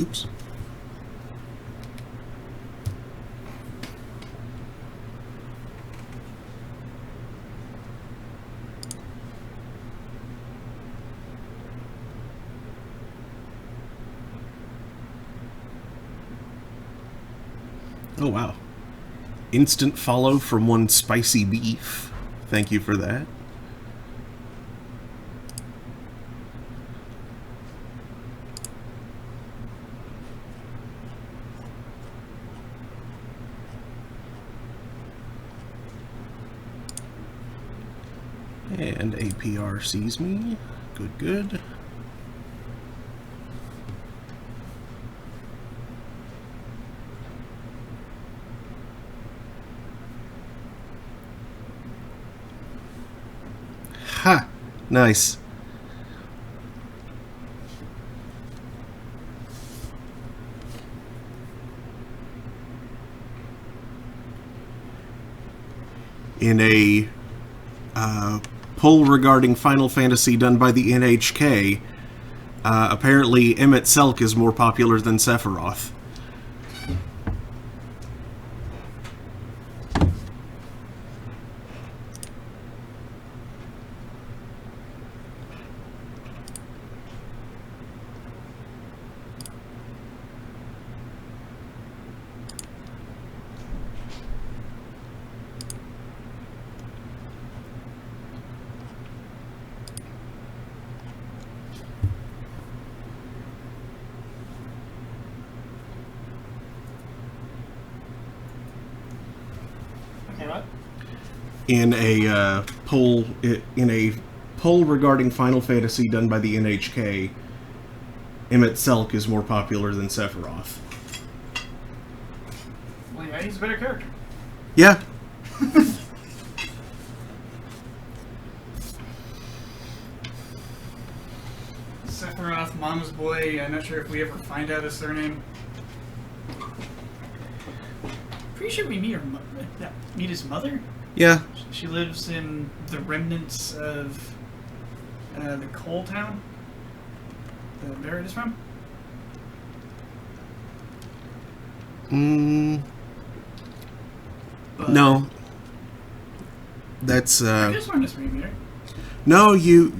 Oops. Oh, wow. Instant follow from one Spicy Beef. Thank you for that. And APR sees me. Good, good. Ha! Nice. In a poll regarding Final Fantasy done by the NHK, apparently Emmett Selk is more popular than Sephiroth. In a poll regarding Final Fantasy done by the NHK, Emmett Selk is more popular than Sephiroth. Well, yeah, he's a better character. Yeah. Sephiroth, Mama's boy. I'm not sure if we ever find out his surname. Pretty sure we meet his mother. Yeah. She lives in the remnants of the coal town that Barret is from. No. That's I just wanted to meet her. No, you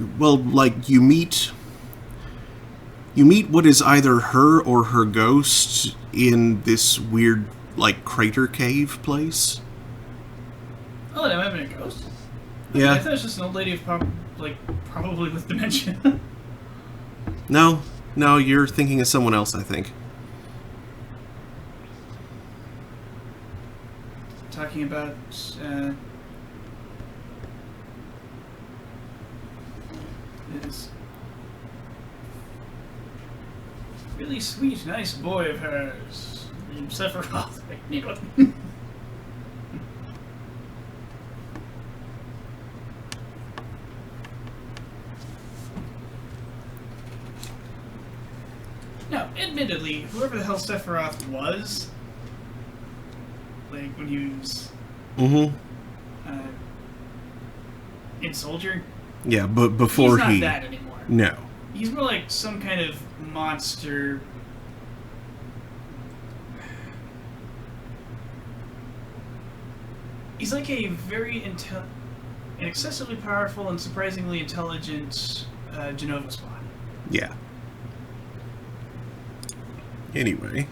meet what is either her or her ghost in this weird crater cave place. Oh, that might have been a ghost? Yeah. I thought it was just an old lady probably with dementia. No, you're thinking of someone else, I think. Talking about this really sweet, nice boy of hers, Sephiroth. What? Now, admittedly, whoever the hell Sephiroth was, when he was in Soldier, yeah, but before he's not that anymore. No. He's more like some kind of monster. He's like a very an excessively powerful and surprisingly intelligent Genova spawn. Yeah. Anyway.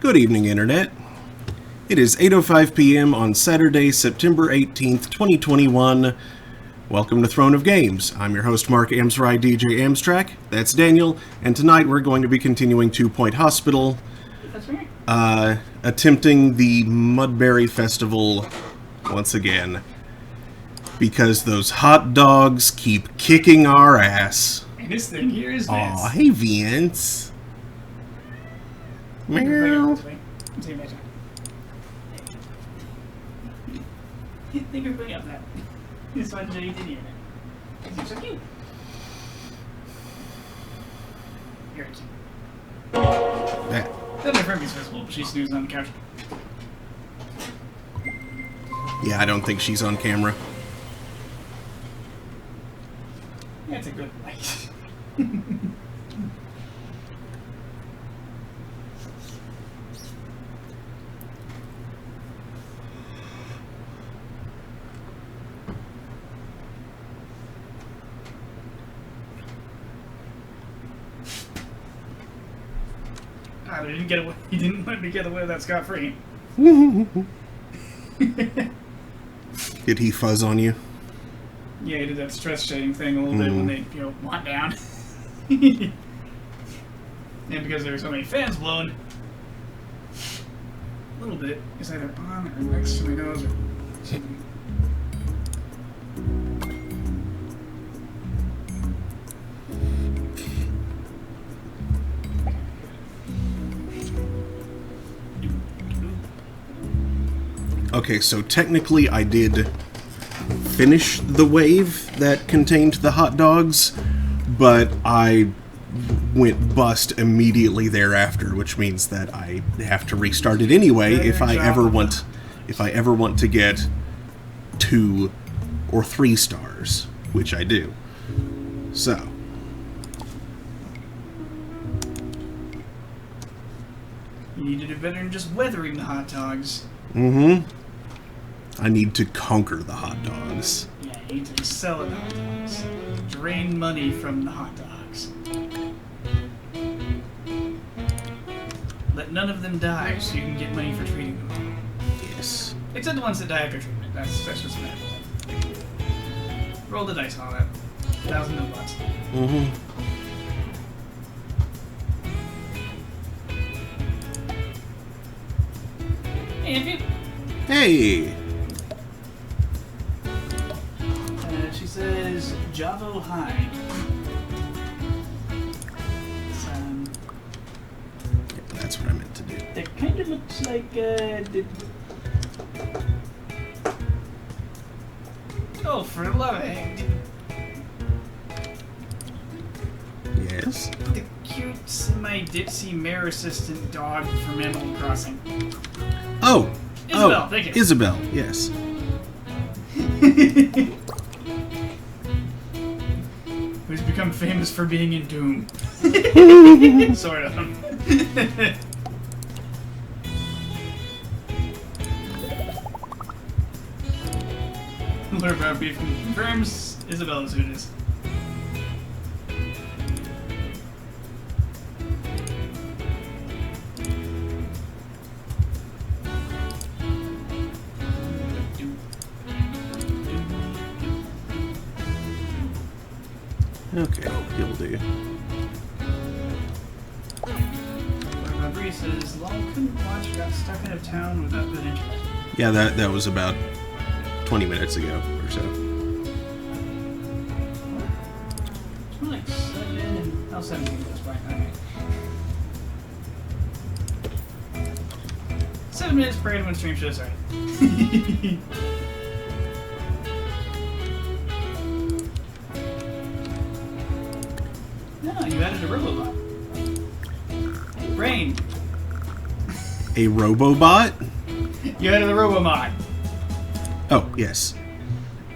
Good evening, Internet. It is 8:05 p.m. on Saturday, September 18th, 2021. Welcome to Throne of Games. I'm your host, Mark Amsrai, DJ Amstrack. That's Daniel, and tonight we're going to be continuing 2 Point Hospital. That's right. Attempting the Mudberry Festival once again. Because those hot dogs keep kicking our ass. And this thing here is Vince. Aw, hey Vince. Meow. Thank you for bringing up that. This one Jay did hear it. He's so cute. Very cute. That. Then my Furby's visible, but she's snoozing on the couch. Yeah, I don't think she's on camera. That's a good light. Tyler didn't get away. He didn't let me get away with that scot-free. Did he fuzz on you? Yeah, he did that stress shading thing a little bit when they, want down. And because there were so many fans blowing, a little bit is either on or next to my nose or something. Okay, so technically I did finish the wave that contained the hot dogs, but I went bust immediately thereafter, which means that I have to restart it anyway if I ever want to get 2 or 3 stars, which I do. So You need to do better than just weathering the hot dogs. I need to conquer the hot dogs. Yeah, you need to sell the hot dogs. Drain money from the hot dogs. Let none of them die so you can get money for treating them. Yes. Except the ones that die after treatment. That's just an animal. Roll the dice on all that. $1,000 bucks. Hey, Andrew. Hey! She says Javo High. That's what I meant to do. That kind of looks like Oh, for the love of it. Yes? The cute semi-dipsy mare assistant dog from Animal Crossing. Oh! Isabel, thank you. Isabel, yes. Who's become famous for being in Doom. Sort of. Lord Brownbeef confirms Isabel is who it is. Okay, you'll do. Lord Brownbeef says, long couldn't watch, got stuck out of town without good internet. Yeah, that was about 20 minutes ago or so. It's more like 7 and... Oh, 17 goes by. Okay. 7 minutes prior to when stream show started. No, you added a Robobot. Brain. A Robobot? You added a Robomod. Oh, yes.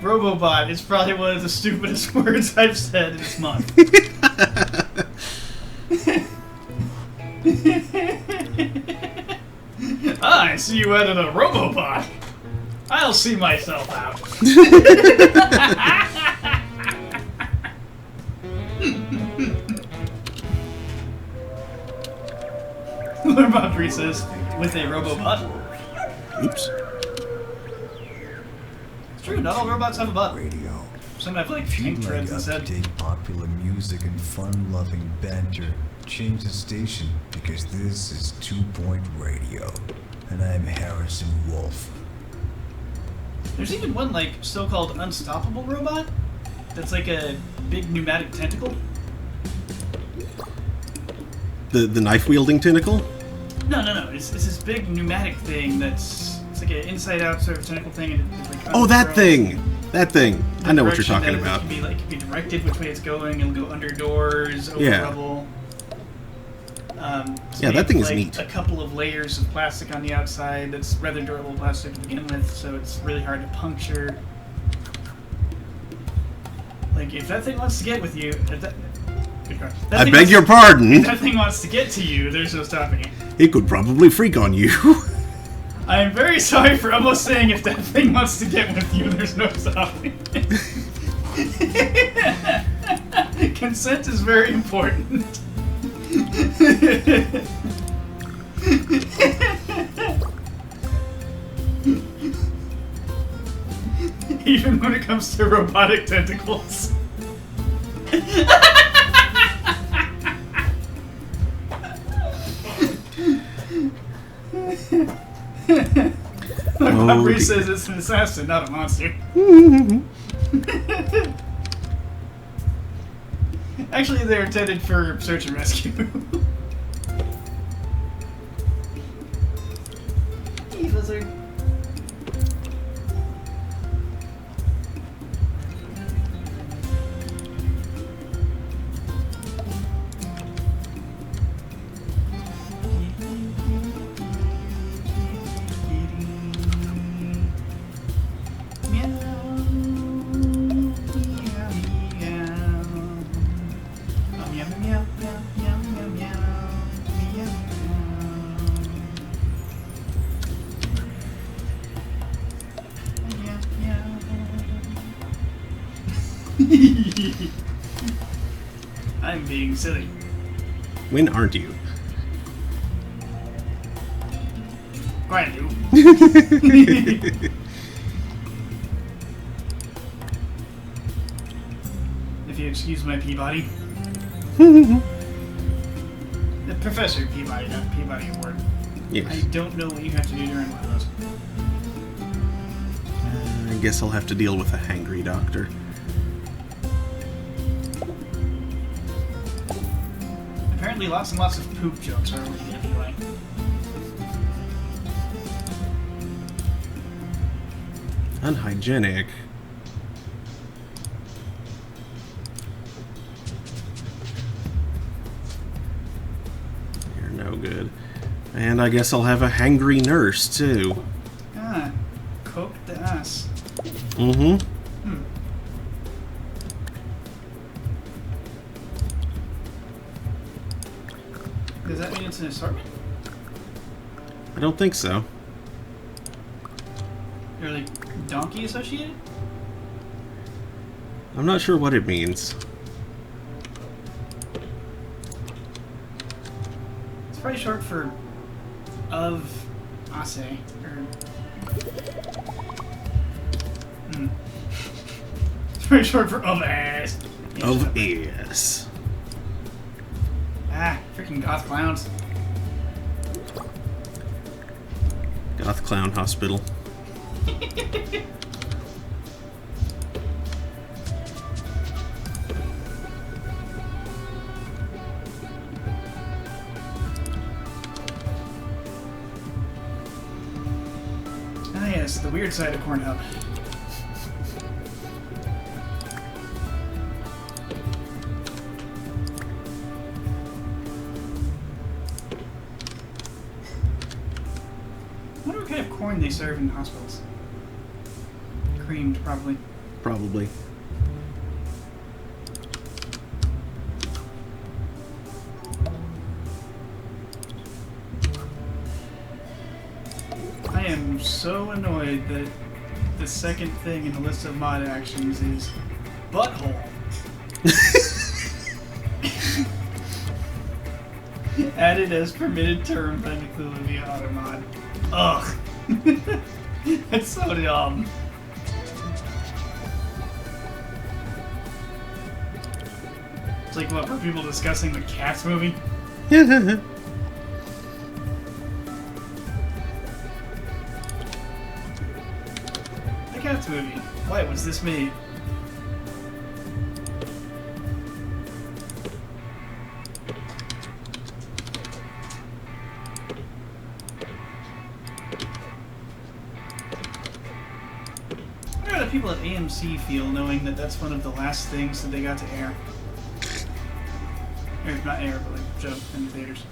Robobot is probably one of the stupidest words I've said this month. I see you added a Robobot. I'll see myself out. Robot says, with a Robobot. Oops. It's true, not all robots have a butt. Radio. Some have like pink treads instead. Up-to-date popular music and fun-loving banter. Change the station because this is 2 Point Radio, and I'm Harrison Wolf. There's even one like so-called unstoppable robot that's like a big pneumatic tentacle. The knife-wielding tentacle? No. It's this big pneumatic thing that's it's like an inside-out sort of tentacle thing. And it, like, Oh, that unfurls thing! That thing. I know what you're direction talking that about. It can be directed which way it's going. It'll go under doors, over Yeah. rubble. Yeah, that thing is like neat. A couple of layers of plastic on the outside that's rather durable plastic to begin with, so it's really hard to puncture. Like, if that thing wants to get with you, good God. I beg your pardon! If that thing wants to get to you, there's no stopping it. It could probably freak on you. I am very sorry for almost saying if that thing wants to get with you, there's no stopping it. Consent is very important. Even when it comes to robotic tentacles. Aubrey says it's an assassin, not a monster. Actually, they're intended for search and rescue. Hey, lizard. I'm being silly. When aren't you? Quite do. If you excuse my Peabody. The Professor Peabody, not Peabody Award. Yes. I don't know what you have to do during one of those. I guess I'll have to deal with a hangry doctor. Apparently lots and lots of poop jokes are what you anyway. Unhygienic. You're no good. And I guess I'll have a hangry nurse, too. Ah, coke the ass. Mm-hmm. Does that mean it's an assortment? I don't think so. Or like donkey associated? I'm not sure what it means. It's probably short for of Ase, or it's pretty short for of ass. Yeah, shut Of up. yes. Ah, freaking goth clowns. Goth Clown Hospital. Ah yes, the weird side of Cornhub. I wonder what kind of corn they serve in hospitals. Creamed, probably. Probably. I am so annoyed that the second thing in the list of mod actions is butthole. Added as permitted term by the Cluvia Automod. Ugh. It's so dumb. It's like what, for people discussing the Cats movie? The Cats movie. Why was this made? I wonder how the people at AMC feel knowing that that's one of the last things that they got to air. Or not air, but like show in the theaters.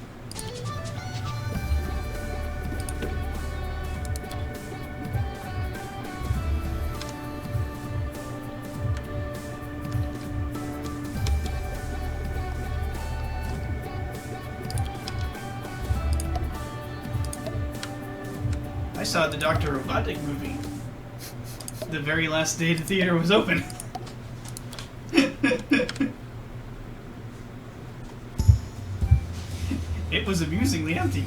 I saw the Dr. Robotnik movie the very last day the theater was open. It was amusingly empty.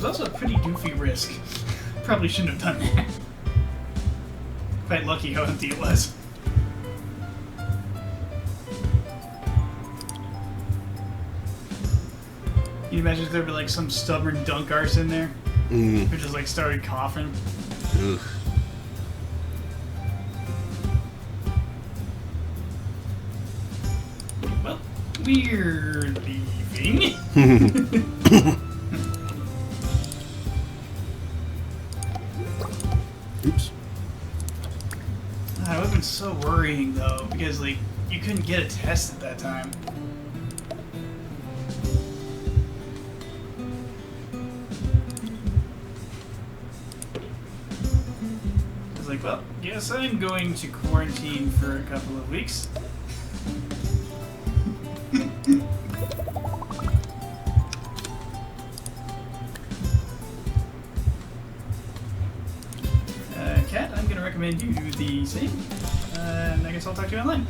also a pretty goofy risk. Probably shouldn't have done that. Quite lucky how empty it was. Can you imagine if there were like some stubborn dunk arse in there? Who just like started coughing? Ugh. Well, we're leaving. Oops. That would have been so worrying though, because like you couldn't get a test at that time. I was like, well, guess I'm going to quarantine for a couple of weeks. Kat, I'm going to recommend you do the same. And I guess I'll talk to you online.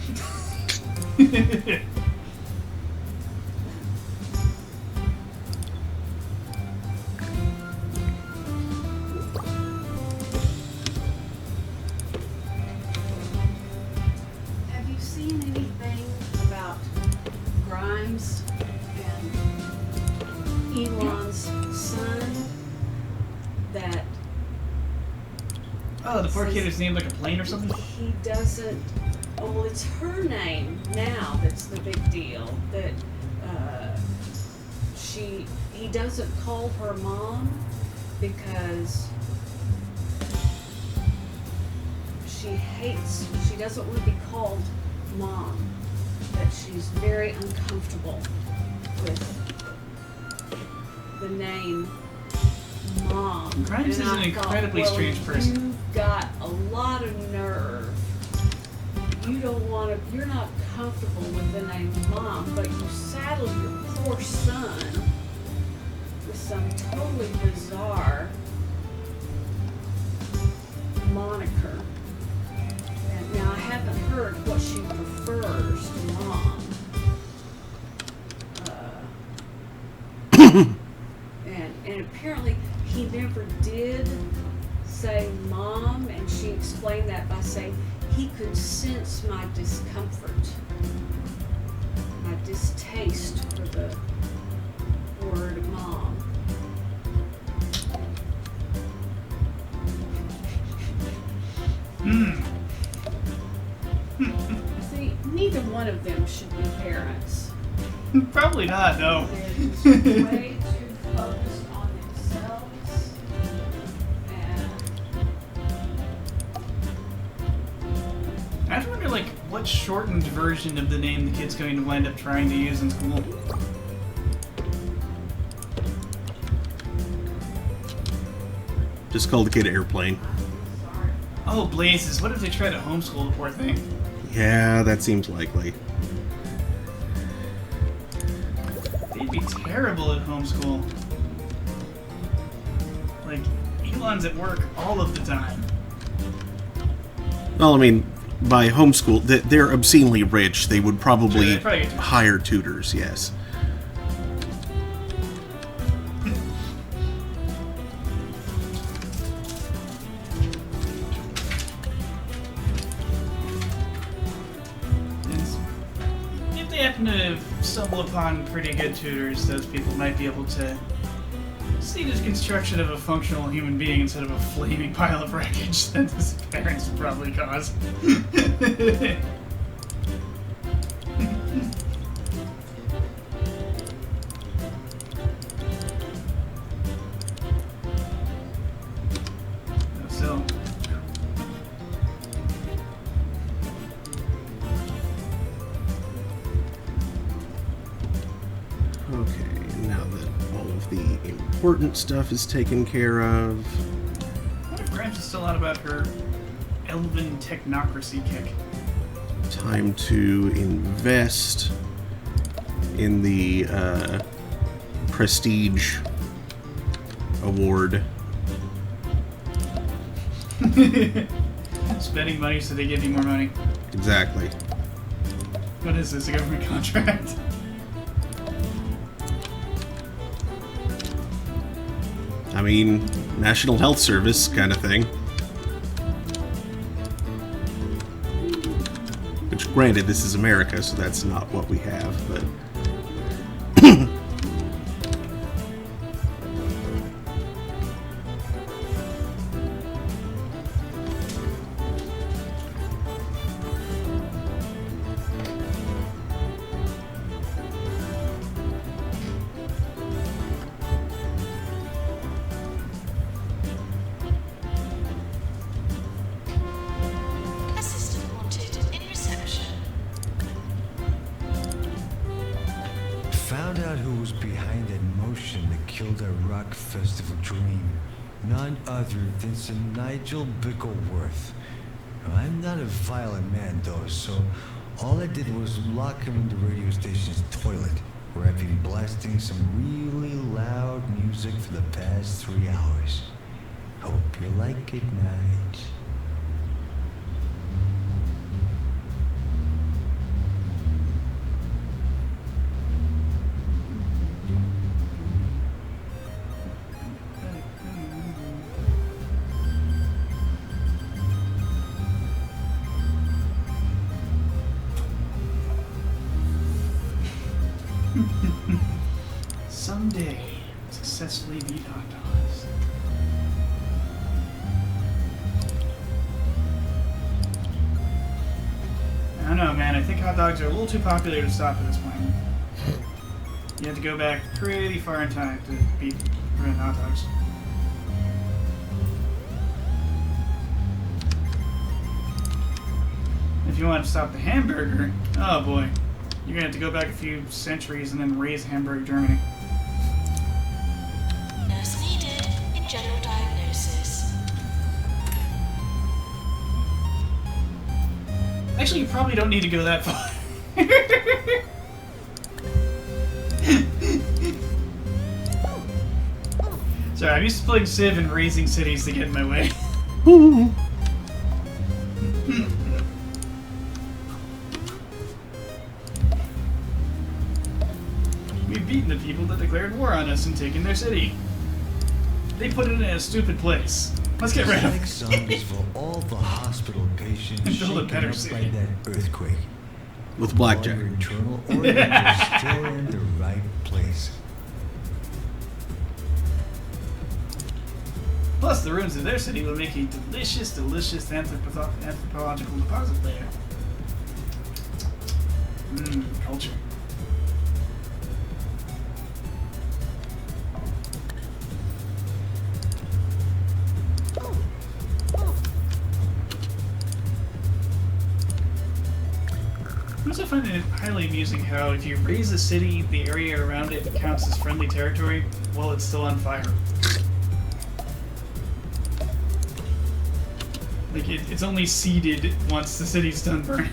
Have you seen anything about Grimes and Elon's son that Oh, the poor kid is named like a plane or something? he doesn't? Oh, well, it's her name now that's the big deal. That he doesn't call her mom because she doesn't want to be called mom. That she's very uncomfortable with the name mom. Grimes And is I an thought, incredibly well, strange person. You've got a lot of nerve. You don't want to, you're not comfortable with the name mom, but you saddle your poor son with some totally bizarre moniker. And now I haven't heard what she prefers to mom. And apparently he never did say mom, and she explained that by saying he could sense my discomfort, my distaste for the word mom. See, neither one of them should be parents. Probably not, no. They're just way too focused on themselves. And I have to wonder, like, what shortened version of the name the kid's going to wind up trying to use in school. Just call the kid Airplane. Oh, blazes. What if they try to homeschool the poor thing? Yeah, that seems likely. They'd be terrible at homeschool. Like, Elon's at work all of the time. Well, I mean, by homeschool, they're obscenely rich. They would Sure, probably they'd probably get tutors. hire tutors, yes. And if they happen to stumble upon pretty good tutors, those people might be able to see the construction of a functional human being instead of a flaming pile of wreckage that his parents would probably cause. So, Okay, now that all of the important stuff is taken care of, I wonder if Grimes is still out about her elven technocracy kick. time to invest in the Prestige Award. Spending money so they give you more money. Exactly. What is this, a government contract? I mean, National Health Service kind of thing. Which, granted, this is America, so that's not what we have, but... Assistant wanted in reception. Found out who was behind that motion that killed our rock festival dream. None other than Sir Nigel Bickleworth. Now, I'm not a violent man though, so all I did was lock him in the radio station's toilet, where I've been blasting some really loud music for the past 3 hours. Hope you like it, Nige. Someday, successfully beat hot dogs. I don't know, man. I think hot dogs are a little too popular to stop at this point. You have to go back pretty far in time to beat running hot dogs. If you want to stop the hamburger, oh boy, you're gonna have to go back a few centuries and then raise Hamburg, Germany. Nurse needed in general diagnosis. Actually, you probably don't need to go that far. Sorry, I'm used to playing Civ and raising cities to get in my way. We've beaten the people that declared war on us and taken their city. They put it in a stupid place. Let's get rid of Like it. zombies for all the hospital patients And build a shaken better up by city. that earthquake. With All blackjack. your internal organs are still in the right place. Plus, the ruins of their city will make a delicious, delicious anthropological deposit there. Culture. I also find it highly amusing how if you raise a city, the area around it counts as friendly territory while it's still on fire. Like, it's only seeded once the city's done burning.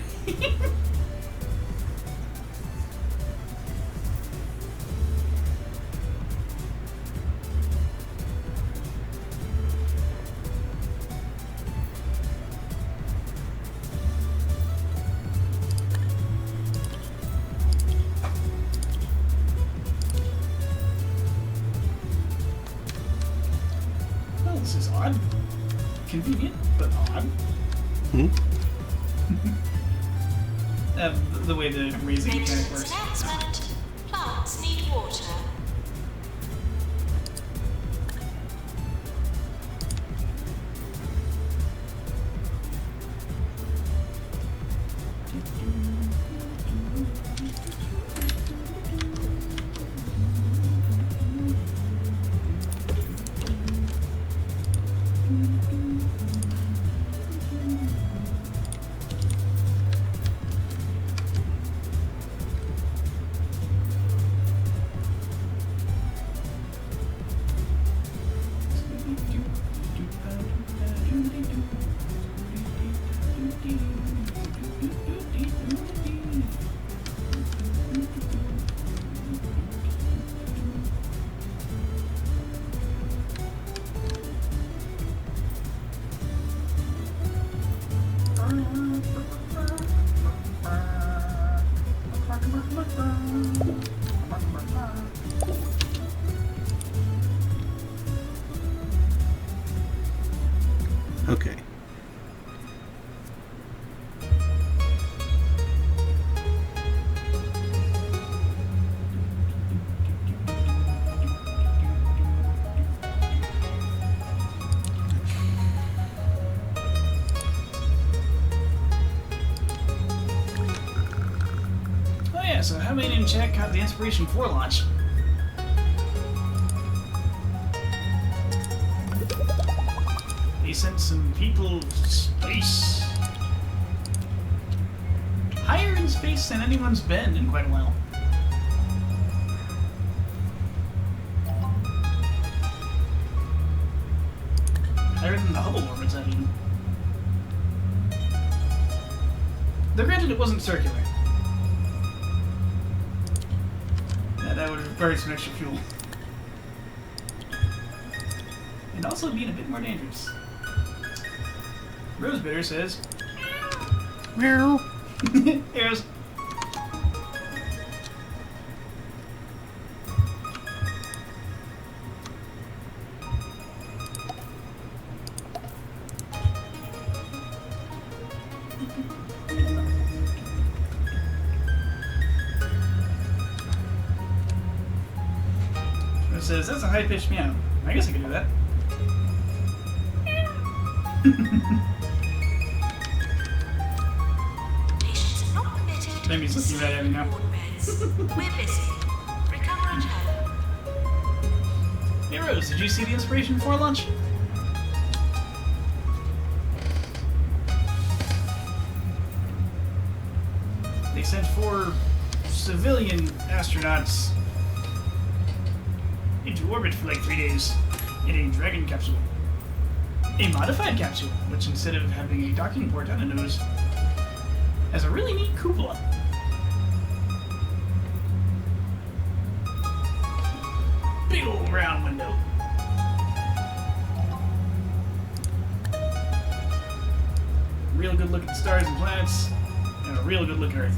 Well, this is odd. Convenient, but odd. Hmm? The way the raising mechanic Maintenance works. announcement. Plants need water. come in and check out the Inspiration 4 launch. They sent some people to space. Higher in space than anyone's been in quite a while. Higher than the Hubble orbits, I mean. Though granted, it wasn't circular. Yeah, that would have required some extra fuel. And also being a bit more dangerous. Rosebitter says, Meow. Here's. It says, that's a high-pitched meow. I guess I can do that. Patients are not permitted Maybe he's looking right at me now. ward beds. We're busy. Recover at home. Hey Rose, did you see the Inspiration 4 launch? They sent 4 civilian astronauts into orbit for like 3 days in a Dragon capsule. A modified capsule, which instead of having a docking port on the nose, has a really neat cupola. Big old round window. Real good look at the stars and planets, and a real good look at Earth.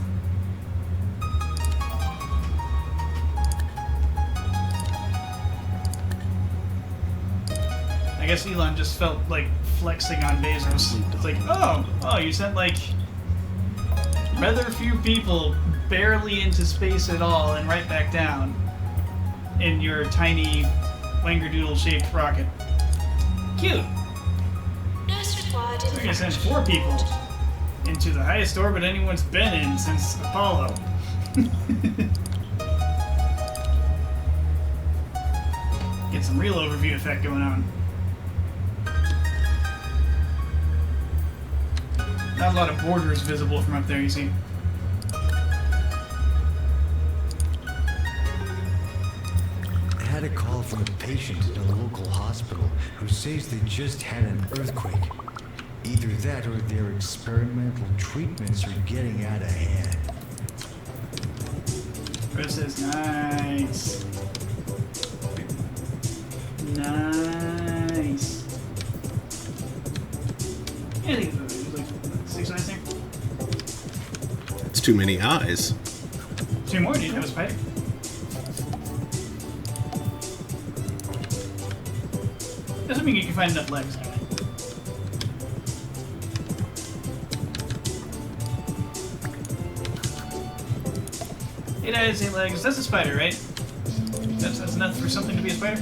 I guess Elon just felt like flexing on Bezos. It's like, oh, you sent like rather few people barely into space at all and right back down in your tiny Wangerdoodle-shaped rocket. Cute. Nurse required in We're gonna send 4 people into the highest orbit anyone's been in since Apollo. Get some real overview effect going on. Not a lot of borders visible from up there, you see. I had a call from a patient in a local hospital who says they just had an earthquake. Either that or their experimental treatments are getting out of hand. Rose says, nice. Nice. Yeah, I think it's like 6 eyes there. It's too many eyes. 2 more, dude. That was spider. Assuming you can find enough legs. Anyway. Eight eyes, 8 legs. That's a spider, right? That's enough for something to be a spider?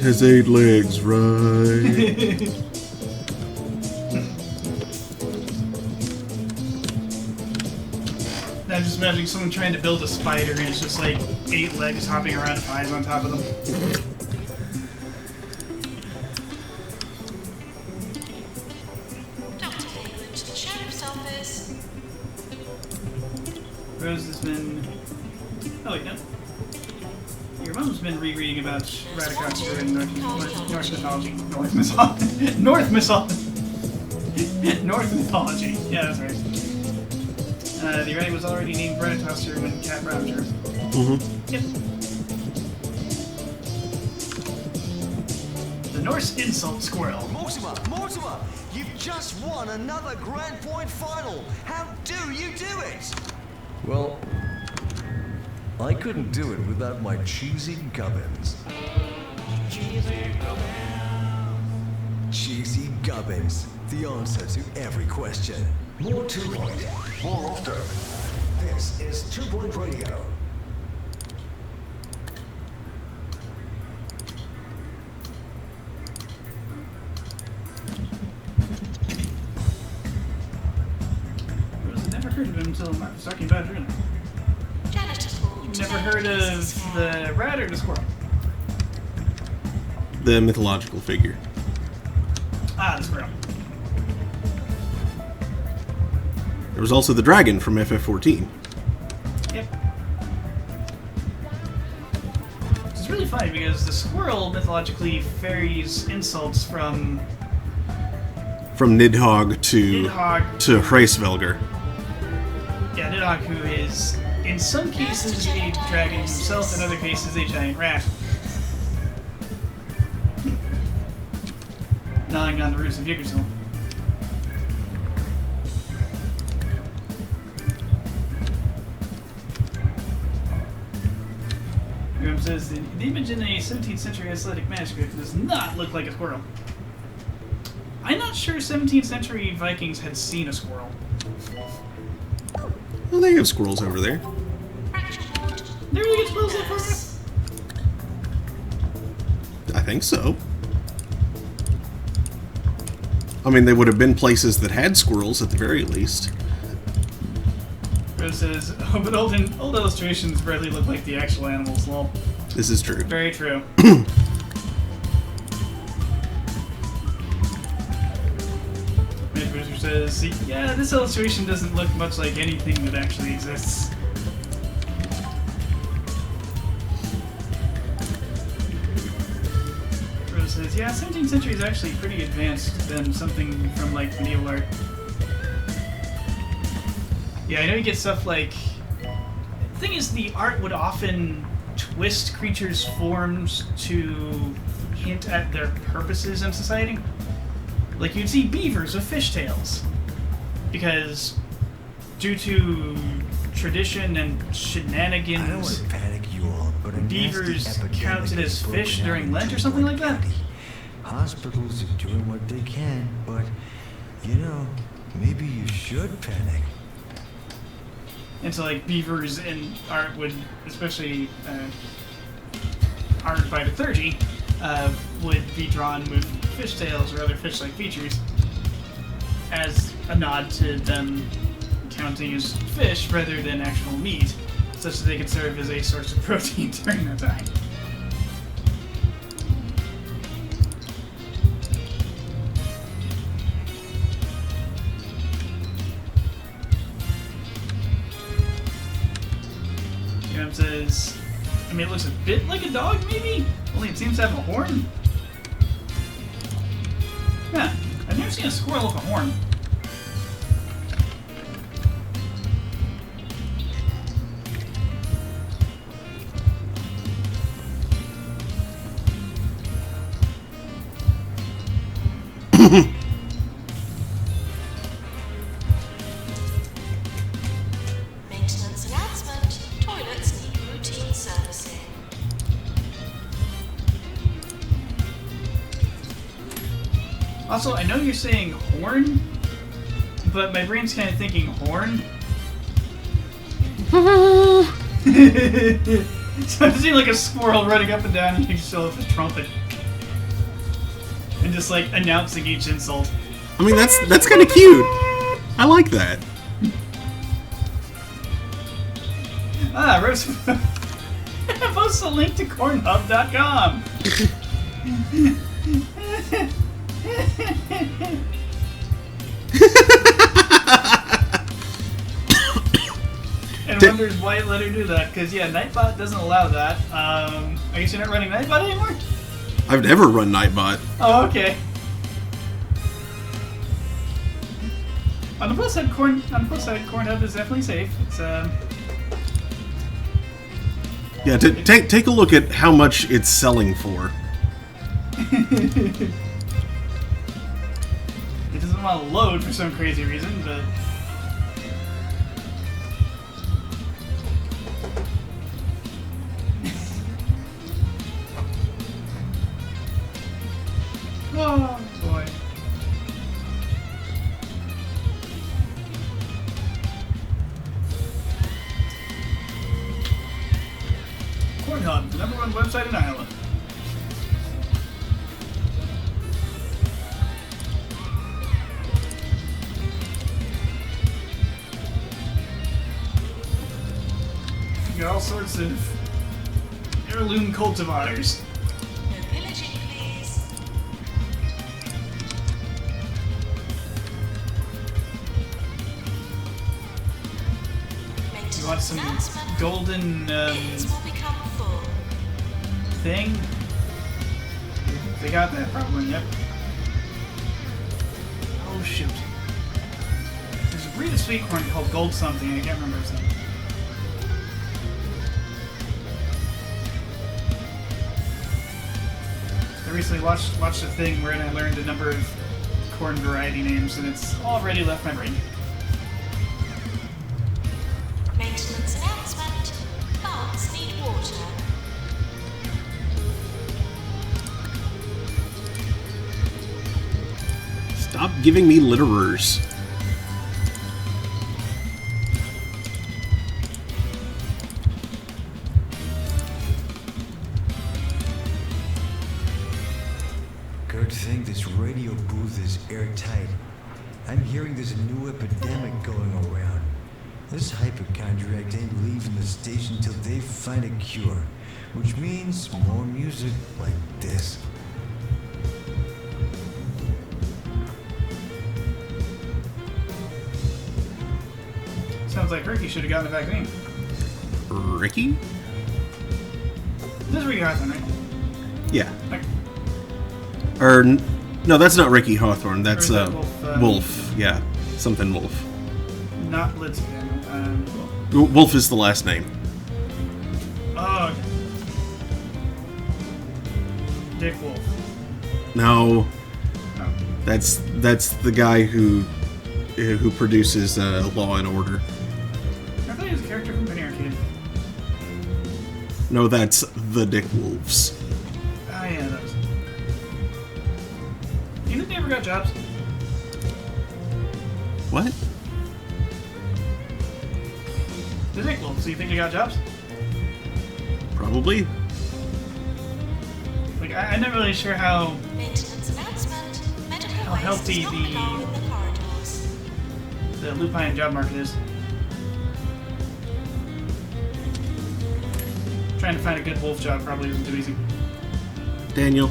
Has 8 legs, right? I'm just imagining someone trying to build a spider and it's just like 8 legs hopping around with eyes on top of them. Dr. Hayward to the sheriff's office. Rose has been... Oh wait, no. Your mom's been rereading about Radicatsu and North mythology. North mythology. North mythology. North mythology. Yeah, that's right. The writing was already named Radicatsu when Cat Ravager. Mm-hmm. Yep. The Norse insult squirrel. Mortimer, Mortimer, you've just won another Grand Point final. How do you do it? Well, I couldn't do it without my cheesy gubbins. Cheesy gubbins, the answer to every question. More 2 Point, more often. This is 2 Point Radio. Rose had never heard of him until Mark was talking about it earlier. never heard of the rat or the squirrel? The mythological figure. Ah, the squirrel. There was also the dragon from FF14. Yep. It's really funny because the squirrel mythologically ferries insults from Nidhogg to Nidhogg. to Hraesvelgr. Yeah, Nidhogg, who is in some cases a dragon himself, in other cases a giant rat. Gnawing on the roots of Yggdrasil. Graham says the image in a 17th century Icelandic manuscript does not look like a squirrel. I'm not sure 17th century Vikings had seen a squirrel. Well, they have squirrels over there. They really get squirrels that far? I think so. I mean, they would have been places that had squirrels at the very least. Graham says, oh, but old illustrations rarely look like the actual animals, lol. This is true. Very true. Mid Booster says, yeah, this illustration doesn't look much like anything that actually exists. Rose says, yeah, 17th century is actually pretty advanced than something from, like, medieval art. Yeah, I know you get stuff like... The thing is, the art would often twist creatures' forms to hint at their purposes in society. Like, you'd see beavers with fishtails. Because, due to tradition and I don't want shenanigans, to panic you all, but a beavers nasty epidemic counted has as broken fish out during in Lent or something like that? County. Hospitals are doing what they can, but, you know, maybe you should panic. and so, like, beavers in art would, especially art by the clergy, would be drawn with fishtails or other fish-like features as a nod to them counting as fish rather than actual meat, such that they could serve as a source of protein during that time. Graham says, I mean, it looks a bit like a dog, maybe? Only it seems to have a horn. Yeah, I've never seen a squirrel with a horn. Maintenance announcement. Toilets need routine servicing. Also, I know you're saying horn, but my brain's kind of thinking horn. So I'm seeing like a squirrel running up and down and you show off his trumpet. And just like announcing each insult. I mean, that's kind of cute. I like that. Ah, Rose posts a link to cornhub.com. And wonders why it let her do that, because yeah, Nightbot doesn't allow that. I guess you're not running Nightbot anymore? I've never run Nightbot. Oh, okay. On the plus side, Cornhub is definitely safe. It's Yeah, take a look at how much it's selling for. It doesn't want to load for some crazy reason, but oh boy. Cornhub, the #1 website in Ireland. You got all sorts of heirloom cultivars. No pillaging, please. You want some Announcement. golden Bins will become full. thing? They got that probably, yep. Oh shoot. There's a breed of sweet corn called gold something, I can't remember its name. I recently watched a thing wherein I learned a number of corn variety names, and it's already left my brain. Maintenance announcement. Plants need water. Stop giving me litterers. Good thing this radio booth is airtight. I'm hearing there's a new epidemic going around. This hypochondriac ain't leaving the station till they find a cure, which means more music like this. Sounds like Ricky should have gotten the vaccine. Ricky? This is Ricky Hawthorne, right? Yeah. Like, No, that's not Ricky Hawthorne. That's Or is that Wolf, Wolf. Yeah, something Wolf. not Lindsay Daniel. Wolf is the last name. Oh, okay. Dick Wolf. No, Oh. that's the guy who produces Law and Order. I thought he was a character from Penny Arcade. No, that's the Dick Wolves. Ah, yeah, that was. You think they ever got jobs? What? The Dick Wolves. So you think they got jobs? Probably. Like, I'm not really sure how Maintenance announcement. Medical How waste healthy does not the- belong in the corridors. the Lupine job market is. Trying to find a good wolf job probably isn't too easy. Daniel.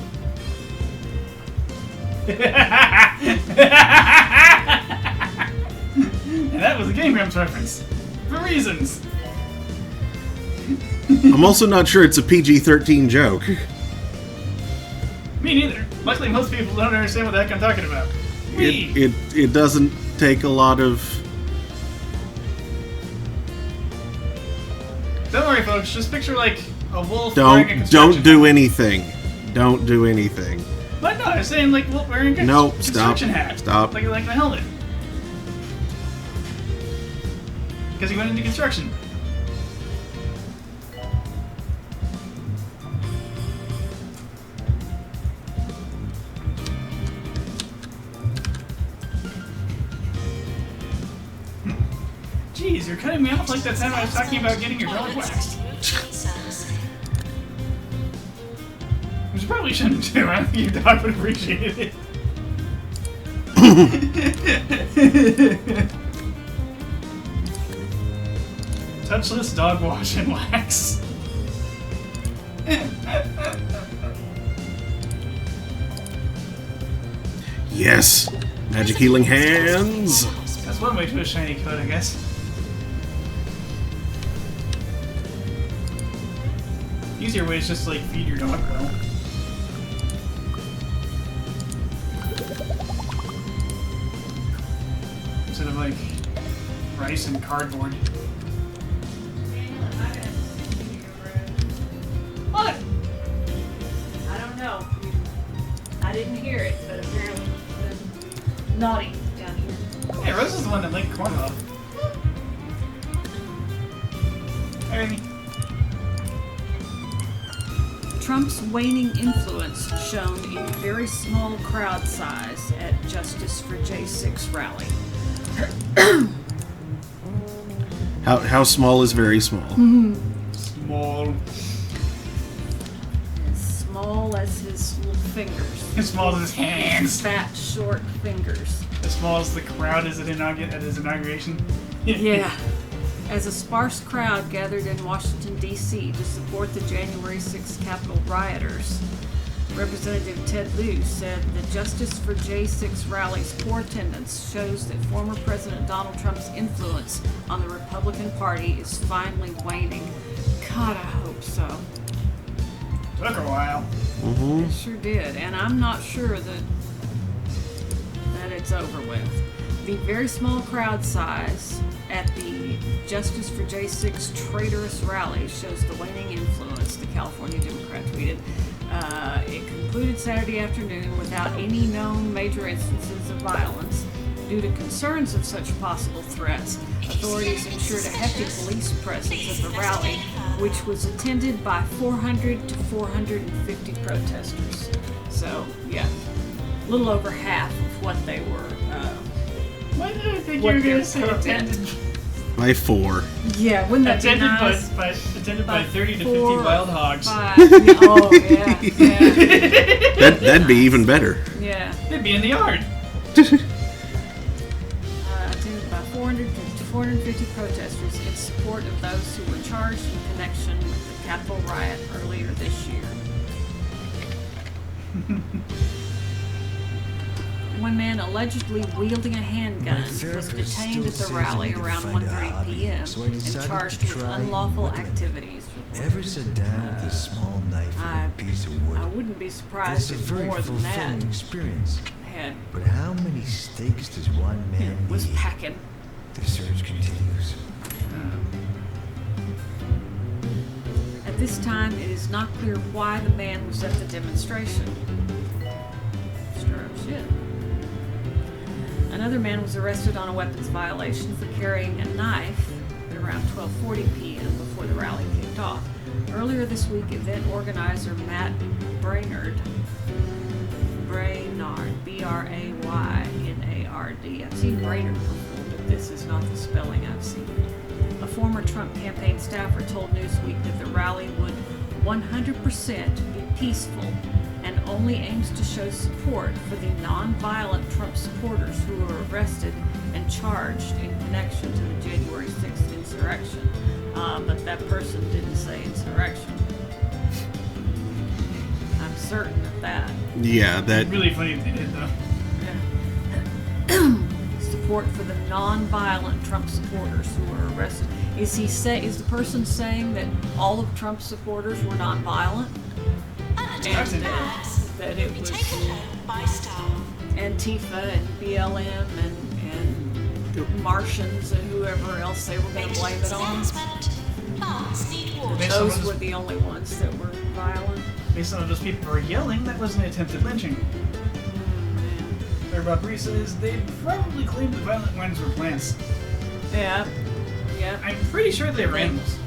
And that was a Game Grumps reference. For reasons. I'm also not sure it's a PG-13 joke. Me neither. Luckily, most people don't understand what the heck I'm talking about. Me. It doesn't take a lot of. Don't worry, folks. Just picture like a wolf wearing a Don't construction do hat. anything. Don't do anything. But no, I was saying like wolf wearing a No, construction stop. hat. Stop. Like the helmet. Because he went into construction. Jeez, you're cutting me off like that time I was talking about getting your dog waxed. Which you probably shouldn't do. I don't think your dog would appreciate it. Touchless dog wash and wax. Yes! Magic healing hands! That's one way to a shiny coat, I guess. Easier way is just like feed your dog girl. Instead of like rice and cardboard. What? I don't know. I didn't hear it, but apparently it's been naughty down here. Hey, Rose is the one that linked corn up. Hey, Amy. Trump's waning influence shown in very small crowd size at Justice for J6 rally. How small is very small? Small. As small as his little fingers. As small as his hands. Fat, short fingers. As small as the crowd is at his inauguration. Yeah. As a sparse crowd gathered in Washington, D.C. to support the January 6th Capitol rioters, Representative Ted Lieu said the Justice for J6 rally's poor attendance shows that former President Donald Trump's influence on the Republican Party is finally waning. God, I hope so. Took a while. It sure did, and I'm not sure that it's over with. The very small crowd size at the Justice for J6 traitorous rally shows the waning influence, the California Democrat tweeted. It concluded Saturday afternoon without any known major instances of violence. Due to concerns of such possible threats, authorities ensured a hefty police presence at the rally, which was attended by 400 to 450 protesters. So, yeah, a little over half of what they were. Why did I think you What were going they're to say attended. attended? By 4. Yeah, wouldn't that be Attended nice? by 30 to 50 4, wild hogs. 5. Oh, yeah, yeah, That'd be even better. yeah. They'd be in the yard. Attended by 400 to 450 protesters in support of those who were charged in connection with the Capitol riot earlier this year. One man allegedly wielding a handgun My was therapist detained at still the says I rally need to around find a 1:30 hobby, p.m. so I and decided charged to with try unlawful weaponry. activities. Ever sit down with a small knife I- and a piece of wood? I wouldn't be surprised It's a if very more than that fulfilling experience. had But how many steaks does one man was need? packing. The search continues. At this time, it is not clear why the man was at the demonstration. Stir up shit. Another man was arrested on a weapons violation for carrying a knife at around 12:40 p.m. before the rally kicked off. Earlier this week, event organizer Matt Braynard, B-R-A-Y-N-A-R-D. I've seen Braynard before, but this is not the spelling I've seen. A former Trump campaign staffer told Newsweek that the rally would 100% be peaceful and only aims to show support for the non-violent Trump supporters who were arrested and charged in connection to the January 6th insurrection. But that person didn't say insurrection. I'm certain of that. Yeah, that. Really funny if they did, though. Support for the non-violent Trump supporters who were arrested. Is the person saying that all of Trump's supporters were non-violent? Unattended mass. That it was Taken home by staff. Antifa and BLM and Martians and whoever else they were going to blame it on? Announcement. Plants need water. Based on Those what were the only ones that were violent. Based on what those people were yelling, that wasn't attempted lynching. Their Barbary says they probably claimed the violent ones were plants. Yeah. Yeah. I'm pretty sure they were animals.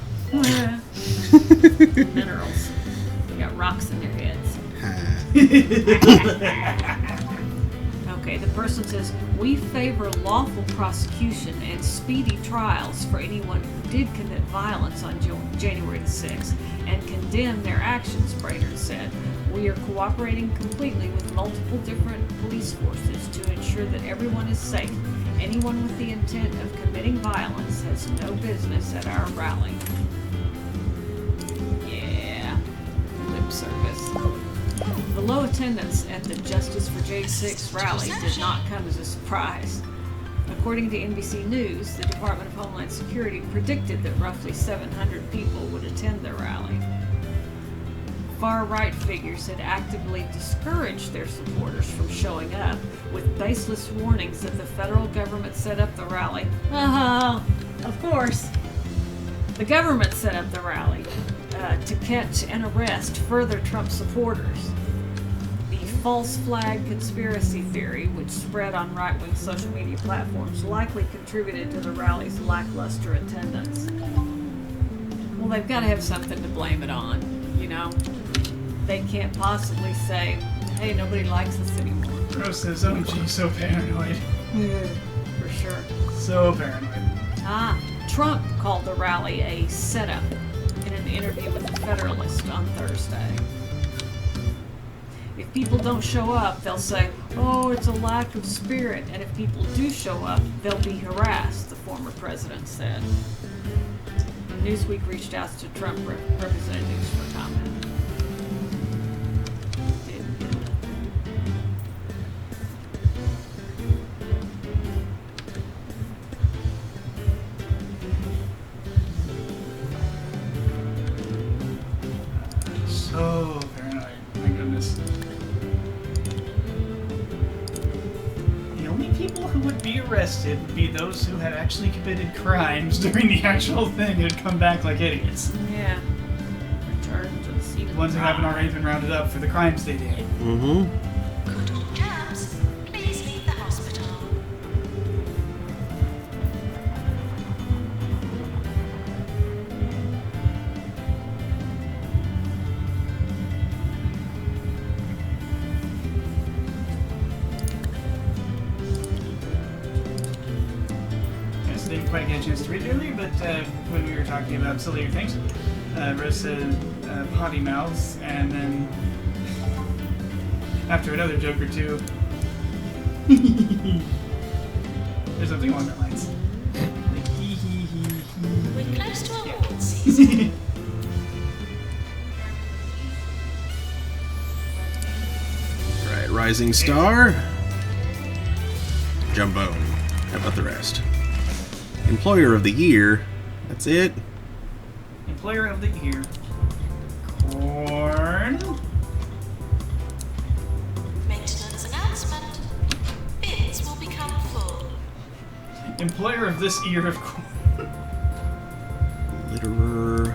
Minerals. They got rocks in their heads. Okay, the person says, we favor lawful prosecution and speedy trials for anyone who did commit violence on January the 6th and condemn their actions, Brainerd said. We are cooperating completely with multiple different police forces to ensure that everyone is safe. Anyone with the intent of committing violence has no business at our rally. Yeah, lip service. The low attendance at the Justice for J6 rally did not come as a surprise. According to NBC News, the Department of Homeland Security predicted that roughly 700 people would attend the rally. Far-right figures had actively discouraged their supporters from showing up, with baseless warnings that the federal government set up the rally. Of course. The government set up the rally to catch and arrest further Trump supporters. The false flag conspiracy theory, which spread on right-wing social media platforms, likely contributed to the rally's lackluster attendance. Well, they've got to have something to blame it on, you know? They can't possibly say, hey, nobody likes us anymore. Bro says, OMG, so paranoid. For sure. So paranoid. Trump called the rally a setup in an interview with The Federalist on Thursday. If people don't show up, they'll say, oh, it's a lack of spirit. And if people do show up, they'll be harassed, the former president said. Newsweek reached out to Trump representatives for comment. Didn't get it. So paranoid. My goodness. The only people who would be arrested would be those who had actually committed crimes during the actual thing and had come back like idiots. Yeah. Returned to the scene of The ones who the haven't crime. already been rounded up for the crimes they did. Mm-hmm. Could all cabs please leave the hospital? Yes, I didn't quite get a chance to read it earlier, but when we were talking about sillier things, Rose said potty mouths, and then after another joke or two, there's something along that lines. Like, hee hee hee We're close to award season. hee. Right, Rising Star. Jumbo. How about the rest? Employer of the Year. That's it. Employer of the year. Corn. Maintenance announcement. Bins will become full. Employer of this year of corn. Litterer.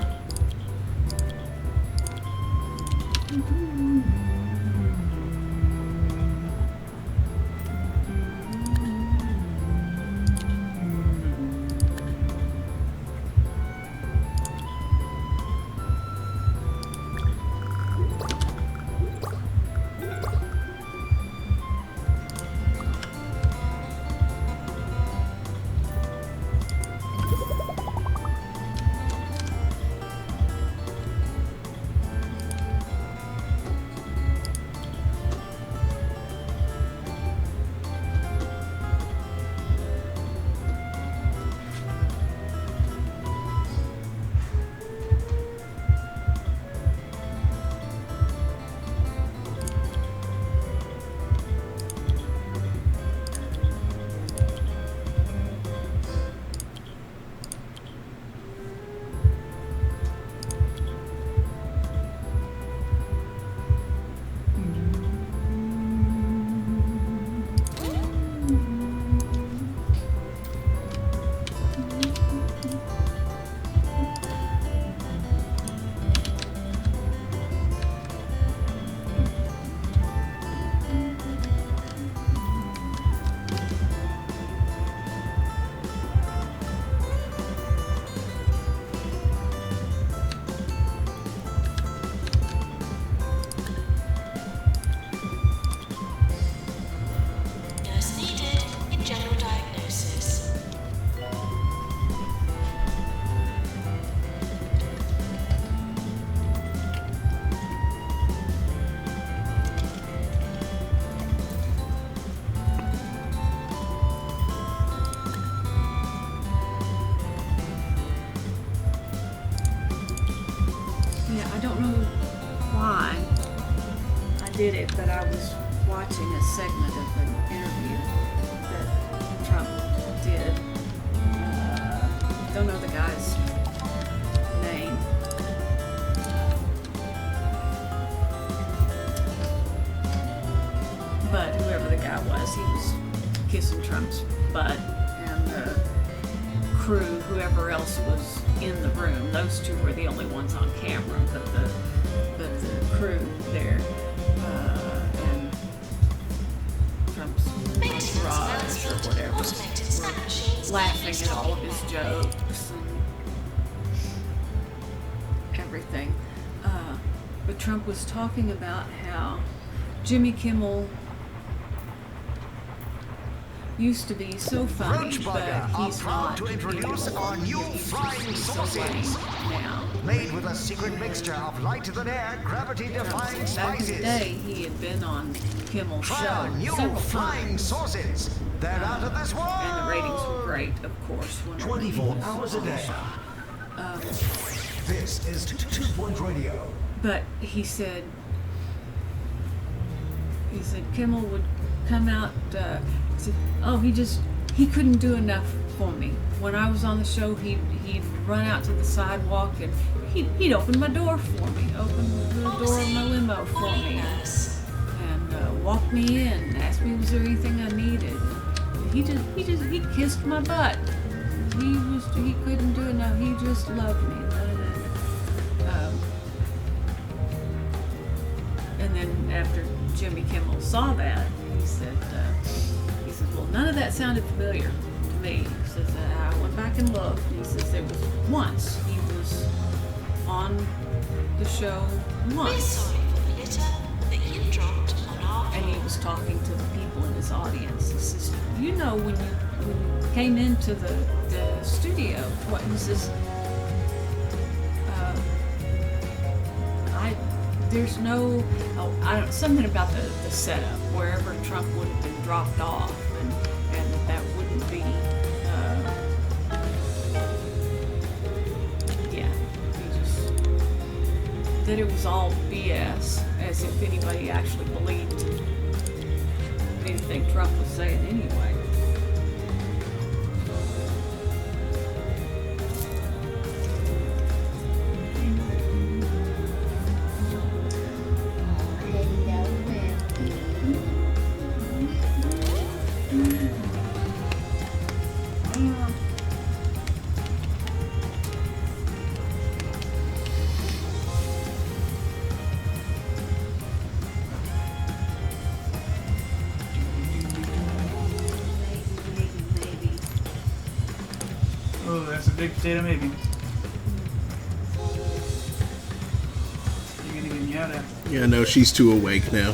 Nurse needed in general diagnosis. Yeah, I don't know why I did it, but I was watching a segment of an interview that Trump did. Don't know the guy's name. But whoever the guy was, he was kissing Trump's butt, and the crew, whoever else was in the room, those two were the only ones on camera, but the crew there, and Trump's Maintenance entourage or announcement. whatever Automated snack were machines laughing now at all of used his jokes and everything. But Trump was talking about how Jimmy Kimmel used to be so funny, Roach but Burger are he's proud not to introduce anymore. our new He's flying just so lame sauces. now. Made with a secret mixture of lighter-than-air, gravity-defying Back in the spices. day, he had been on Kimmel's Try show our new several flying times, sauces. They're out of this world. and the ratings were great, of course. Whenever he 24 was hours a day. This is 2 Point Radio. But he said Kimmel would come out. He said, "Oh, he couldn't do enough for me. When I was on the show, he'd run out to the sidewalk and he'd open my door for me, open the door of my limo for me, and walk me in, ask me was there anything I needed. He kissed my butt. He couldn't do enough. He just loved me." And then after Jimmy Kimmel saw that, he said, "Well, none of that sounded familiar to me." He says, "I went back and looked." He says there was once he was on the show We're once, sorry for the litter that you dropped on our and he was talking to the people in his audience. He says, when you came into the studio, what he says, there's no, something about the setup, wherever Trump would have been dropped off, and that wouldn't be, that it was all BS, as if anybody actually believed anything Trump was saying anyway. Oh, that's a big potato, maybe. You're gonna get Miata. Yeah, no, she's too awake now.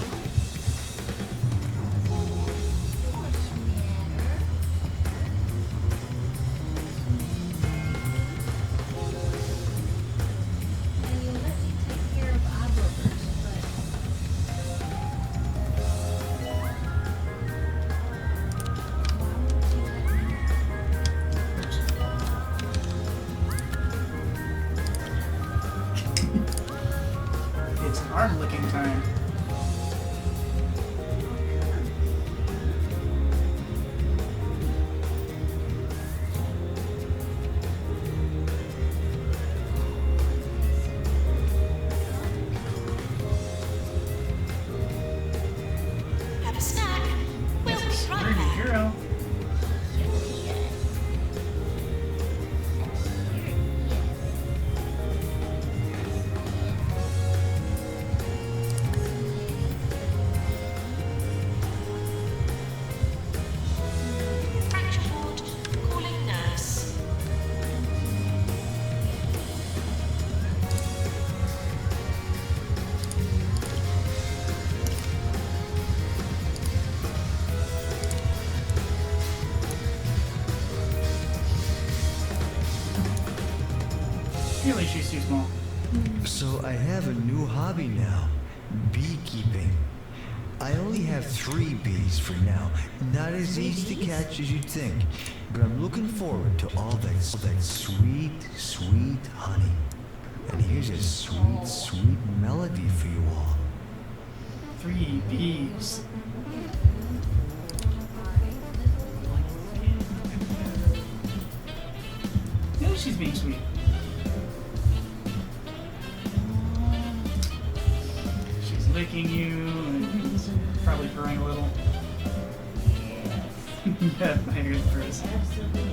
It's arm licking time. Have a snack. We'll be right Ruby back. girl. Fracture ward. Calling nurse. Really, she's too small. So I have a new hobby now, beekeeping. I only have 3 bees for now. Not as easy to catch as you'd think, but I'm looking forward to all that sweet, sweet honey. And here's a sweet, sweet melody for you all. 3 bees. Maybe she's being sweet. She's licking you and probably purring a little. Yeah, I hear the purrs. Absolutely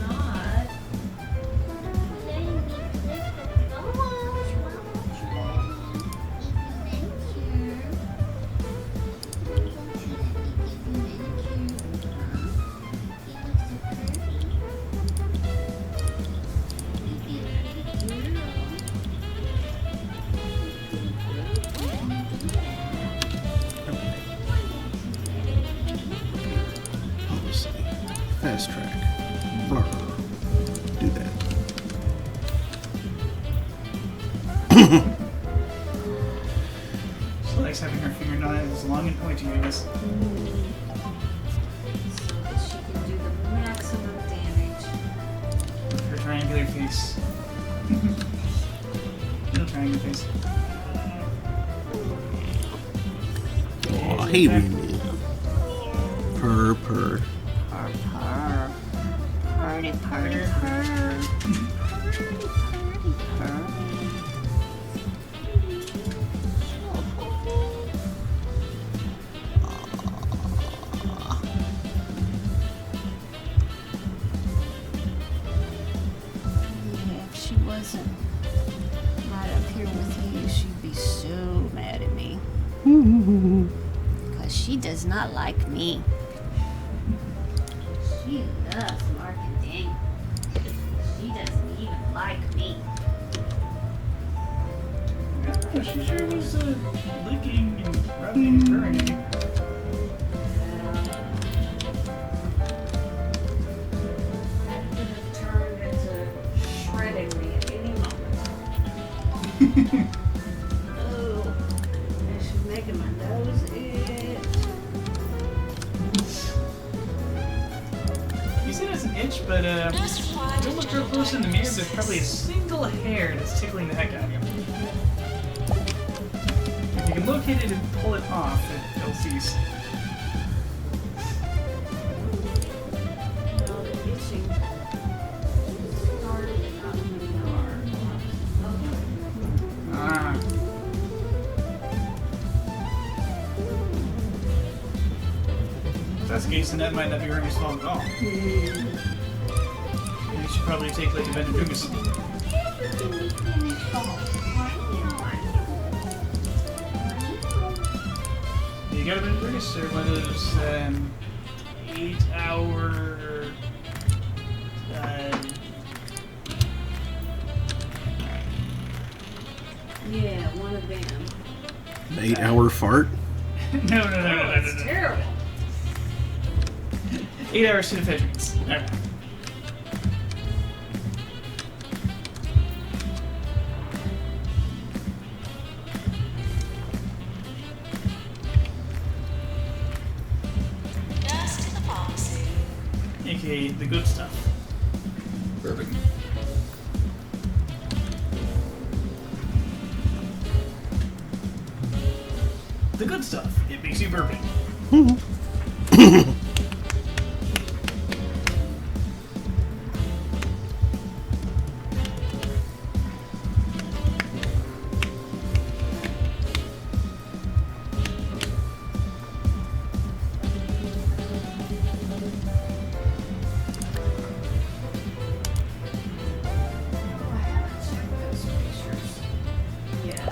not. Policy. Fast track. Blur. Do that. She likes having her fingernails long and pointy, I guess. So that she can do the maximum damage. Her triangular face. Little triangle face. Aw, hey, Mimi. Purr, purr. Purr, purr. Purdy, purdy, purr. Purdy, purdy, purr. Yeah, if she wasn't right up here with you, she'd be so mad at me. Because she does not like me. She loves Mark and Daniel. She doesn't even like me. Yeah, she sure was licking and rubbing and purring at you. That could have turned into shredding me at any moment. Oh, and she's making my nose itch. You said it's an itch, but don't look real close in the mirror. There's probably a single hair that's tickling the heck out of you. If you can locate it and pull it off, it'll cease. No, the itching started up in the car. Ah. If that's the case, then that might not be Ruby's fault at all. You should probably take like a Benadryl. You got a Benadryl or one of those 8-hour Yeah, one of them. An 8-hour fart? no. It's terrible. 8-hour pseudoephedrines. Alright. Nurse to the pharmacy. AKA the good stuff. Perfect. The good stuff. It makes you burping. I haven't checked those pictures yet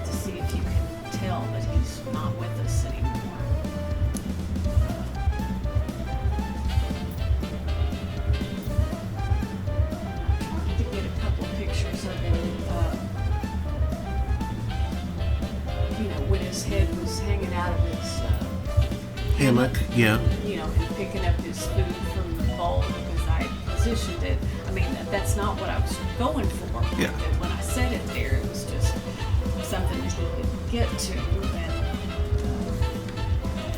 to see if you can tell that he's not with us anymore. I tried to get a couple pictures of him, when his head was hanging out of his Hammock, yeah. and picking up his food from the bowl because I positioned it. I mean, that's not what I was going for. Yeah. And when I set it there, it was just something that he could get to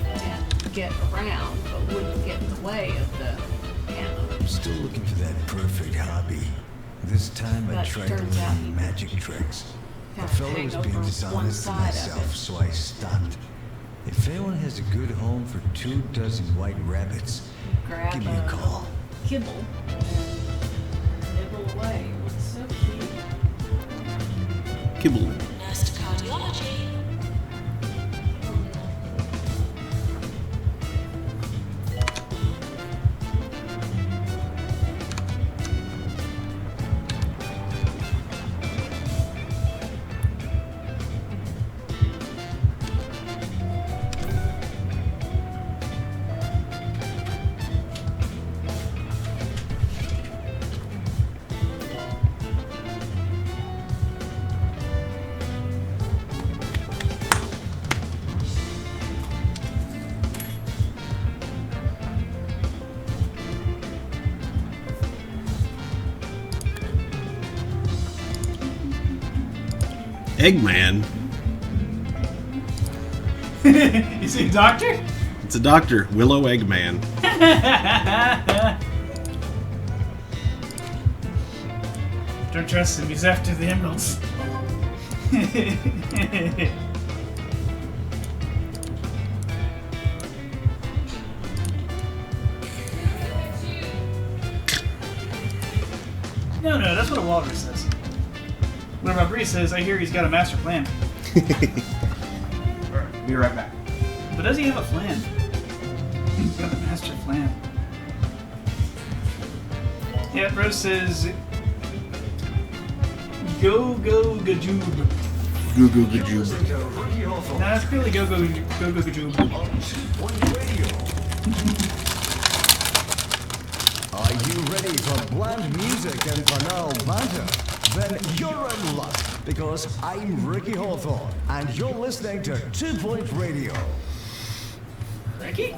and get around, but wouldn't get in the way of the hammock. I'm still looking for that perfect hobby. This time I But tried to turns out learn he magic tricks. The kinda fellow hang was over being one dishonest to side of myself, it. so I stopped. If anyone has a good home for 24 white rabbits, Grab give me a call. kibble and nibble away. It was so cute. Kibble. Nurse to cardiology. Eggman? Is he a doctor? It's a doctor, Willow Eggman. Don't trust him, he's after the emeralds. No, that's what a walrus says. What about Bree says, I hear he's got a master plan. Alright, be right back. But does he have a plan? He's got a master plan. Yeah, Rose says, Go Gajoob. Goo goo goo goo. Listen to Ricky Hawthorne Nah, it's clearly Go Gajoob. on 2 Point Radio. Are you ready for bland music and banal banter? Then you're in luck, because I'm Ricky Hawthorne, and you're listening to 2 Point Radio. Ricky?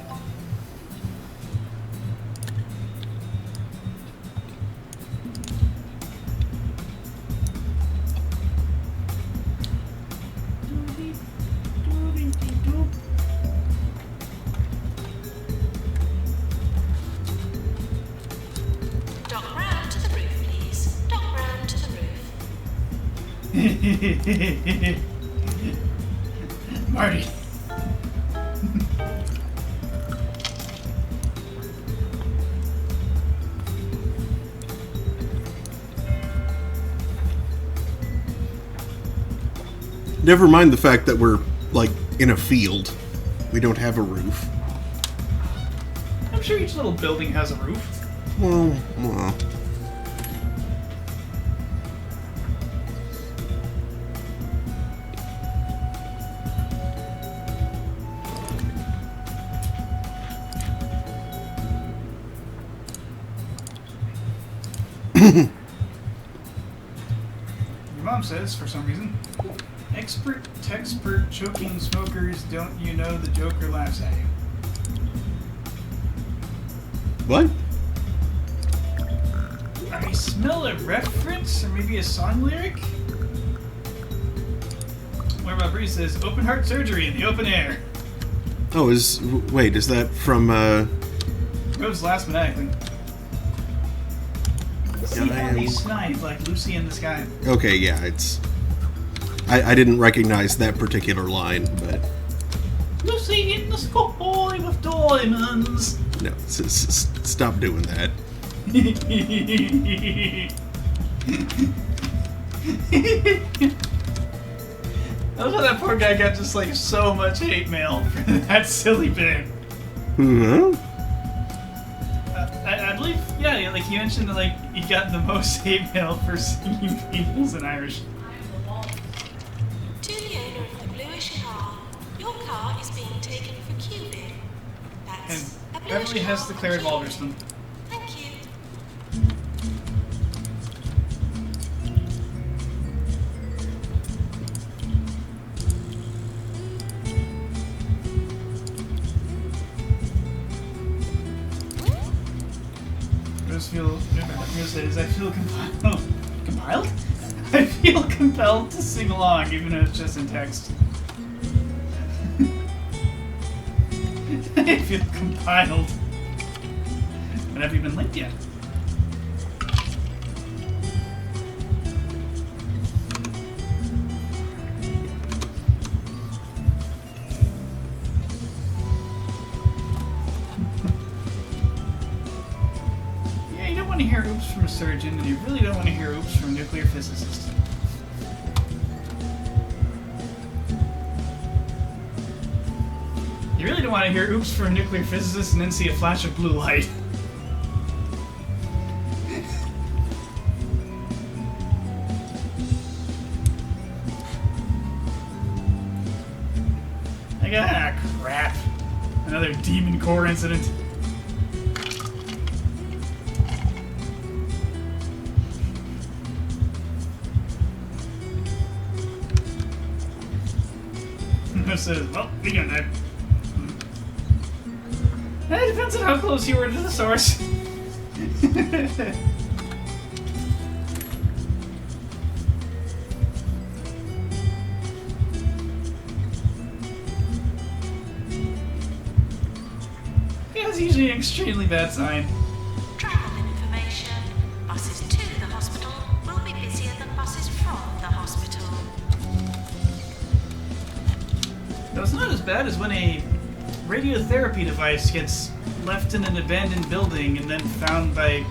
Dock round to the roof, please. Dock round to the roof. Marty. Never mind the fact that we're, like, in a field. We don't have a roof. I'm sure each little building has a roof. Well. Your mom says, for some reason, expert, texpert, choking smokers, don't you know the Joker laughs at you. What? I smell a reference, or maybe a song lyric? What about Bree says, open heart surgery in the open air. Oh, wait, is that from, Rose last minute, I think. See how they snipe like Lucy in the Sky. Okay, yeah, it's... I didn't recognize that particular line, but... Lucy in the sky with diamonds. No, stop doing that. I love how that poor guy got just like so much hate mail for that silly bit. Huh? I believe, yeah, like he mentioned that like he got the most hate mail for singing Beatles in Irish. To the owner of the bluish car, your car is being taken for Cuban. And That's a bluish Beverly has car for declared Cuban. Walderston. Thank you. I feel compiled. Compiled? I feel compelled to sing along, even though it's just in text. I feel compiled. But have you been linked yet? Yeah, you don't want to hear oops from a surgeon, and you really don't want to hear oops from a nuclear physicist. You really don't want to hear oops from a nuclear physicist and then see a flash of blue light. Like, ah, crap. Another Demon Core incident. Says, well, we got that. It depends on how close you were to the source. Yeah, That's usually an extremely bad sign. Travel information. Buses to the hospital will be busier than buses from the hospital. No, it's not as bad as when a radiotherapy device gets left in an abandoned building and then found by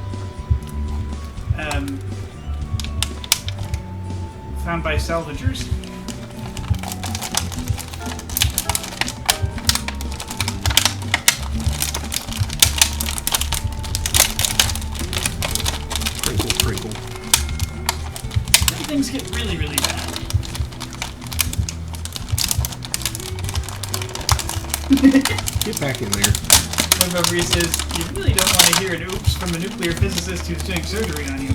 salvagers. Crinkle, crinkle. Then things get really, really bad. Get back in there. One of our says, you really don't want to hear an oops from a nuclear physicist who's doing surgery on you.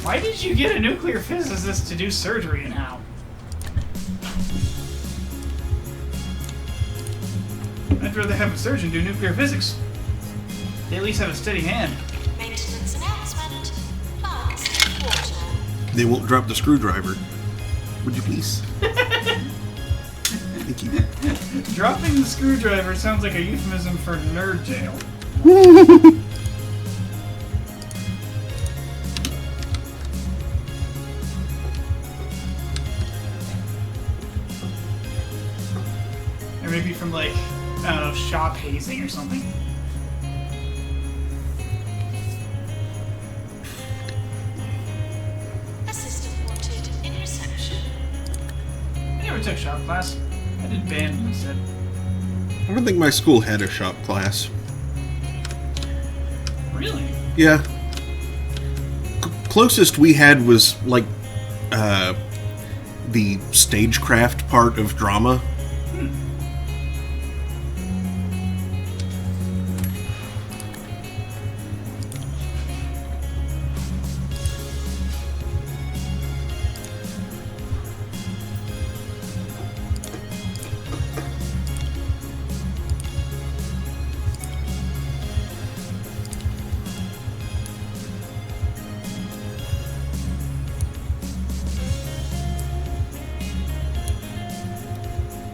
Why did you get a nuclear physicist to do surgery and how? I'd rather have a surgeon do nuclear physics. They at least have a steady hand. Maintenance announcement. Plugs water. They won't drop the screwdriver. Would you please? Thank you. Dropping the screwdriver sounds like a euphemism for nerd jail. Or maybe from, like, I don't know, shop hazing or something. Assistant wanted in reception. I never took shop class. I did band instead. I don't think my school had a shop class. Really? Yeah. Closest we had was like the stagecraft part of drama.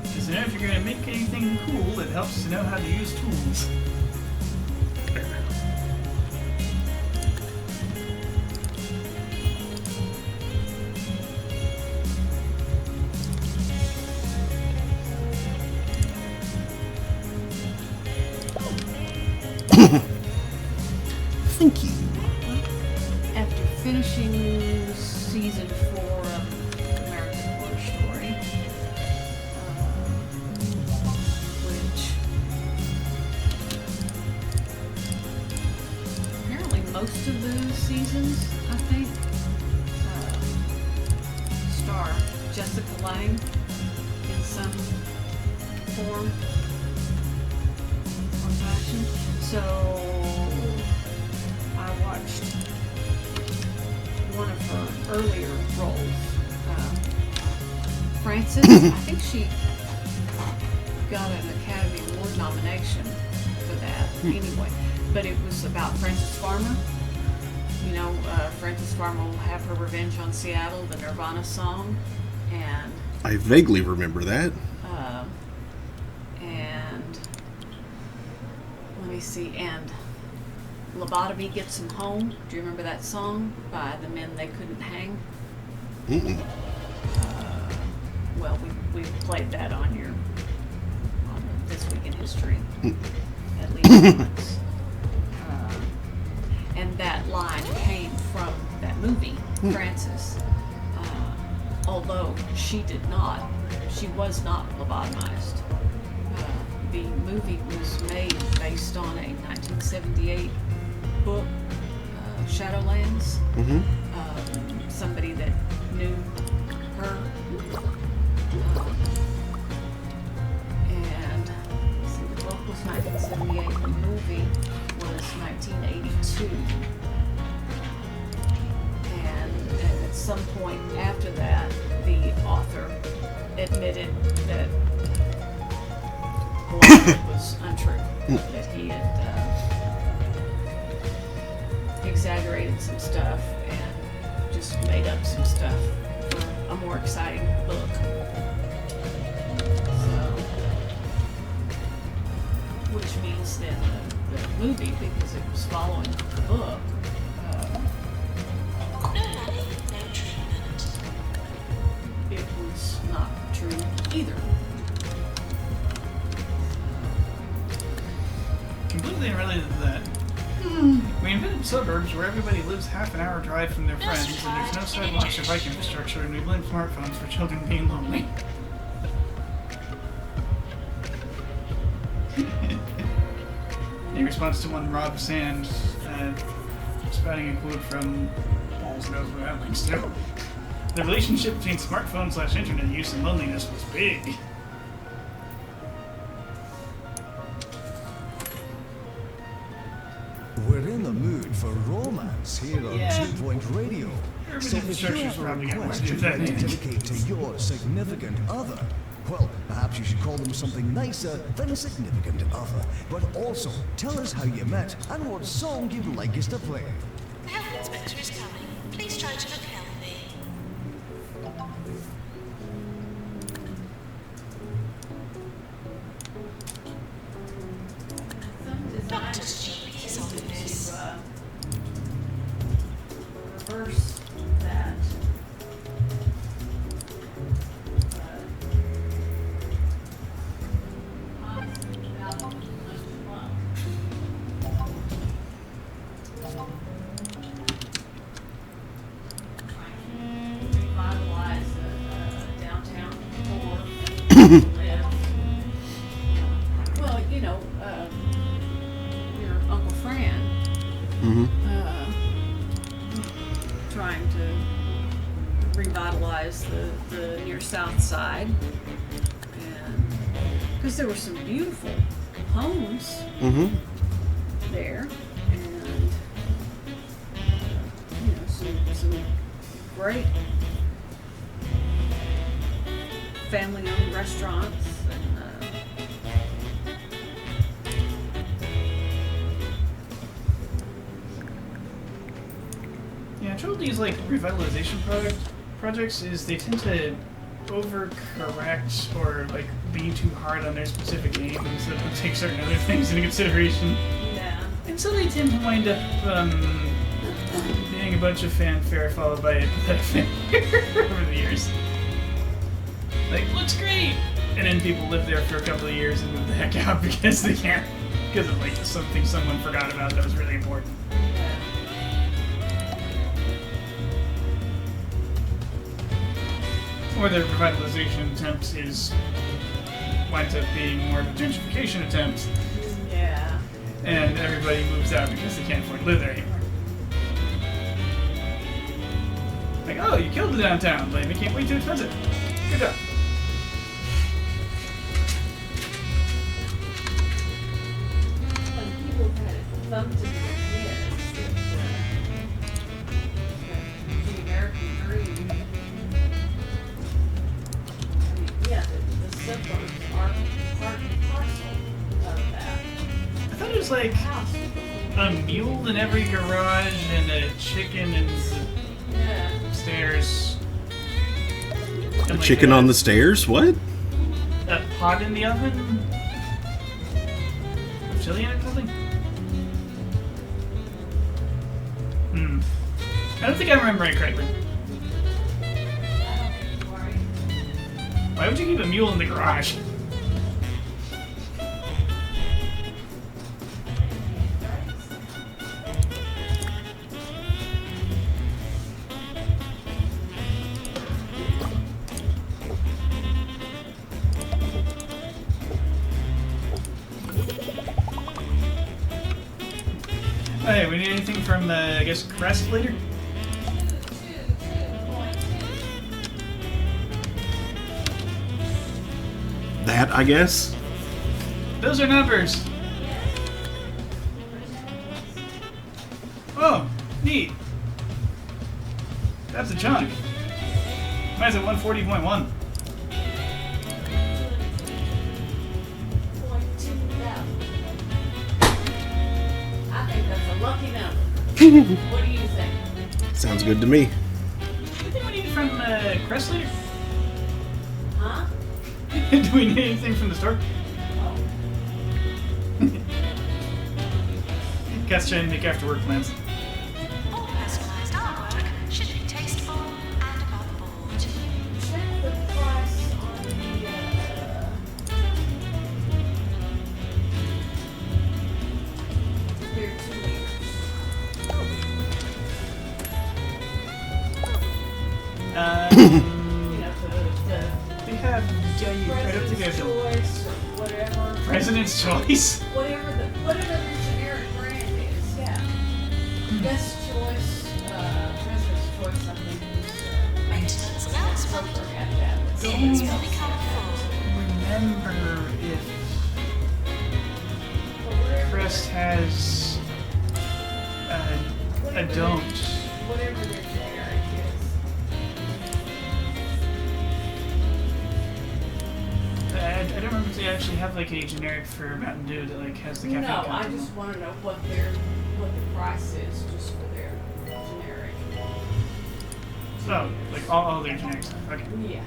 Because you know, if you're going to make anything cool, it helps to know how to use tools. Thank you. After finishing season 4 of American Horror Story, which apparently most of the seasons, I think, star Jessica Lange in some form or fashion. So I watched one of her earlier roles, Frances. I think she got an Academy Award nomination for that anyway. But it was about Frances Farmer. You know, Frances Farmer will have her revenge on Seattle, the Nirvana song, and I vaguely remember that. and let me see, and Lobotomy Gets Him Home. Do you remember that song by the Men They Couldn't Hang? Mm-mm. Well, we played that on This Week in History at least once. And that line came from that movie, Frances. Although she was not lobotomized. The movie was made based on a 1978 book, Shadowlands. Mm-hmm. Somebody that knew her. And let's see, the book was 1978, the movie was 1982. And at some point after that, the author admitted that a lot of it was untrue, that he had exaggerated some stuff and just made up some stuff for a more exciting book. So, which means that the movie, because it was following the book, No money, no treatment. it was not true either. Completely unrelated to that. We invented suburbs where everybody lives half an hour drive from their friends, and there's no sidewalks or bike infrastructure, and we blame smartphones for children being lonely. In response to one Rob Sand, spouting a quote from Balls knows where that links to. The relationship between smartphone/internet use and loneliness was big. We're in the mood for romance here on Yeah. 2 Point Radio. Urban So if you infrastructure's have a probably got more request to do you'd with like to that. dedicate to your significant other, well, perhaps you should call them something nicer than a significant other. But also, tell us how you met and what song you'd like us to play. The health inspector is coming. Please try to look healthy. Doctor's GP's office. Reverse that. Revitalize the downtown core. Well, you know, your Uncle Fran. Trying to revitalize the near south side, and because there were some beautiful homes there, and you know, some great family-owned restaurants, and Yeah, trouble with these like revitalization projects is they tend to overcorrect or like be too hard on their specific aim instead of take certain other things into consideration. yeah. And so they tend to wind up being a bunch of fanfare followed by a pathetic failure over the years. Like, looks great! And then people live there for a couple of years and move the heck out because they can't. Because of like something someone forgot about that was really important. Or their revitalization attempt winds up being more of a gentrification attempt, Yeah. and everybody moves out because they can't afford to live there anymore. Like, oh, you killed the downtown, but it became way too expensive. Good job. When people had it thumped into their heads that the American dream, I mean, yeah, the suburbs are part and parcel of that. I thought it was like House. a mule in every garage and a chicken in Yeah. the stairs. A chicken on the stairs? What? A pot in the oven? With chili in it or something? I don't think I remember it correctly. Why would you keep a mule in the garage? Hey, we need anything from, I guess, Crest later? That, I guess? Those are numbers. Oh, neat. That's a chunk. Mine's at 140.1. I think that's a lucky number. What do you think? Sounds good to me. You think we need it from Crest later? Huh? Do we need anything from the store? Oh. Guys trying to make after work plans. All personalised artwork should be tasteful and above board. Check the price on the, they're 2 liters. You know, They have right up to President's go. Choice or whatever. President's Choice. Whatever the generic brand is, yeah. Best Choice, President's Choice, I think is, Maintenance announcement. something at that. Seats will become full. Remember if Crest has a don't. Whatever their generic is. I don't remember if they actually have like a generic for Mountain Dew that like has the caffeine No, I content. just wanna know what the price is just for their generic. Oh, like all their generic stuff. Okay. Yeah.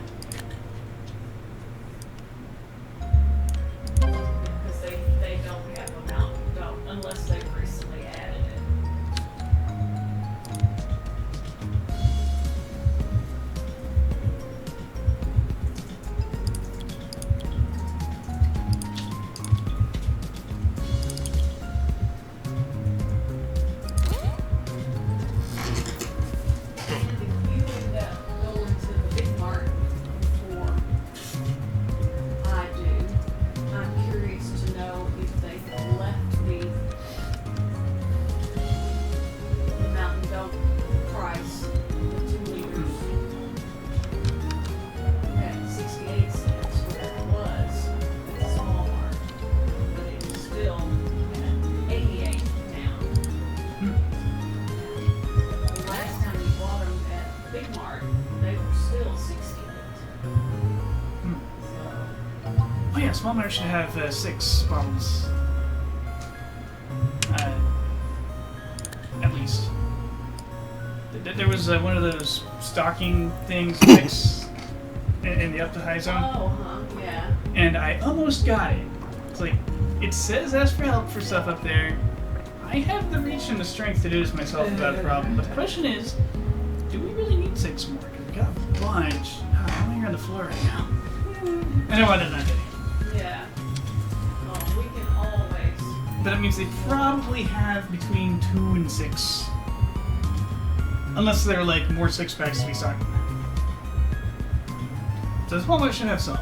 Because they don't have a Mountain Dew unless they've recently added it. If you end up going to the Big Mart before I do, I'm curious to know if they left the Mountain Dew price, the 2 liters, at 68 cents, where it was at the small mart, but it is still at 88 now. The last time we bought them at Big Mart, they were still 68. So, Oh yeah, Small Mart should have 6 bottles. At least. There was one of those stocking things mix in the up to high zone, yeah. and I almost got it. It's like, it says ask for help for stuff up there. I have the reach and the strength to do this myself without a problem, but the question is, do we really need 6 more? Because we got a bunch. I'm here on the floor right now. I know I did not get it. Yeah. Oh, we can always. But that means they probably have between 2 and 6. Unless they're like more 6-packs to be stocked. So this Walmart should have some.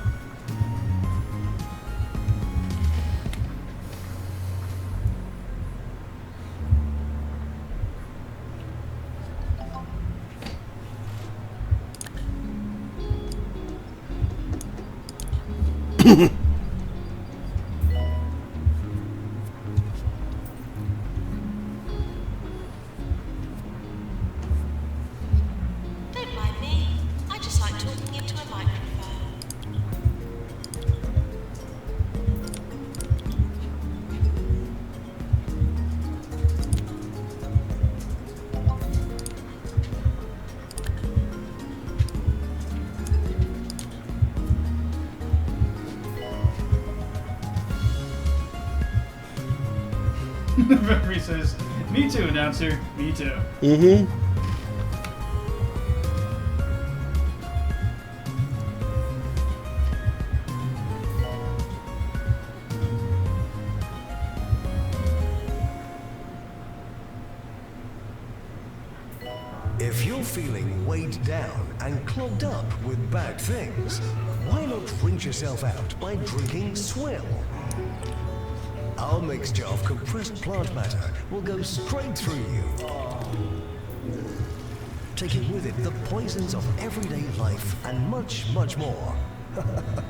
Don't mind me. I just like talking into a microphone. Referee says, "Me too, announcer. Me too." Mm-hmm. If you're feeling weighed down and clogged up with bad things, why not rinse yourself out by drinking Swill? Our mixture of compressed plant matter will go straight through you, taking with it the poisons of everyday life and much, much more.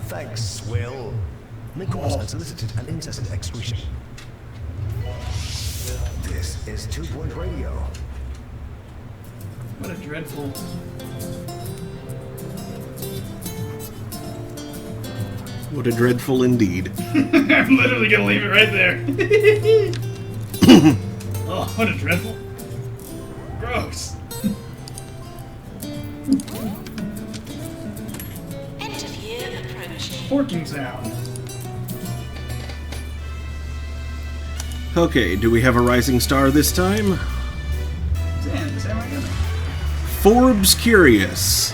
Thanks, Swill. May cause unsolicited and incessant excretion. This is 2 Point Radio. What a dreadful. What a dreadful indeed. I'm literally gonna leave it right there. Oh, what a dreadful. Gross. End of year approaching. Forking sound. Okay, do we have a rising star this time? Zan, is that right? Forbes Curious.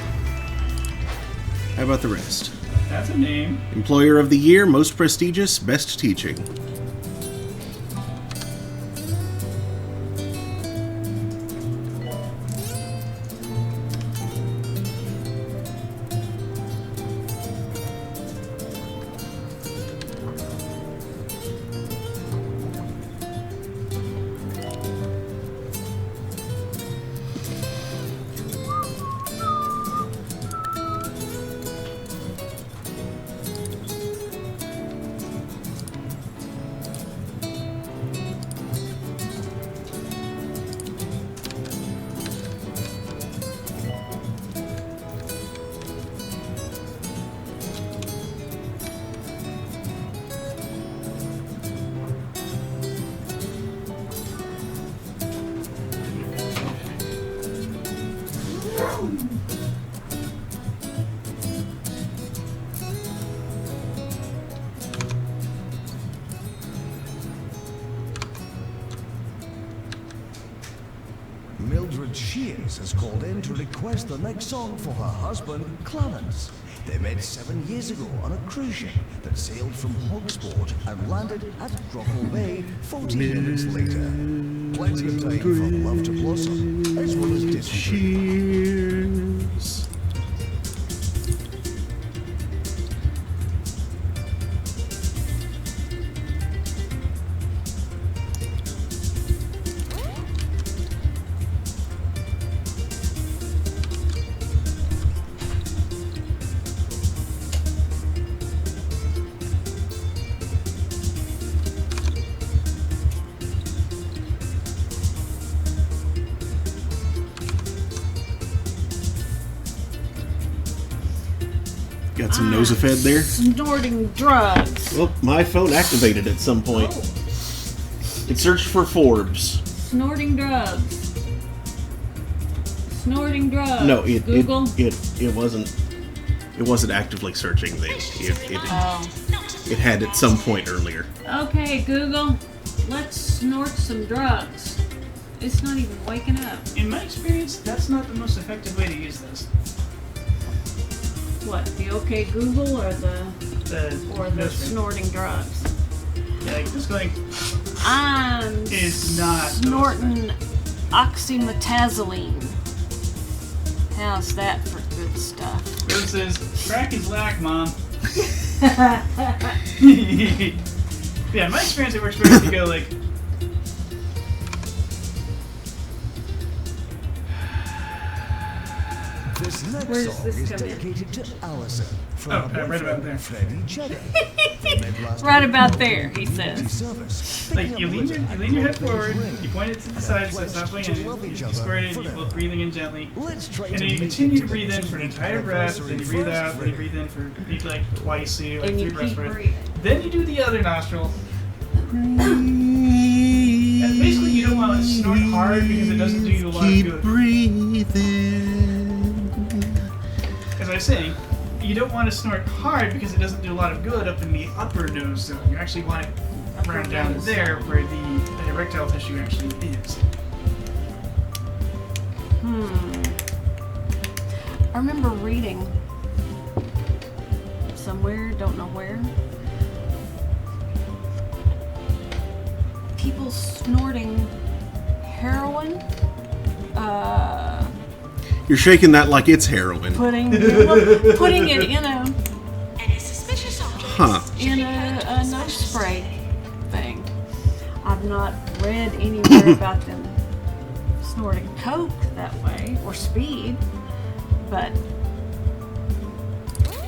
How about the rest? That's a name. Employer of the Year, Most Prestigious, Best Teaching. Mildred Shears has called in to request the next song for her husband, Clarence. They met 7 years ago on a cruise ship that sailed from Hogsport and landed at Grockle Bay 40 minutes later. Plenty of time for love to blossom, as well as dysentery. Cheers. Got some Nosafed there. Snorting drugs. Well, my phone activated at some point. It searched for Forbes. Snorting drugs. Snorting drugs. No, it Google. it wasn't actively searching things. Oh. It had at some point earlier. Okay, Google. Let's snort some drugs. It's not even waking up. In my experience, that's not the most effective way to use this. What? The OK Google or the The snorting drugs? Yeah, like just going I'm is not snorting oxymetazoline. How's that for good stuff? It says crack is lack, mom. Yeah, in my experience, it works better if you go like. This next Where does song this is come in? dedicated to Allison from Oh, her right about there. boyfriend, Freddie Cheddar. They met last Right week about for there, he community says. service, Like picking you up lean litter your head at forward, Ring. you point it to the And side so pledge it's not to pointing love in. each You other square it in, you forever. both breathing in gently. Let's try And to then you make continue it to breathe in for an entire breath, then you breathe out, then you breathe in for maybe like twice, so you do like And 3 you breaths keep for it. breathing. Then you do the other nostril. And basically you don't want to snort hard because it doesn't do you a lot of Keep good. breathing. As I was saying, you don't want to snort hard because it doesn't do a lot of good up in the upper nose zone. You actually want it around down nose. there where the erectile tissue actually is. I remember reading somewhere, don't know where, people snorting heroin, You're shaking that like it's heroin. putting it in Any suspicious objects? Huh. a nose spray thing. I've not read anywhere about them snorting coke that way or speed, but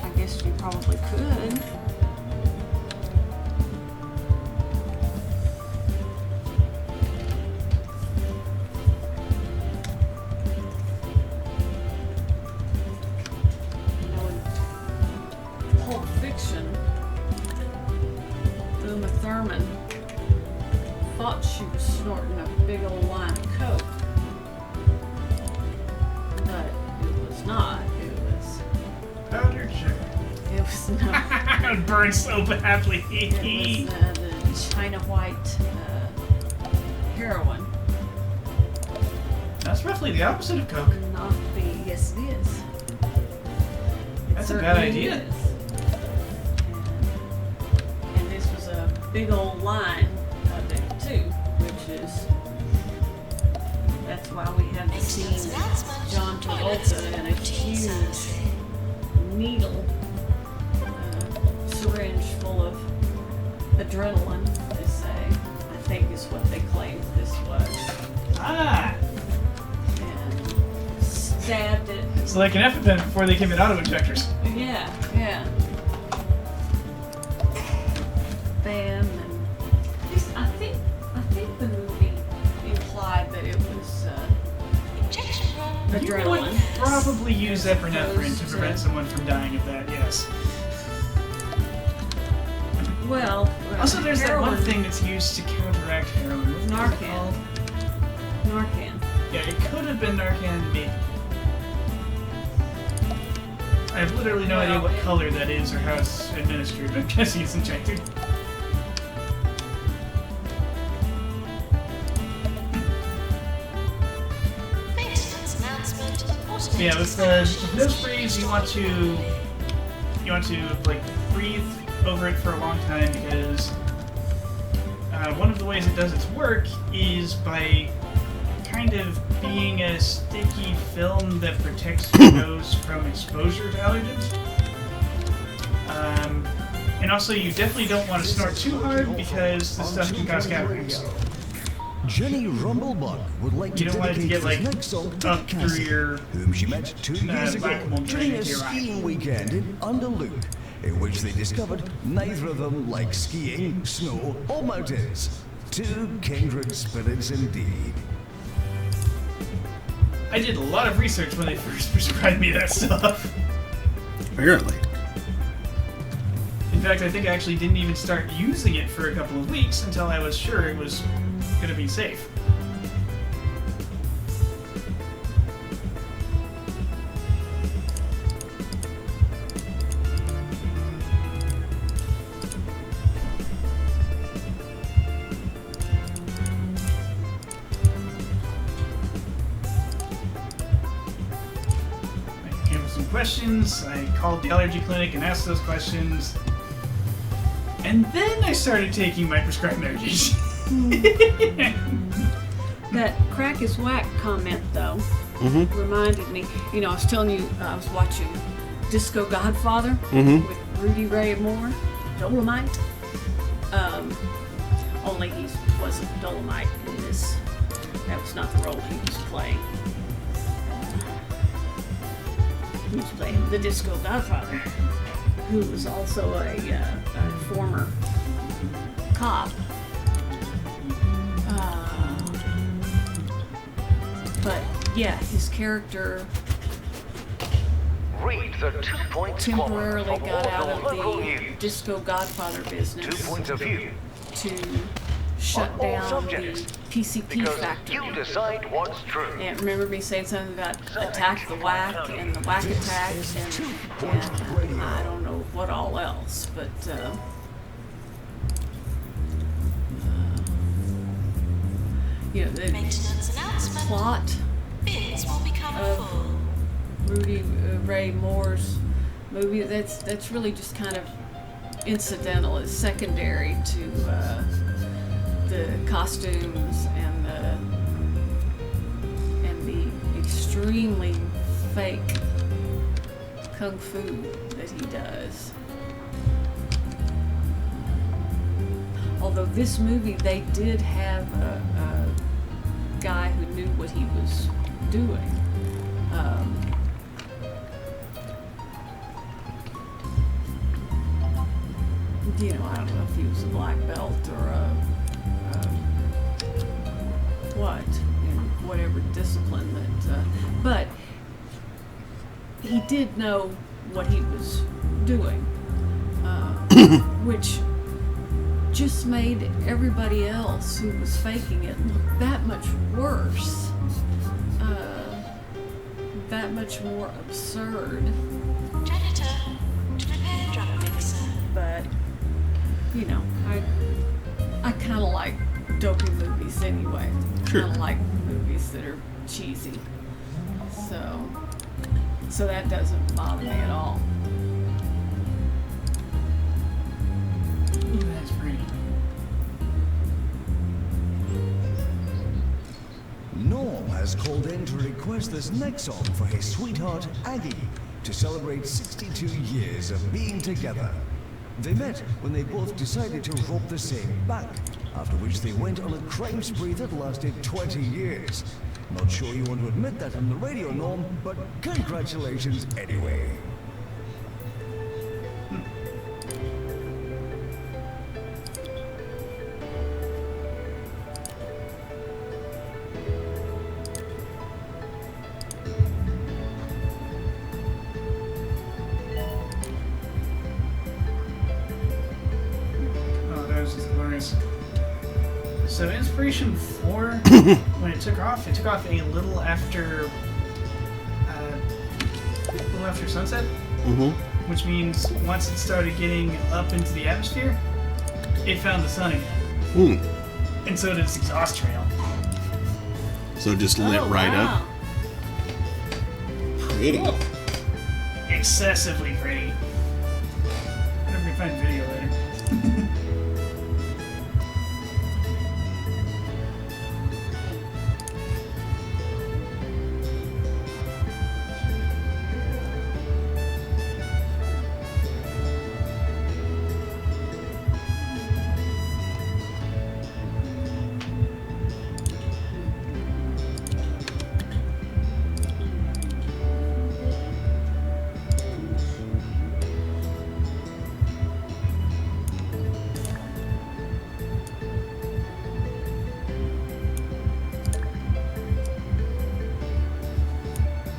I guess you probably could. Now, in Pulp Fiction, Uma Thurman thought she was snorting a big old line of coke, but it was not. Powdered sugar. It was not. It burns so badly. It was the China White heroin. That's roughly the opposite of coke. Not the. Yes, it is. That's a bad Certainly idea. is. And this was a big old line of it too, which is that's why we have the scene of John Travolta in a huge needle syringe full of adrenaline. They say, I think is what they claimed this was, Ah! and stabbed it. So like an EpiPen before they came in auto injectors. Yeah, yeah. Bam, and I think the movie implied that it was You would adrenaline. probably use epinephrine to opposed prevent someone from dying of that, yes. Well, Also, there's that one heroin- thing that's used to counteract heroin. What's it Narcan. called? Narcan. Yeah, it could have been Narcan, maybe. I have literally no idea what color that is or how it's administered, but I'm guessing it's injected. Maintenance announcement. Yeah, with the nose sprays, you want to like breathe over it for a long time because one of the ways it does its work is by kind of being a sticky film that protects your nose from exposure to allergens. And also, you definitely don't want to snort too hard because this stuff can cause cataracts. Jenny Rumblebuck would like to You don't want it to dedicate get, this like, next song to up through Cassie, your whom she met 2 years ago whack-a-mole during a into your eye. skiing weekend in Underloot, in which they discovered neither of them liked skiing, snow, or mountains. 2 kindred spirits indeed. I did a lot of research when they first prescribed me that stuff. Apparently. In fact, I think I actually didn't even start using it for a couple of weeks until I was sure it was going to be safe. I came with some questions, I called the allergy clinic and asked those questions, and then I started taking my prescribed medication. That crack is whack comment, though, reminded me. You know, I was telling you, I was watching Disco Godfather with Rudy Ray Moore, Dolomite. Only he wasn't Dolomite in this. That was not the role he was playing. He was playing the Disco Godfather, who was also a former cop. But yeah, his character Read the 2-point temporarily squad got from out all of the local the news. Disco Godfather 2 business points of view, to shut on all down the subjects, PCP because factory. you decide what's true. And remember me saying something about attack the whack and the whack attack and I don't know what all else, but you know, the Maintenance announcement. plot Bids will become of full. Rudy Ray Moore's movie, that's really just kind of incidental. It's secondary to the costumes and the extremely fake kung fu that he does. Although this movie, they did have a guy who knew what he was doing. You know, I don't know if he was a black belt or a what, in whatever discipline that, but he did know what he was doing, which just made everybody else who was faking it look that much worse, that much more absurd. Janitor to repair drum mixer. But you know, I kind of like dopey movies anyway. Sure. I don't like movies that are cheesy. So that doesn't bother me at all. Ooh, that's pretty. Norm has called in to request this next song for his sweetheart, Aggie, to celebrate 62 years of being together. They met when they both decided to rob the same bank, after which they went on a crime spree that lasted 20 years. Not sure you want to admit that on the radio, Norm, but congratulations anyway. Oh, that was just glorious. So Inspiration 4, when it took off a little after sunset, Mm-hmm. which means once it started getting up into the atmosphere, it found the sun again. Hmm. And so did its exhaust trail. So just lit right up. Pretty. Excessively pretty. I wonder if we can find video later.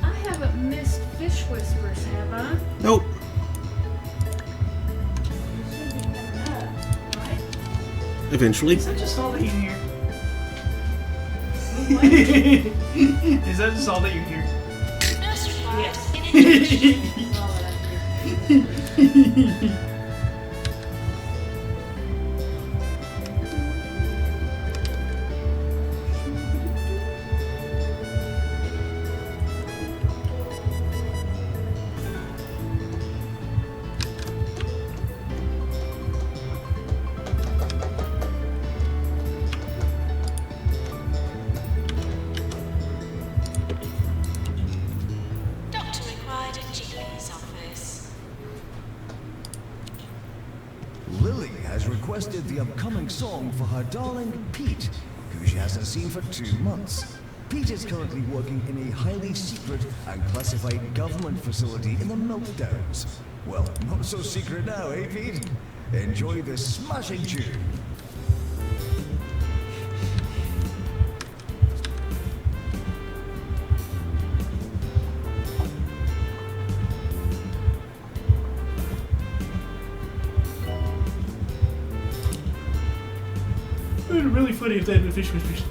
I haven't missed Fish Whispers, have I? Nope. Should be coming up, right? Eventually. Is that just all that you hear? What? Is that just all that you hear? Nursery rhymes Yes. in English. That's all that I hear. Doctor required at GP's office. Lily has requested the upcoming song for her darling Pete, who she hasn't seen for 2 months. Pete is currently working in a highly secret and classified government facility in the Meltdowns. Well, not so secret now, eh, Pete? Enjoy this smashing tune. It would be really funny if they had the Fish Whispers.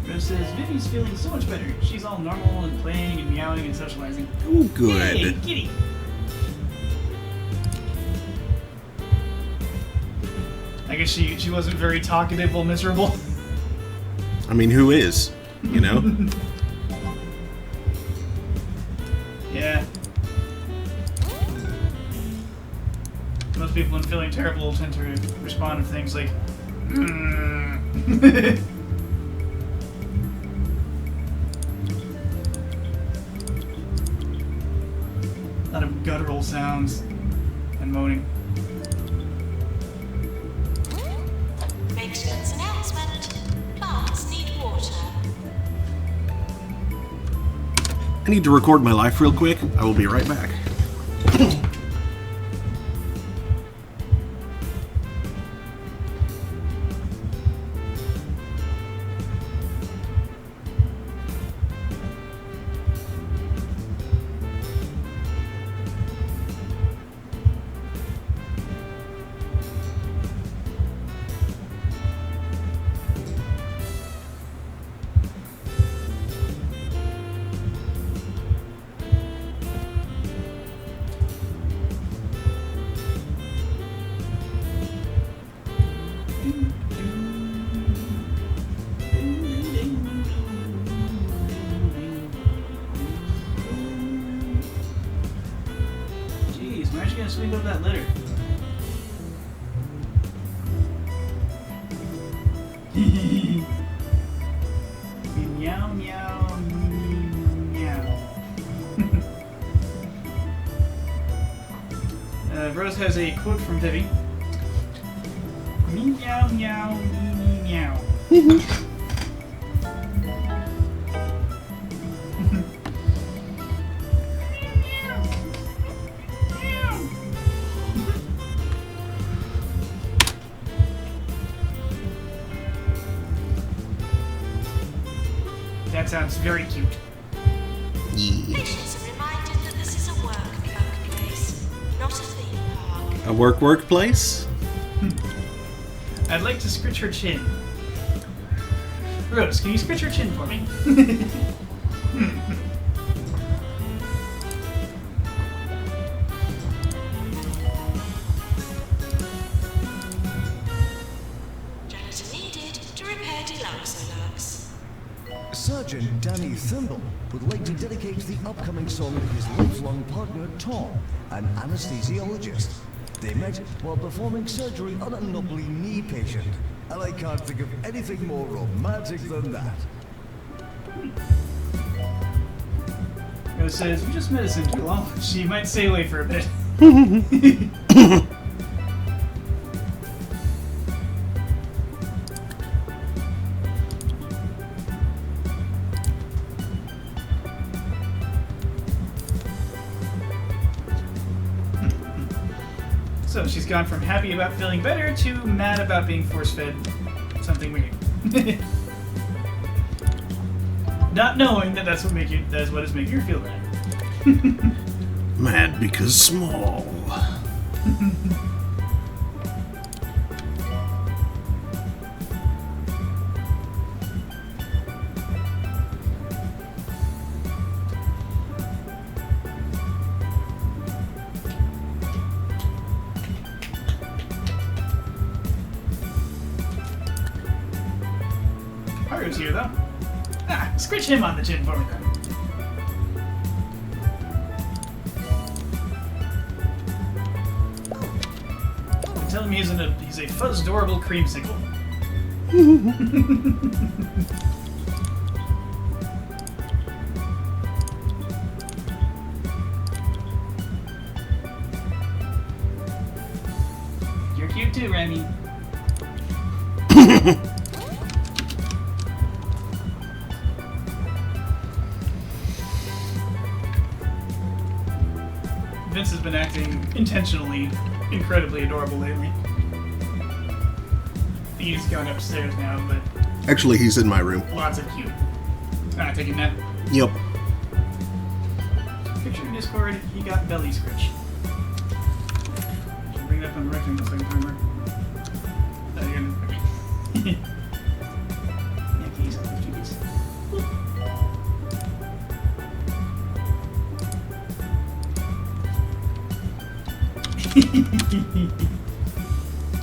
Rose says, Vivi's feeling so much better. She's all normal and playing and meowing and socializing. Oh, Yay, good. kitty! I guess she wasn't very talkative while miserable. I mean, who is? You know? Yeah. Most people when feeling terrible tend to respond to things like, a lot of guttural sounds and moaning. Maintenance announcement. Plants need water. I need to record my life real quick. I will be right back. we go to that litter? Meow, meow, meow. Rose has a quote from Vivi. Meow, meow, meow. That sounds very cute. Yeah. Patients are reminded that this is a workplace, not a theme park. A workplace? I'd like to scritch her chin. Rose, can you scritch her chin for me? Janitor needed to repair Deluxolux. Surgeon Danny Thimble would like to dedicate the upcoming song to his lifelong partner Tom, an anesthesiologist. They met while performing surgery on a knobbly knee patient, and I can't think of anything more romantic than that. Rose says, we just met us in Geelong. She might stay away for a bit. So she's gone from happy about feeling better to mad about being force-fed something weird. Not knowing that that's what is making her feel bad. Mad because small. Haru's here though. Ah, scritch him on the chin for me then. And tell him he's a fuzz-dorable creamsicle. You're cute too, Remy. Vince has been acting intentionally incredibly adorable lately. He's gone upstairs now, but Actually, he's in my room. lots of cute. Ah, taking a nap. Yep. Picture in Discord, he got belly scritch. Should bring it up on the rectangle second timer. Okay. Yeah, keys, keys.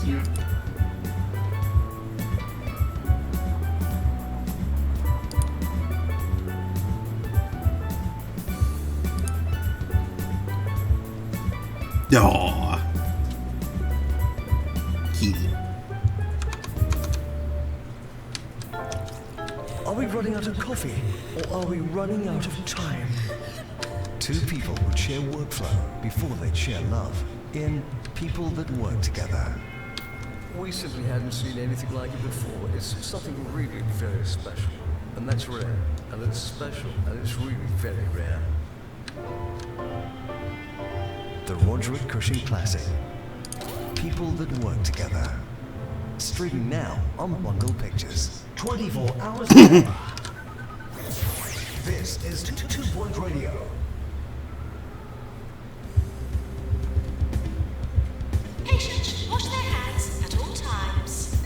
Cute. Aww. Kitty. Are we running out of coffee, or are we running out of time? Two people would share workflow before they'd share love in People That Work Together. We simply hadn't seen anything like it before. It's something really very special. And that's rare. And it's special. And it's really very rare. The Roderick Cushing Classic. People That Work Together. Streaming now on Bungle Pictures. 24 hours a day. This is 2 Point Radio. Patients wash their hands at all times.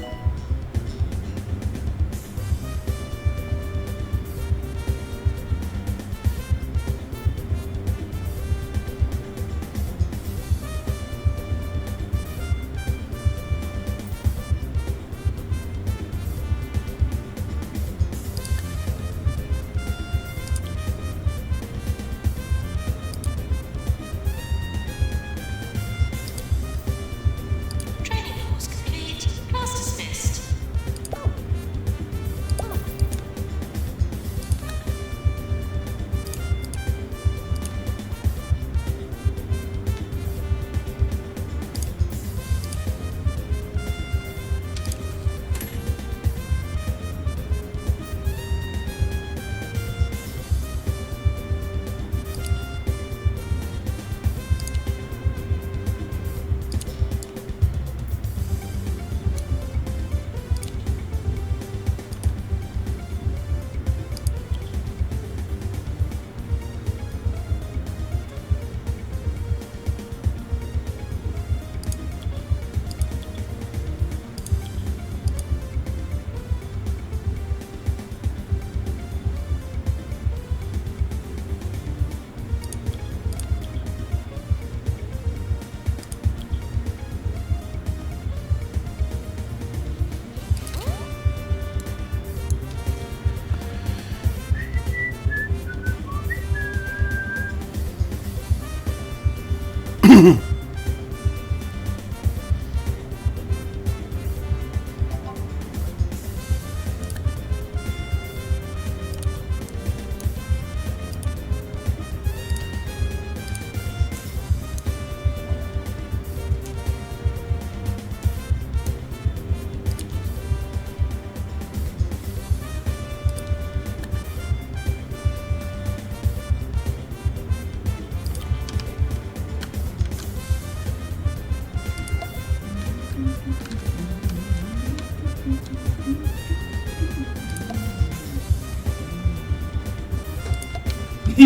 I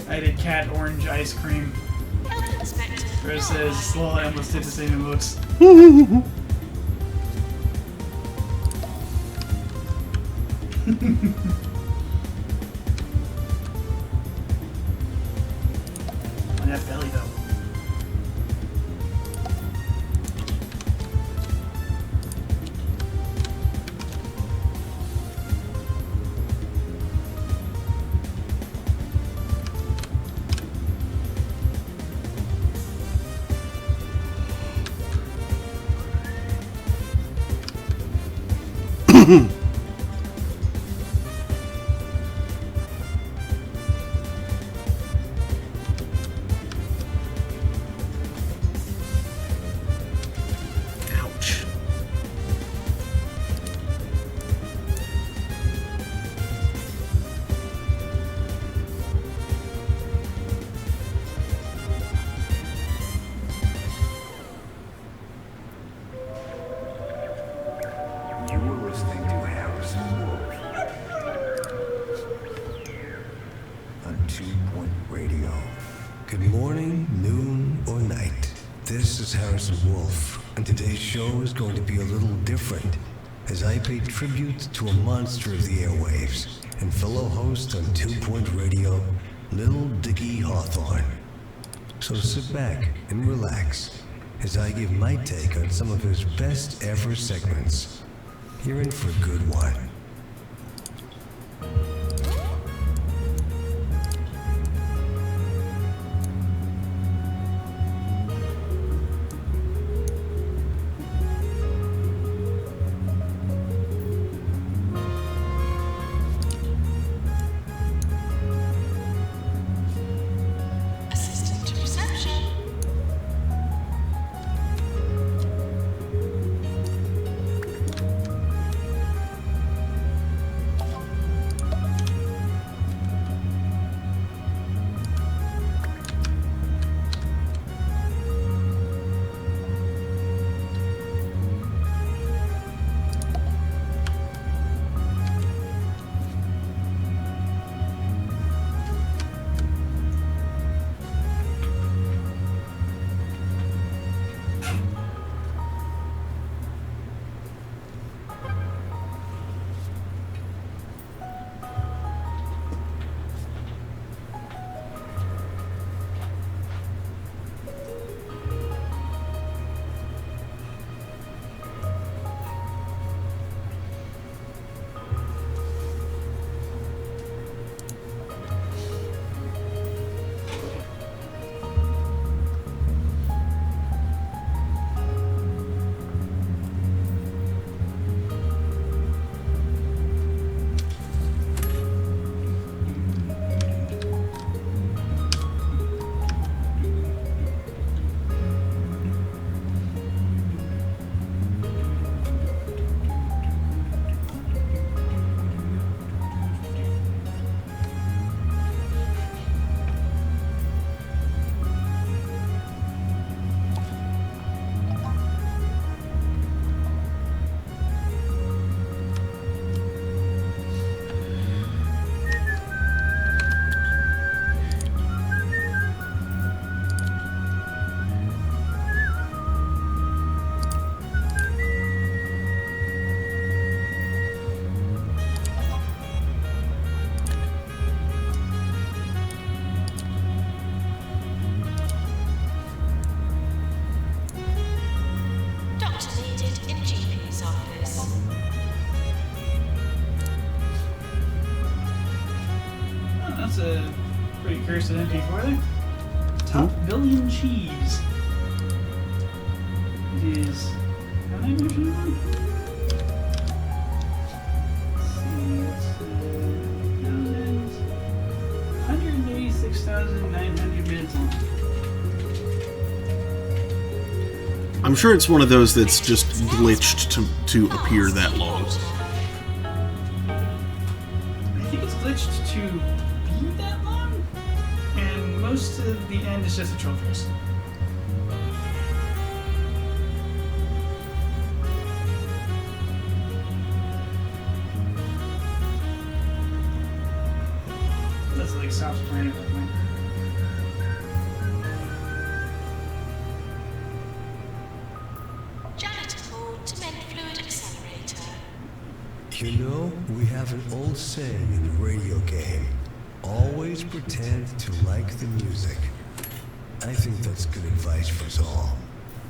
did cat orange ice cream. Health Inspector. Rose says, well, I almost did the same emotes. On that belly though. Ouch. You were listening to Harrison Wolf On 2 Point Radio. Good morning, noon, or night. This is Harrison Wolf, and today's show is going to be a little different as I pay tribute to a monster of the airwaves and fellow host on 2 Point Radio, Little Dickie Hawthorne. So sit back and relax as I give my take on some of his best ever segments. You're in for a good one. Assistant to reception. That's a pretty cursed MP4 there. Top billion cheese. It is. How many versions of one? Let's see, it's 186,900 minutes long. I'm sure it's one of those that's just glitched to appear that long. I think it's glitched to be that long, and most of the end is just a troll face. stops playing at that point. Janitor called to mend fluid accelerator. You know, we have an old saying in the radio game. Always pretend to like the music. I think that's good advice for us all.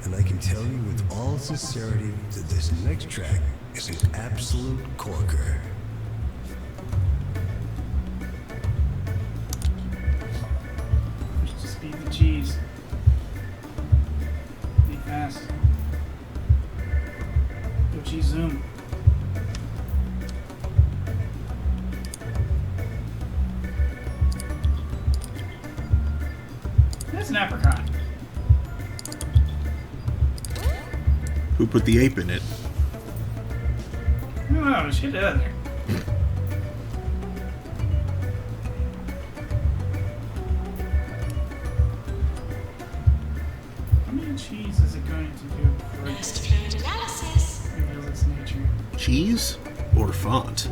And I can tell you with all sincerity that this next track is an absolute corker. Just speed the cheese. Be fast. Go cheese zoom. That's an apricot. Who put the ape in it? Oh, just get it out of there. How many cheese is it going to do before it Nurse to fluid analysis. reveals its nature? Cheese or font?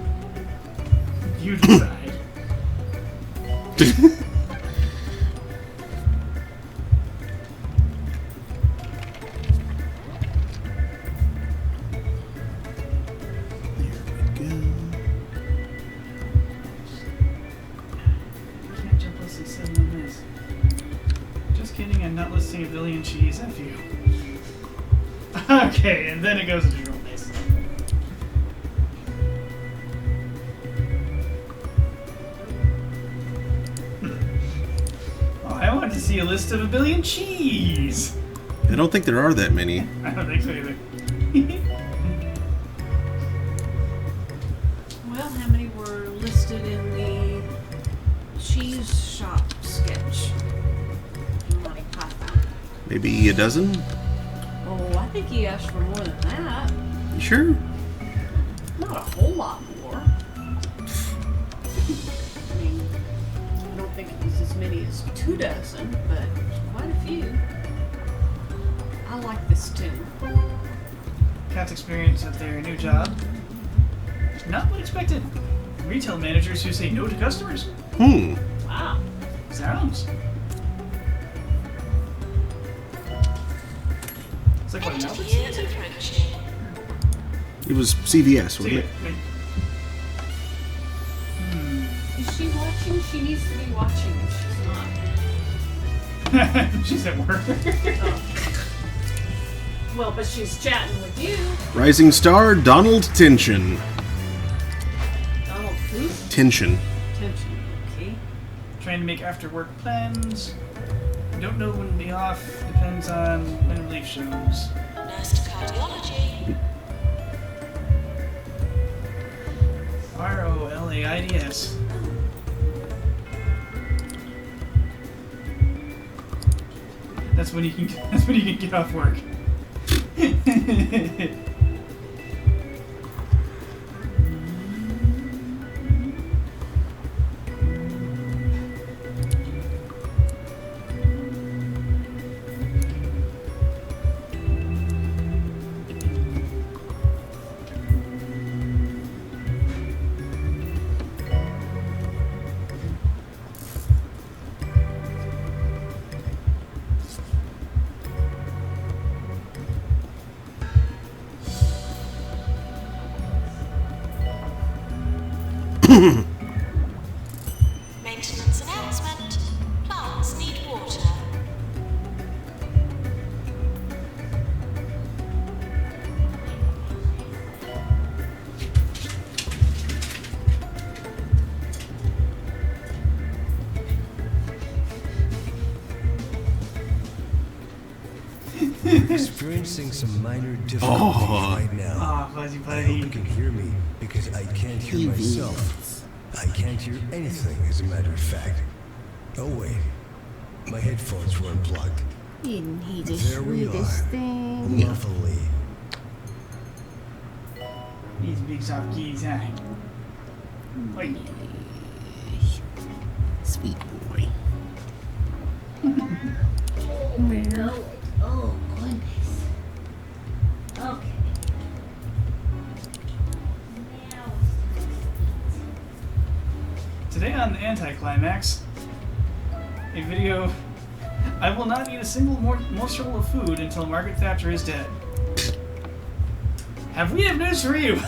You decide. Can't jump less than 7 on this. Just kidding, I'm not listing a billion cheese. F you. Okay, and then it goes into drill base. Oh, I wanted to see a list of a billion cheese. I don't think there are that many. I don't think so either. Well, how many were listed in the cheese shop sketch? Monty Python. Maybe a dozen? Oh, I think he asked for more than that. You sure? Not a whole lot more. I mean, I don't think it was as many as 24, but quite a few. I like this tune. Cat's experience at their new job. Not what expected. Retail managers who say no to customers. Wow. Sounds. It's like what End an of Albertsons? year approaching. It was CVS, wasn't See, it? Is she watching? She needs to be watching if she's not. she's at work. Well, but she's chatting with you. Rising star Donald Tension. Donald who? Tension. Tension. Okay. Trying to make after work plans. Don't know when to be off. Depends on when relief shows. Nurse to cardiology. ROLAIDS. That's when you can. That's when you can get off work. Maintenance announcement. Plants need water. Experiencing some minor difficulties right now. Ah, fuzzy I hope you putty. can hear me because I can't hear myself. I can't hear anything, as a matter of fact. Oh wait, my headphones were unplugged. Isn't he the There we sweetest are. thing? Lovely. These big soft keys, huh? Wait. Sweet boy. Well, oh goodness. Okay. Now Today on the Anticlimax, A video. I will not eat a single morsel of food until Margaret Thatcher is dead. We have news for you.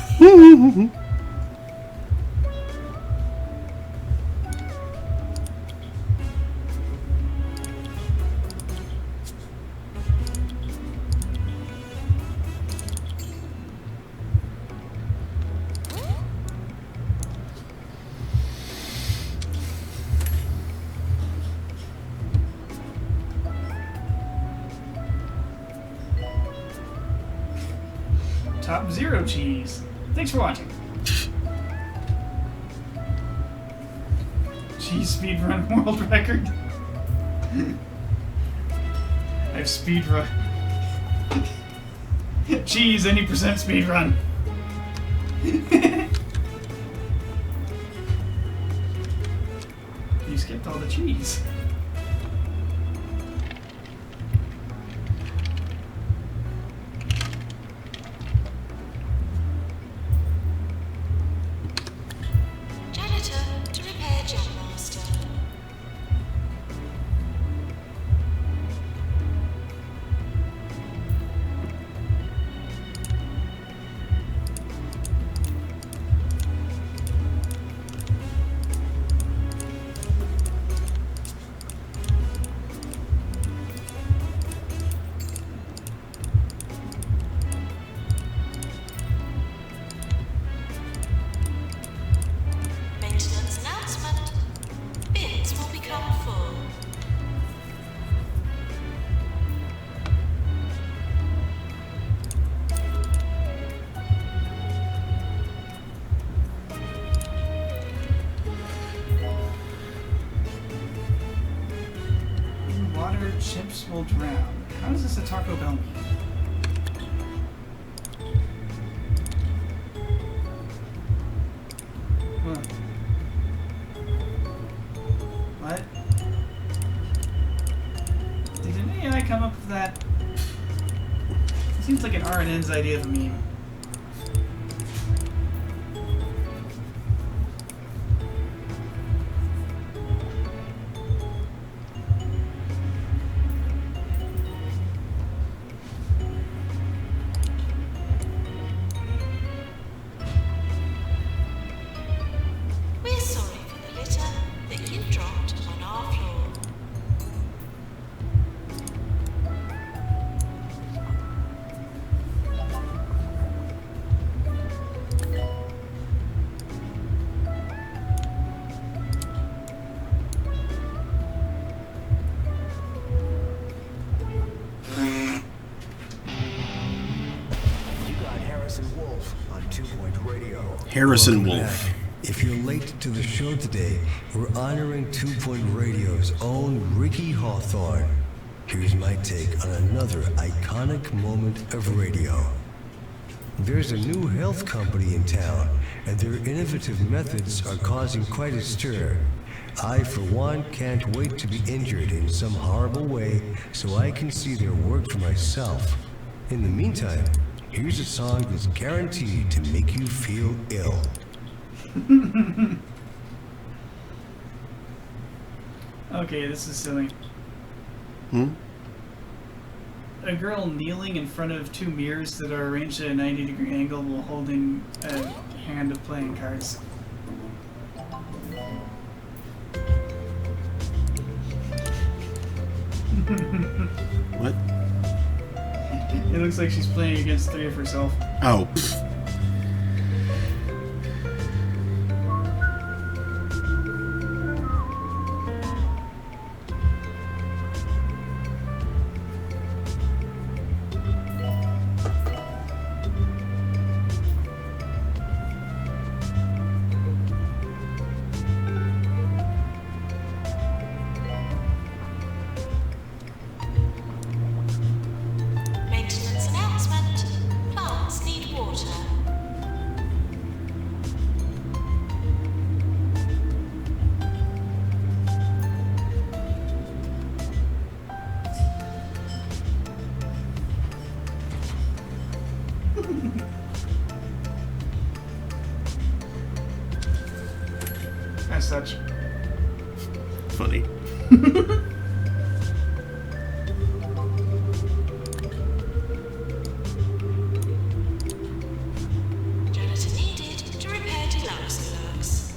Top Zero Cheese. Thanks for watching. Cheese speedrun world record. I have speedrun. Cheese, any percent speedrun. You skipped all the cheese. Janitor to repair Jam Master. Maintenance announcement. Bins will become full. Water chips will drown. How does this a Taco Bell mean? Huh. What? Did an AI come up with that? It seems like an RNN's idea of a meme. We're sorry for the litter that you dropped on our floor. You got Harrison Wolf on 2 Point Radio. Harrison Welcome Wolf. back. If you're late to the show today, we're honoring 2 Point Radio's own Ricky Hawthorne. Here's my take on another iconic moment of radio. There's a new health company in town, and their innovative methods are causing quite a stir. I, for one, can't wait to be injured in some horrible way so I can see their work for myself. In the meantime, here's a song that's guaranteed to make you feel ill. Okay, this is silly. A girl kneeling in front of two mirrors that are arranged at a 90-degree angle while holding a hand of playing cards. What? It looks like she's playing against three of herself. Oh. Maintenance announcement. Plants need water. As such. Funny. Janitor needed to repair deluxe alerts.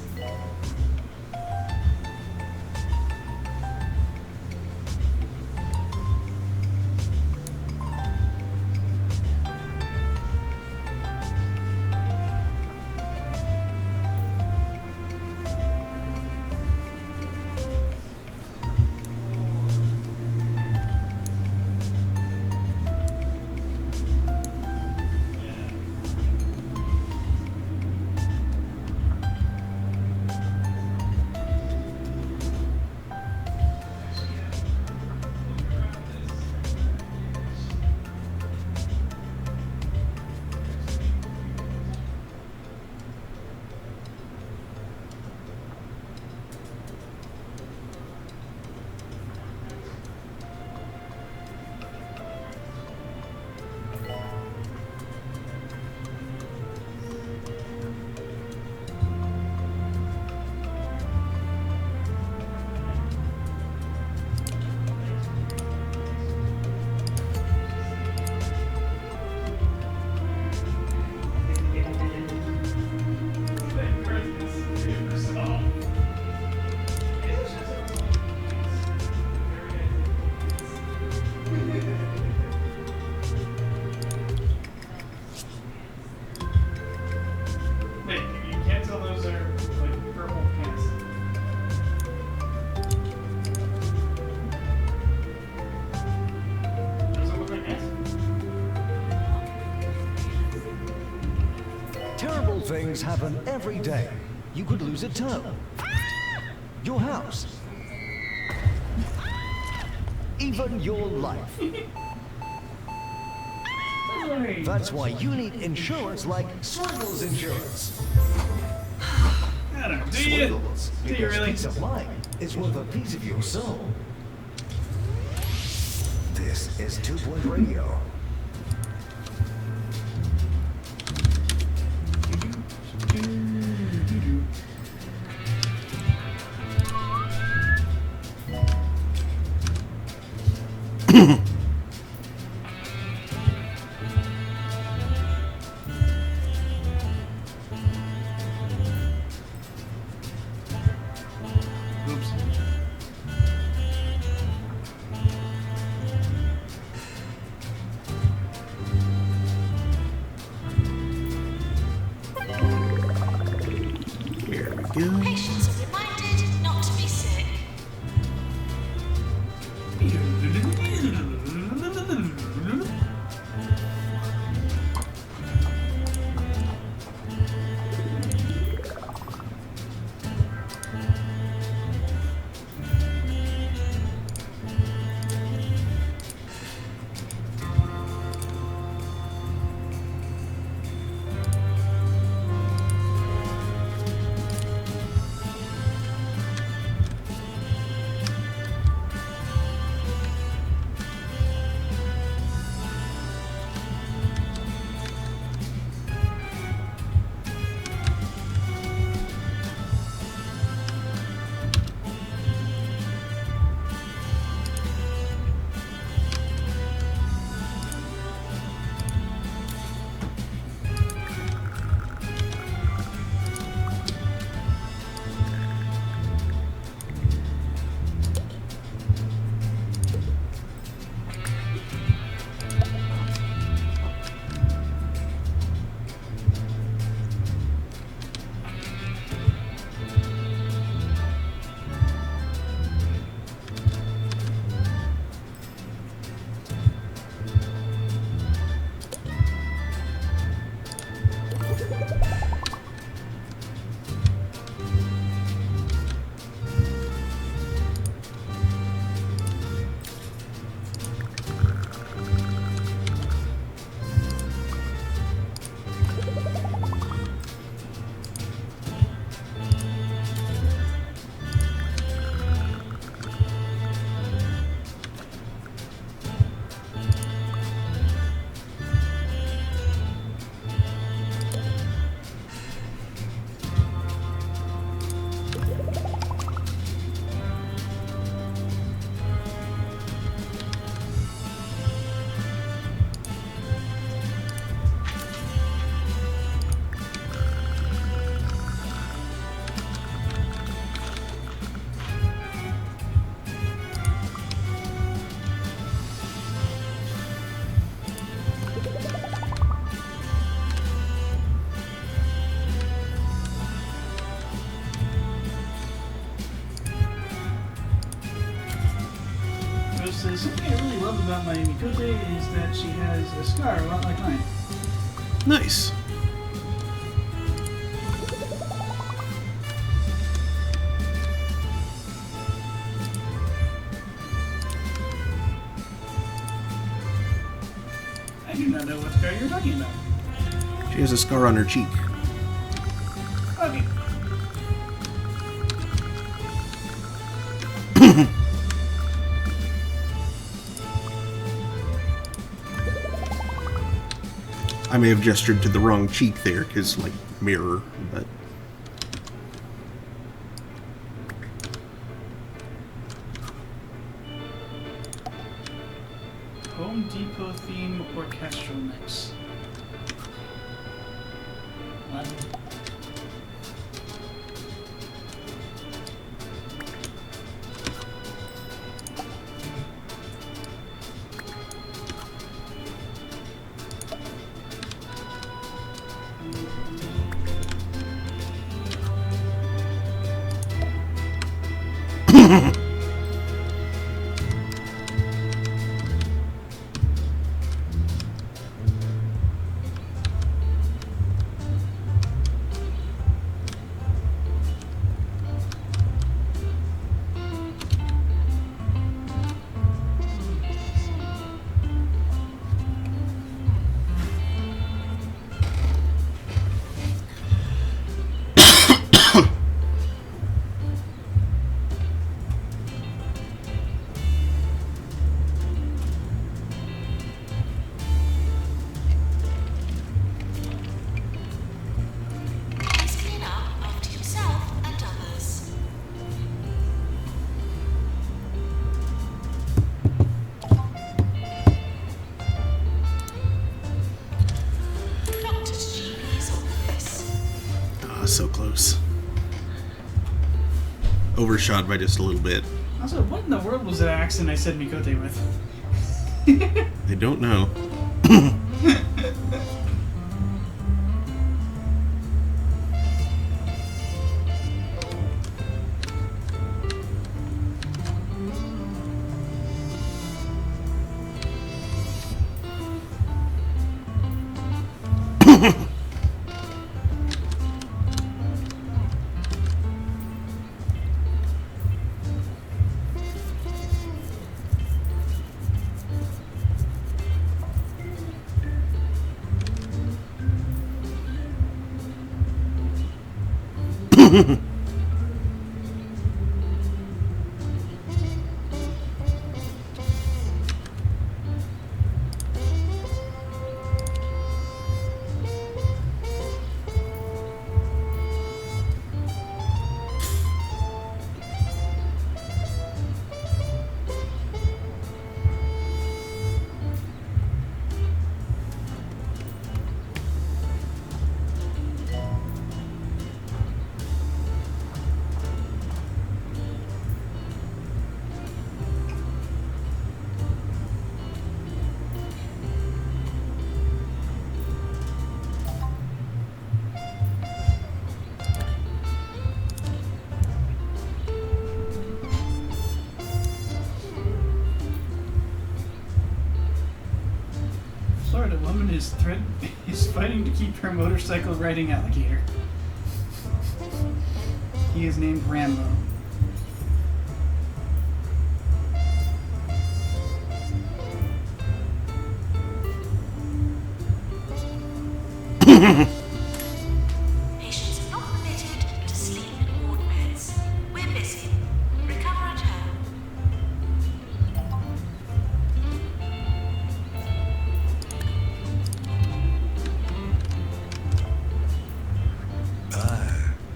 Wait, you can't tell those are like purple pants. Those don't look like pants. Terrible things happen every day. You could lose a toe. Your house. Even your life. That's why you need insurance like Swiggles Insurance. I don't know. Do you? Swiggles, Do you because really? peace of mind is worth a piece of your soul. This is 2 Point Radio. Oops. Here we go. Patients are reminded not to be sick. my Mikote is that she has a scar, a lot like mine. Nice. I do not know what scar you're talking about. She has a scar on her cheek. Okay. I may have gestured to the wrong cheek there, because, like, mirror, but... Home Depot theme orchestral mix. What? Please clean up after yourself and others. Doctor's GP's office. Ah, so close. Overshot by just a little bit. Also, what in the world was that accent I said Mikote with? I don't know. Florida woman is fighting to keep her motorcycle riding alligator. He is named Rambo. Patients are not permitted to sleep in ward beds. We're busy. Recover at home.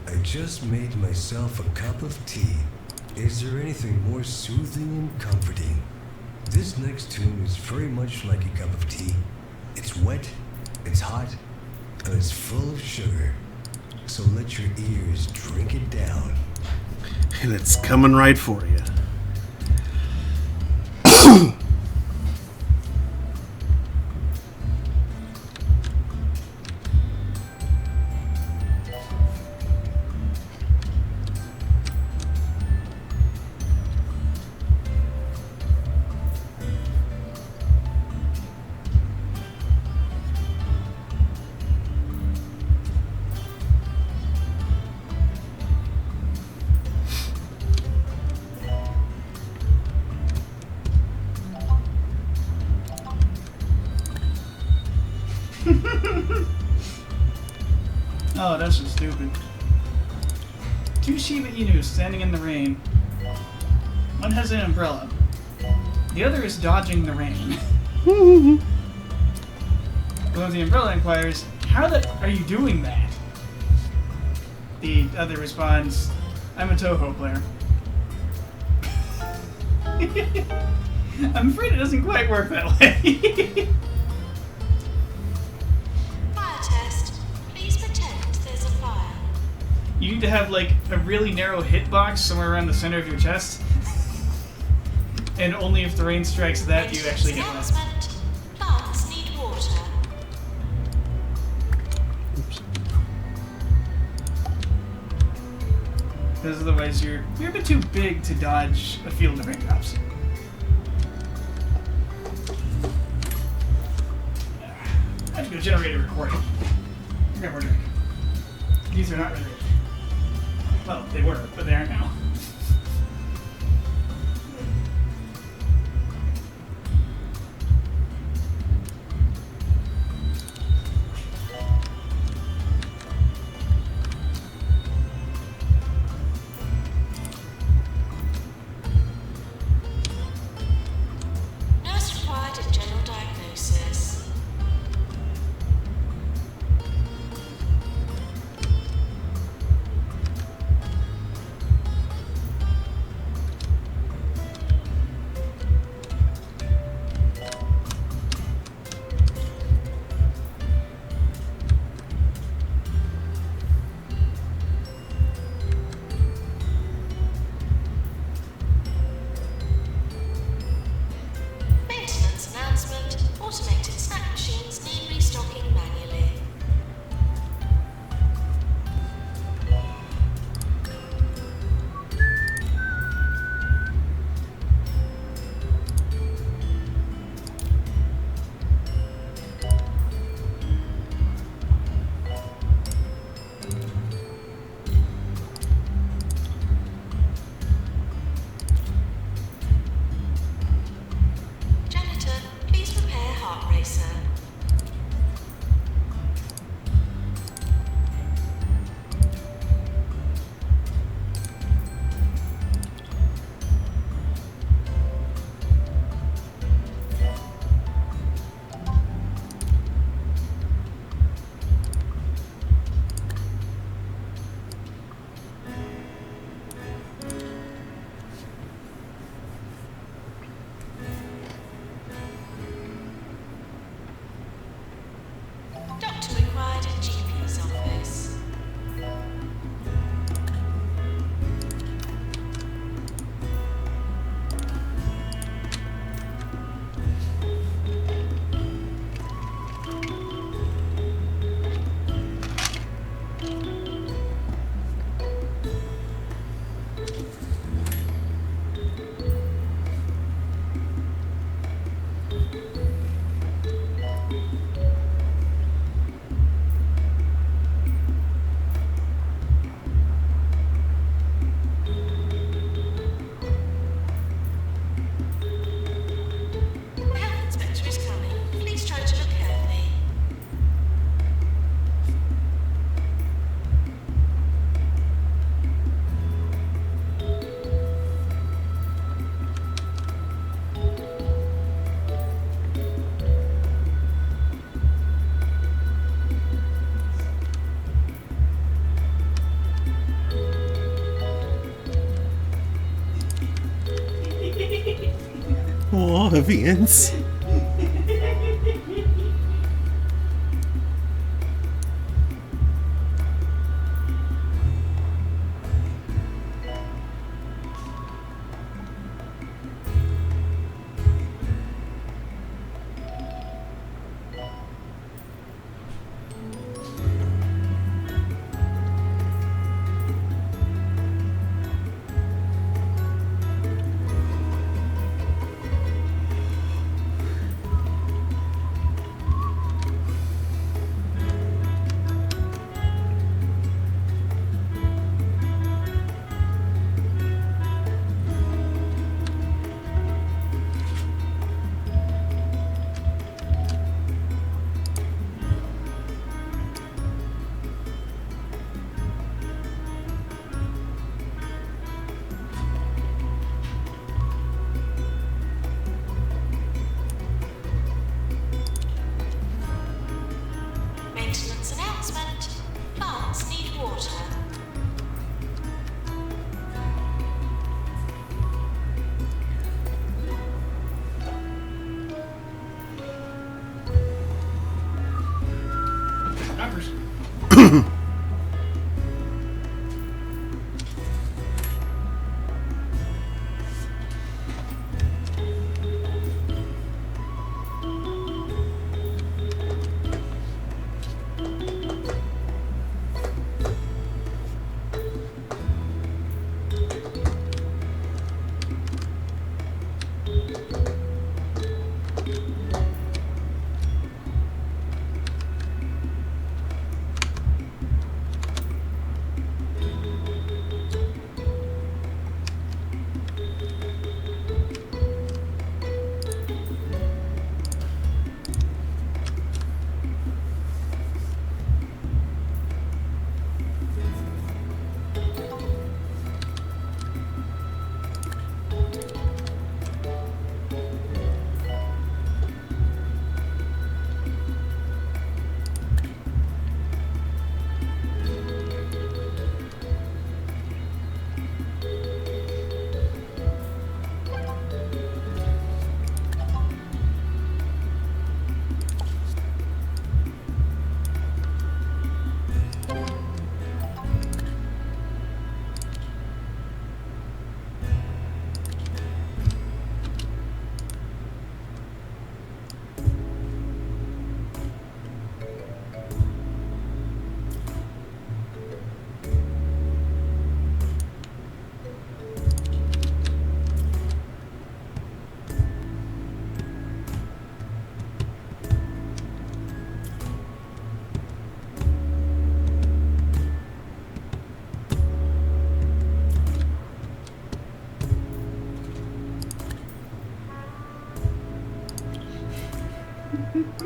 I just made myself a cup of tea. Is there anything more soothing and comforting? This next tune is very much like a cup of tea. It's wet, it's hot, and it's full of sugar. So let your ears drink it down. And it's coming right for you. Oh, that's so stupid. Two Shiba Inu standing in the rain. One has an umbrella. The other is dodging the rain. The one with the umbrella inquires, "How the are you doing that?" The other responds, "I'm a Toho player." I'm afraid it doesn't quite work that way. Fire test. Please pretend there's a fire. You need to have, like, a really narrow hitbox somewhere around the center of your chest. And only if the rain strikes that do you actually get wet. Announcement. Plants need water. Because otherwise you're a bit too big to dodge a field of raindrops. I have to go generate a recording. Okay, we're drink. These are not really. Well, they were, but they aren't now. Nurse required in general diagnosis. Maintenance announcement. Automated snack machines need restocking manually. Janitor, please prepare heart racer. Doctor required in GP's office. The health inspector is coming. Please try to look healthy. Oh, Vince.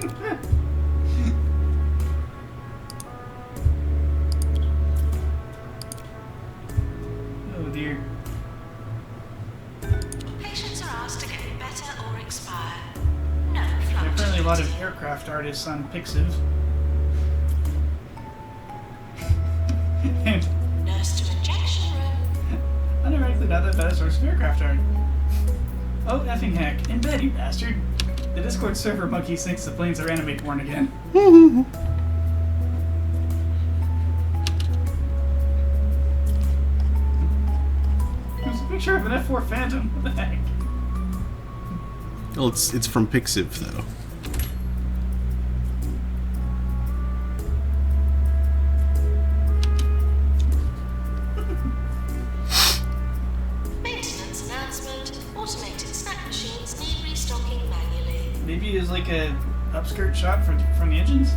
Oh dear. Patients are asked to get better or expire. No There are fluctuations. apparently a lot of aircraft artists on Pixiv. And Nurse to injection room. unironically not that bad a source of aircraft art. Oh, effing heck. In bed, you bastard. The Discord server monkey thinks the planes are anime porn again. There's a picture of an F4 Phantom. What the heck? Well, it's from Pixiv, though. Maintenance announcement. Automated snack machines need restocking manually. Maybe it was like a upskirt shot from the engines?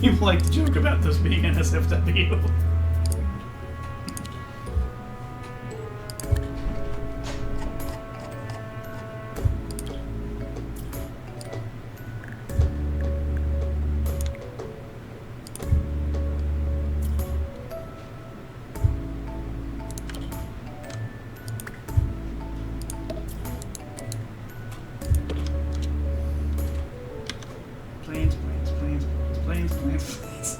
People like to joke about those being NSFW. Planes, planes, planes, planes, planes, planes.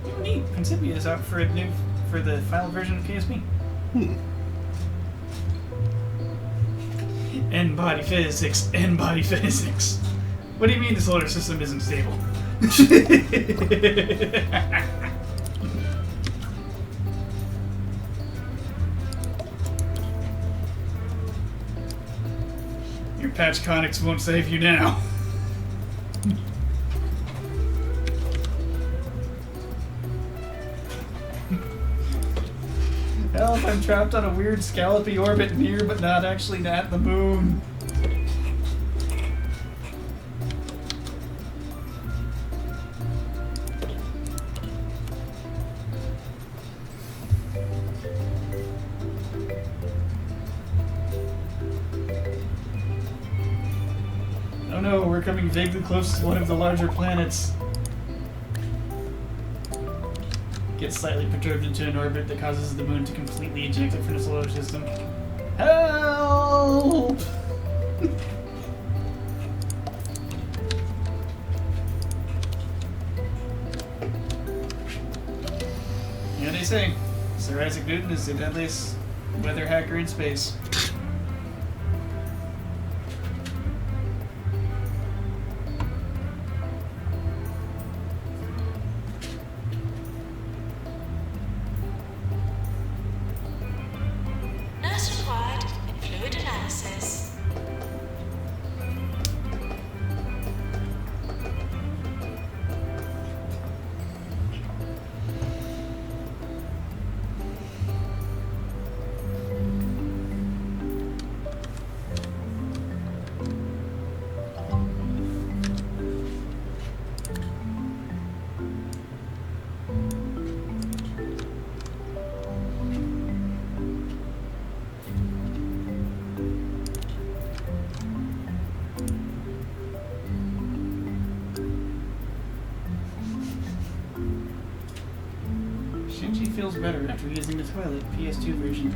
Oh, neat. Principia is out for the final version of KSP. End body physics. End body physics. What do you mean the solar system isn't stable? Your patch conics won't save you now. Help, I'm trapped on a weird scallopy orbit near but not actually at the moon. Oh no, we're coming vaguely close to one of the larger planets. Gets slightly perturbed into an orbit that causes the moon to completely eject it from the solar system. Help! Yeah, they say Sir Isaac Newton is the deadliest weather hacker in space. Nurse required in fluid analysis. Shinji feels better after using the toilet, PS2 version.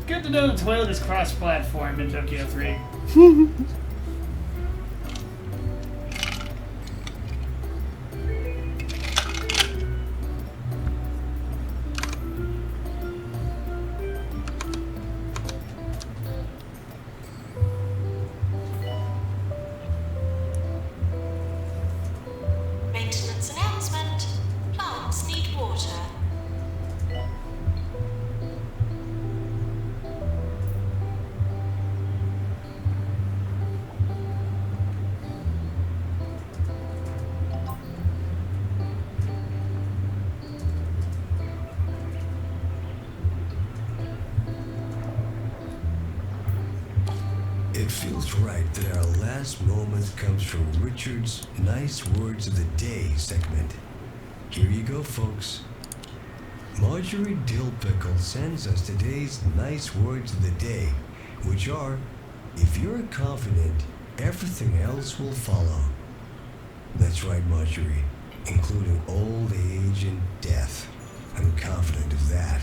Good to know the toilet is cross-platform in Tokyo 3. feels right that our last moment comes from Richard's Nice Words of the Day segment. Here you go, folks. Marjorie Dillpickle sends us today's Nice Words of the Day, which are, if you're confident, everything else will follow. That's right, Marjorie, including old age and death. I'm confident of that.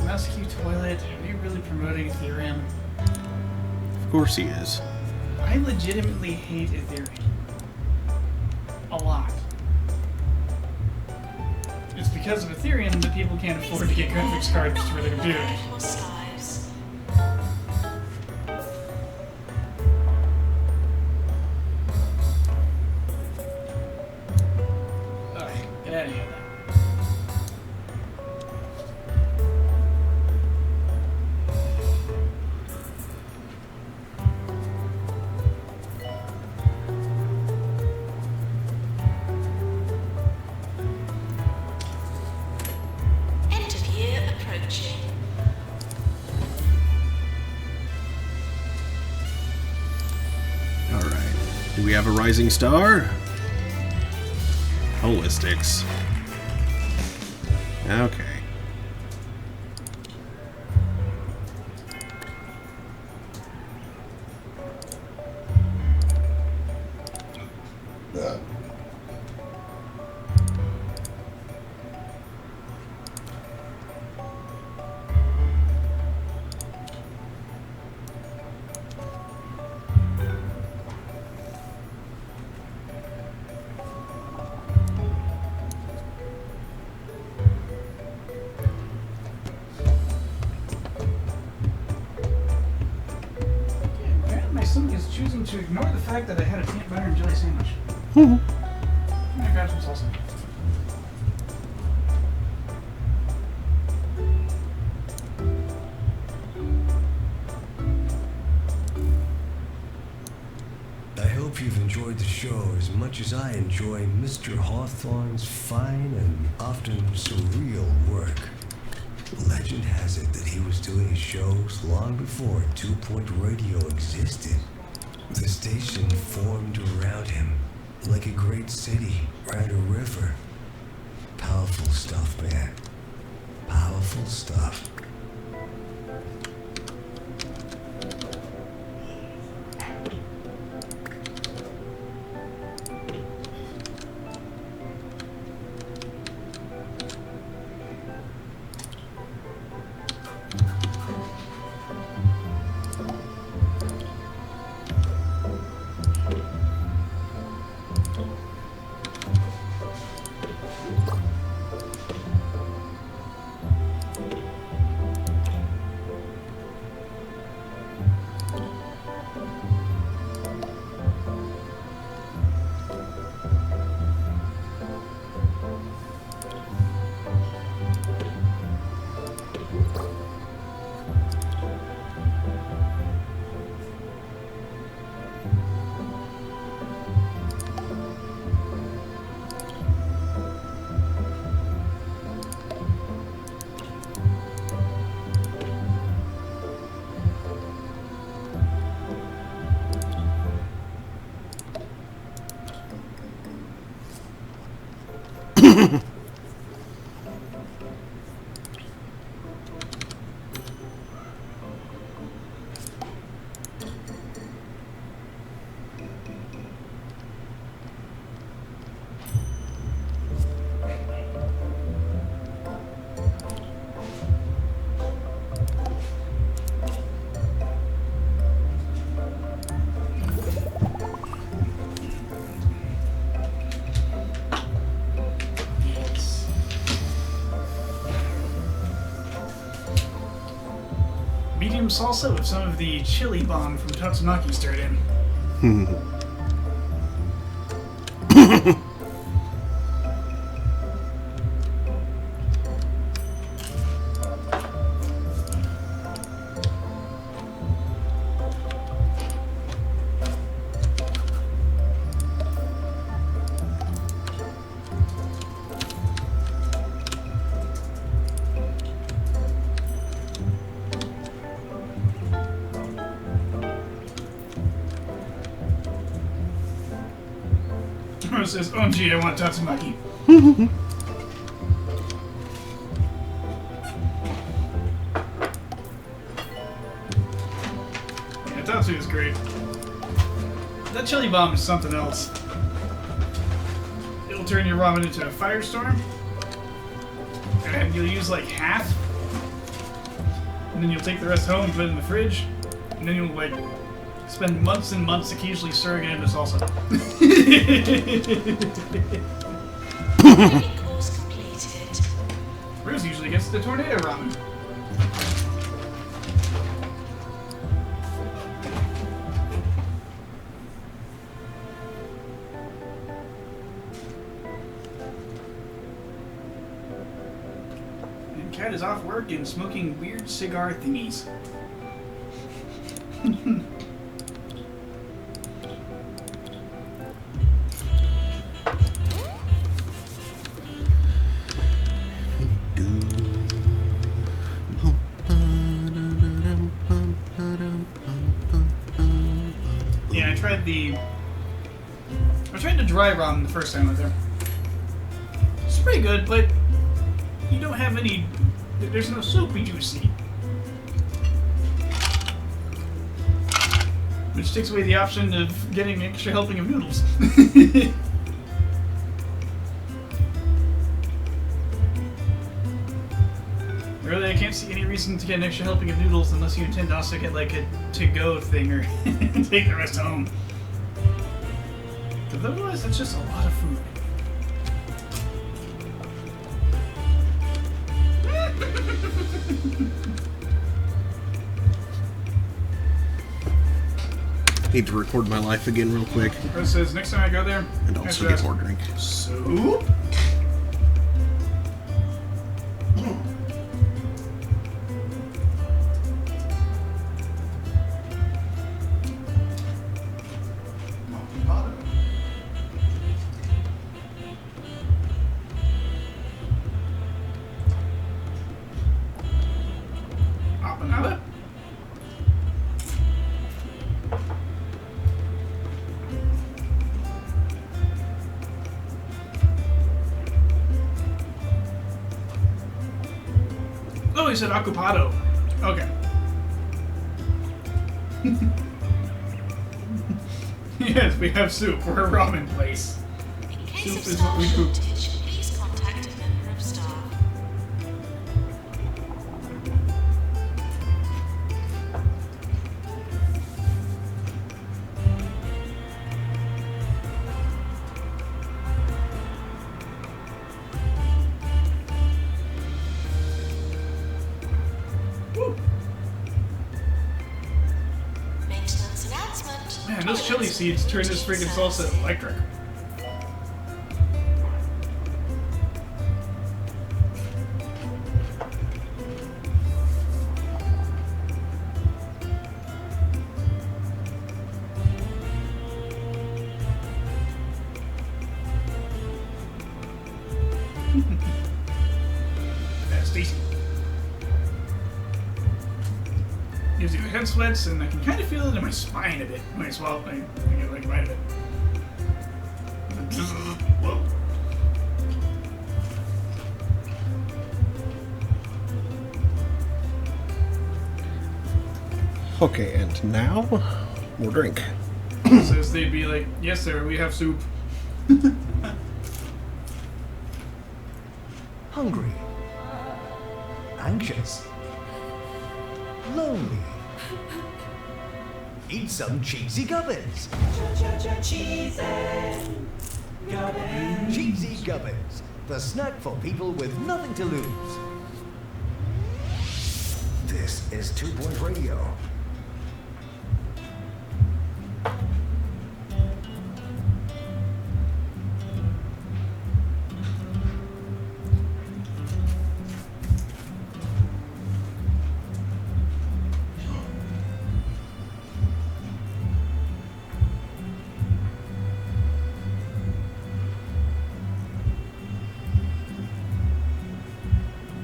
Musky Toilet, are you really promoting Ethereum? Of course he is. I legitimately hate Ethereum. A lot. It's because of Ethereum that people can't afford to get graphics cards for their computers. Alright, get out of here now. End of year approaching. All right. Do we have a rising star? Holistics. Okay. Apparently my stomach is choosing to ignore the fact that I had a peanut butter and jelly sandwich. I'm gonna grab some salsa. I hope you've enjoyed the show as much as I enjoy Mr. Hawthorne's fine and often surreal work. Legend has it that he was doing shows long before 2 Point Radio existed. The station formed around him, like a great city around a river. Powerful stuff, man. Powerful stuff. Medium salsa with some of the chili bomb from Tatsumaki stirred in. It says, "Oh gee, I want Tatsumaki." Yeah, Tatsu is great. That chili bomb is something else. It'll turn your ramen into a firestorm, and you'll use like half, and then you'll take the rest home and put it in the fridge, and then you'll like spend months and months occasionally stirring it into salsa. Course completed. Bruce usually gets the tornado ramen. And Kat is off work and smoking weird cigar thingies. Yeah, I tried the dry ramen the first time I was there. It's pretty good, but you don't have any. There's no soupy juicy, which takes away the option of getting an extra helping of noodles. Really, I can't see any reason to get an extra helping of noodles unless you intend to also get like a to-go thing or take the rest home. But otherwise, that's just a lot of food. Need to record my life again real quick. Rose says, next time I go there, And I also should get ask, more drink. soup? Apanada? Oh, he said occupado. Okay. Yes, we have soup. We're a ramen place. In case Soup of is what we staff cook. shortage, please contact a member of staff. Woo. Maintenance announcement. Man, those chili seeds turn this freaking salsa electric. That's decent. Gives you head sweats, and I can kind of feel it in my spine a bit when I swallow. I get like right of it. Whoa. Okay, and now, more drink. Says they'd be like, yes, sir, we have soup. Hungry. Anxious. Lonely. Eat some cheesy gubbins. Cheesy gubbins. The snack for people with nothing to lose. This is 2 Point Radio.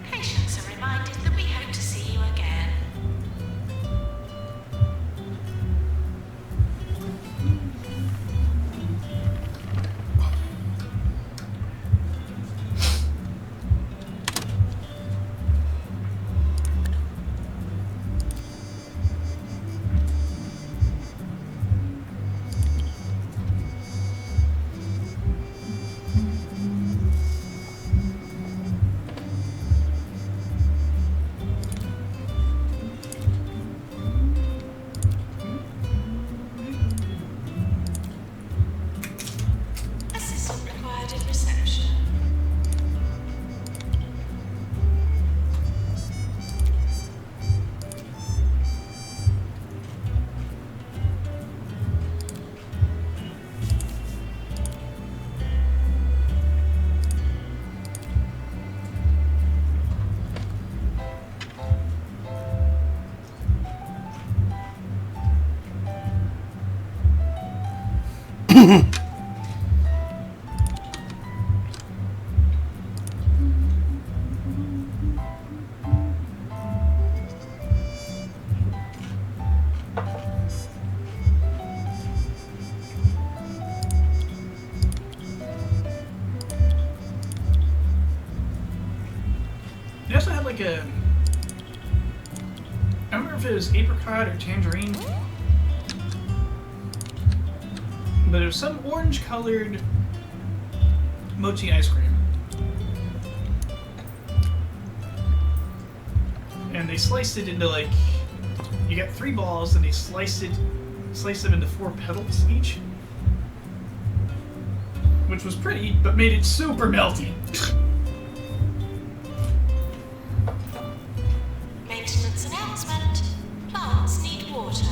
Patients are reminded that we hope to see you again. Assistant required at reception. They also had like a, I don't remember if it was apricot or tangerine, but it was some orange-colored mochi ice cream. And they sliced it into like, you got 3 balls, and they sliced them into 4 petals each, which was pretty, but made it super melty. Maintenance announcement. Plants need water.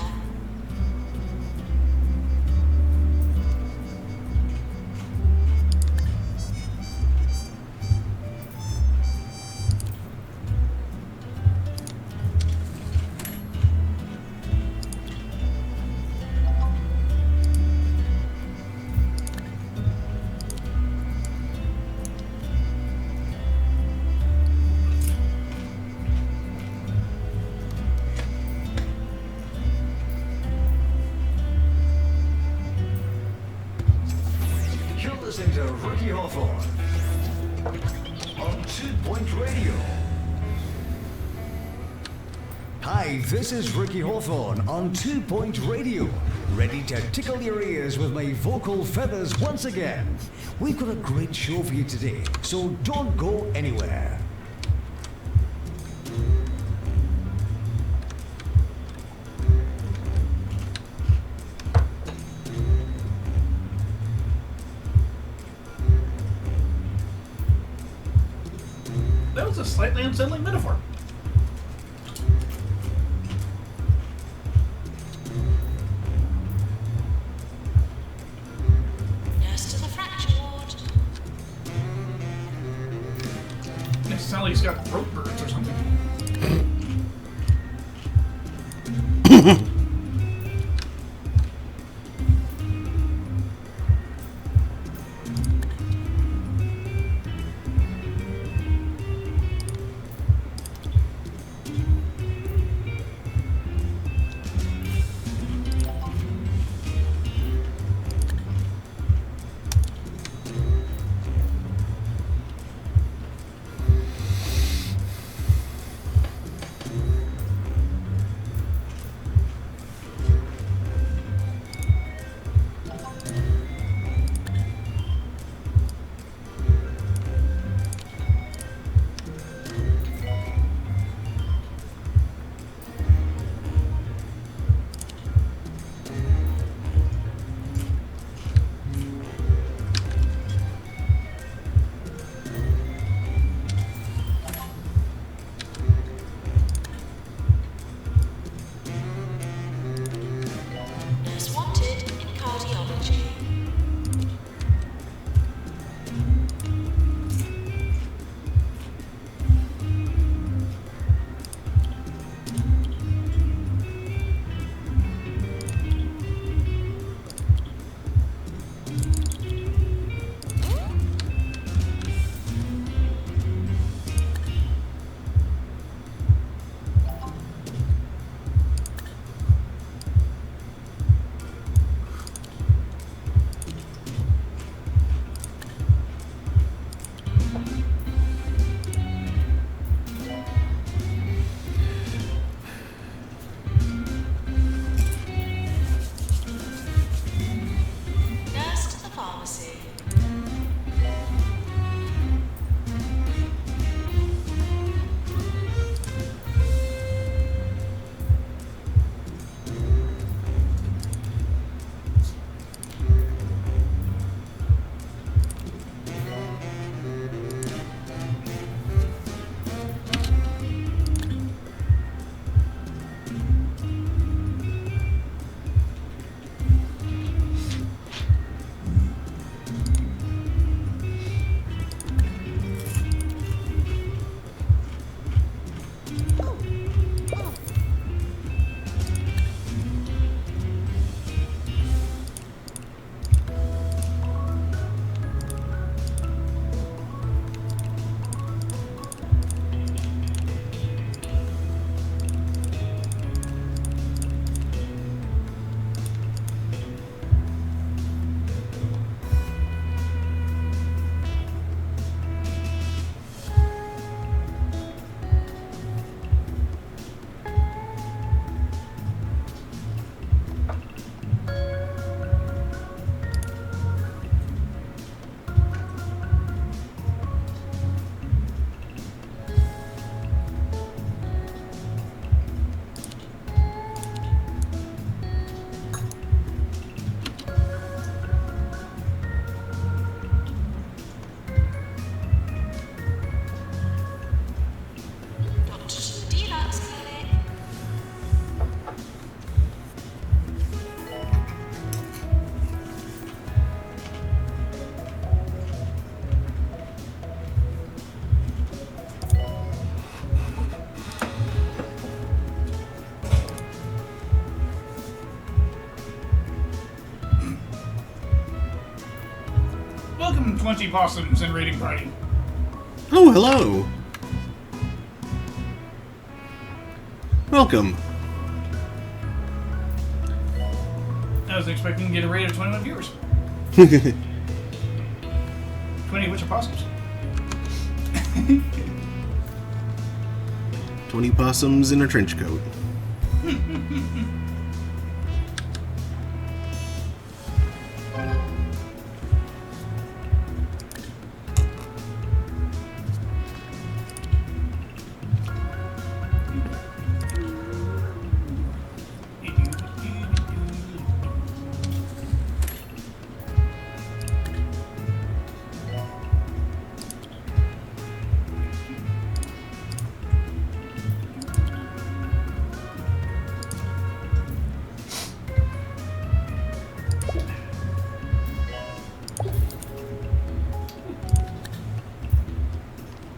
You're listening to Ricky Hawthorne on 2 Point Radio. Hi, this is Ricky Hawthorne on 2 Point Radio. Ready to tickle your ears with my vocal feathers once again. We've got a great show for you today, so don't go anywhere. That was a slightly unsettling metaphor. Nurse to the fracture ward. Makes it sound like he's got throat burns or something. pharmacy. Welcome, 20 possums and raiding party. Oh, hello. Welcome. I was expecting to get a raid of 21 viewers. 20 which are possums. 20 possums in a trench coat.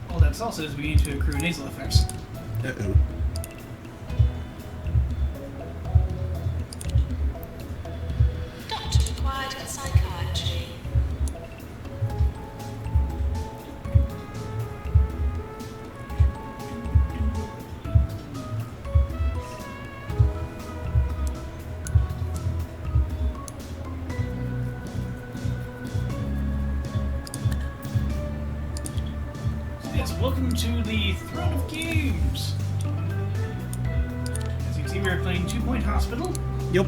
All that salsa is beginning to accrue nasal effects. Uh-oh. Doctor required in psychiatry. Yes, welcome to the Throne of Games. As you can see, we are playing 2 Point Hospital. Yep.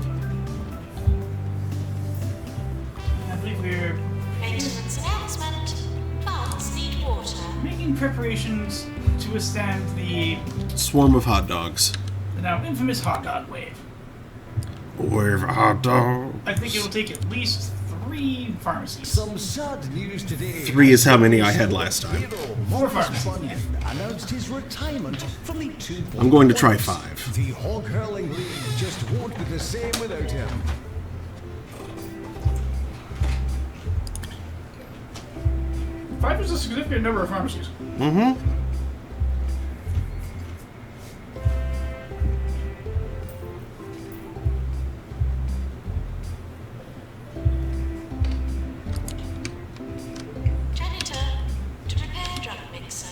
I believe we're Maintenance announcement. Plants need water. making preparations to withstand the Swarm of hot dogs. now infamous hot dog wave. Wave hot dog. I think it will take at least 3 pharmacies. Some sad news today. 3 is how many I had last time. More pharmacies. Bunyan announced his retirement from the 2 I'm going to try 5. The Hog Hurling League just won't be the same without him. 5 is a significant number of pharmacies. Mm-hmm. Janitor, to repair drug mixer.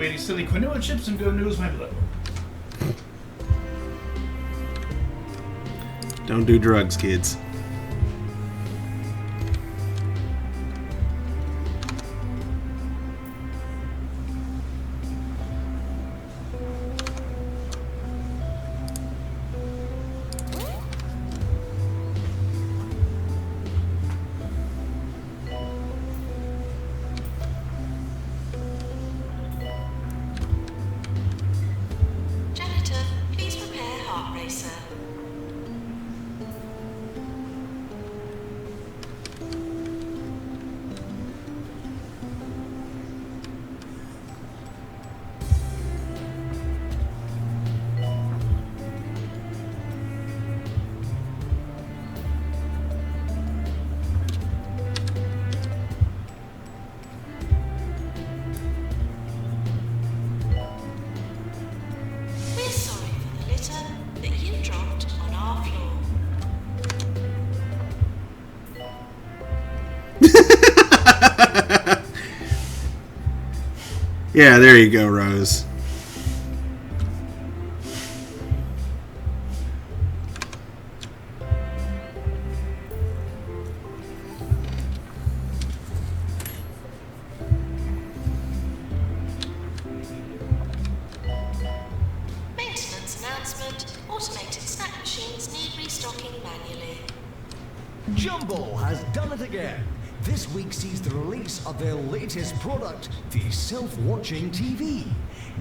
any silly quinoa chips and go news my blood. Don't do drugs, kids. Janitor, please prepare heart racer. We're sorry for the litter that you dropped on our floor. Yeah, there you go, Rose. Maintenance announcement. Automated snack machines need restocking manually. Jumbo has done it again. This week sees the release of their latest product, the self-watching TV.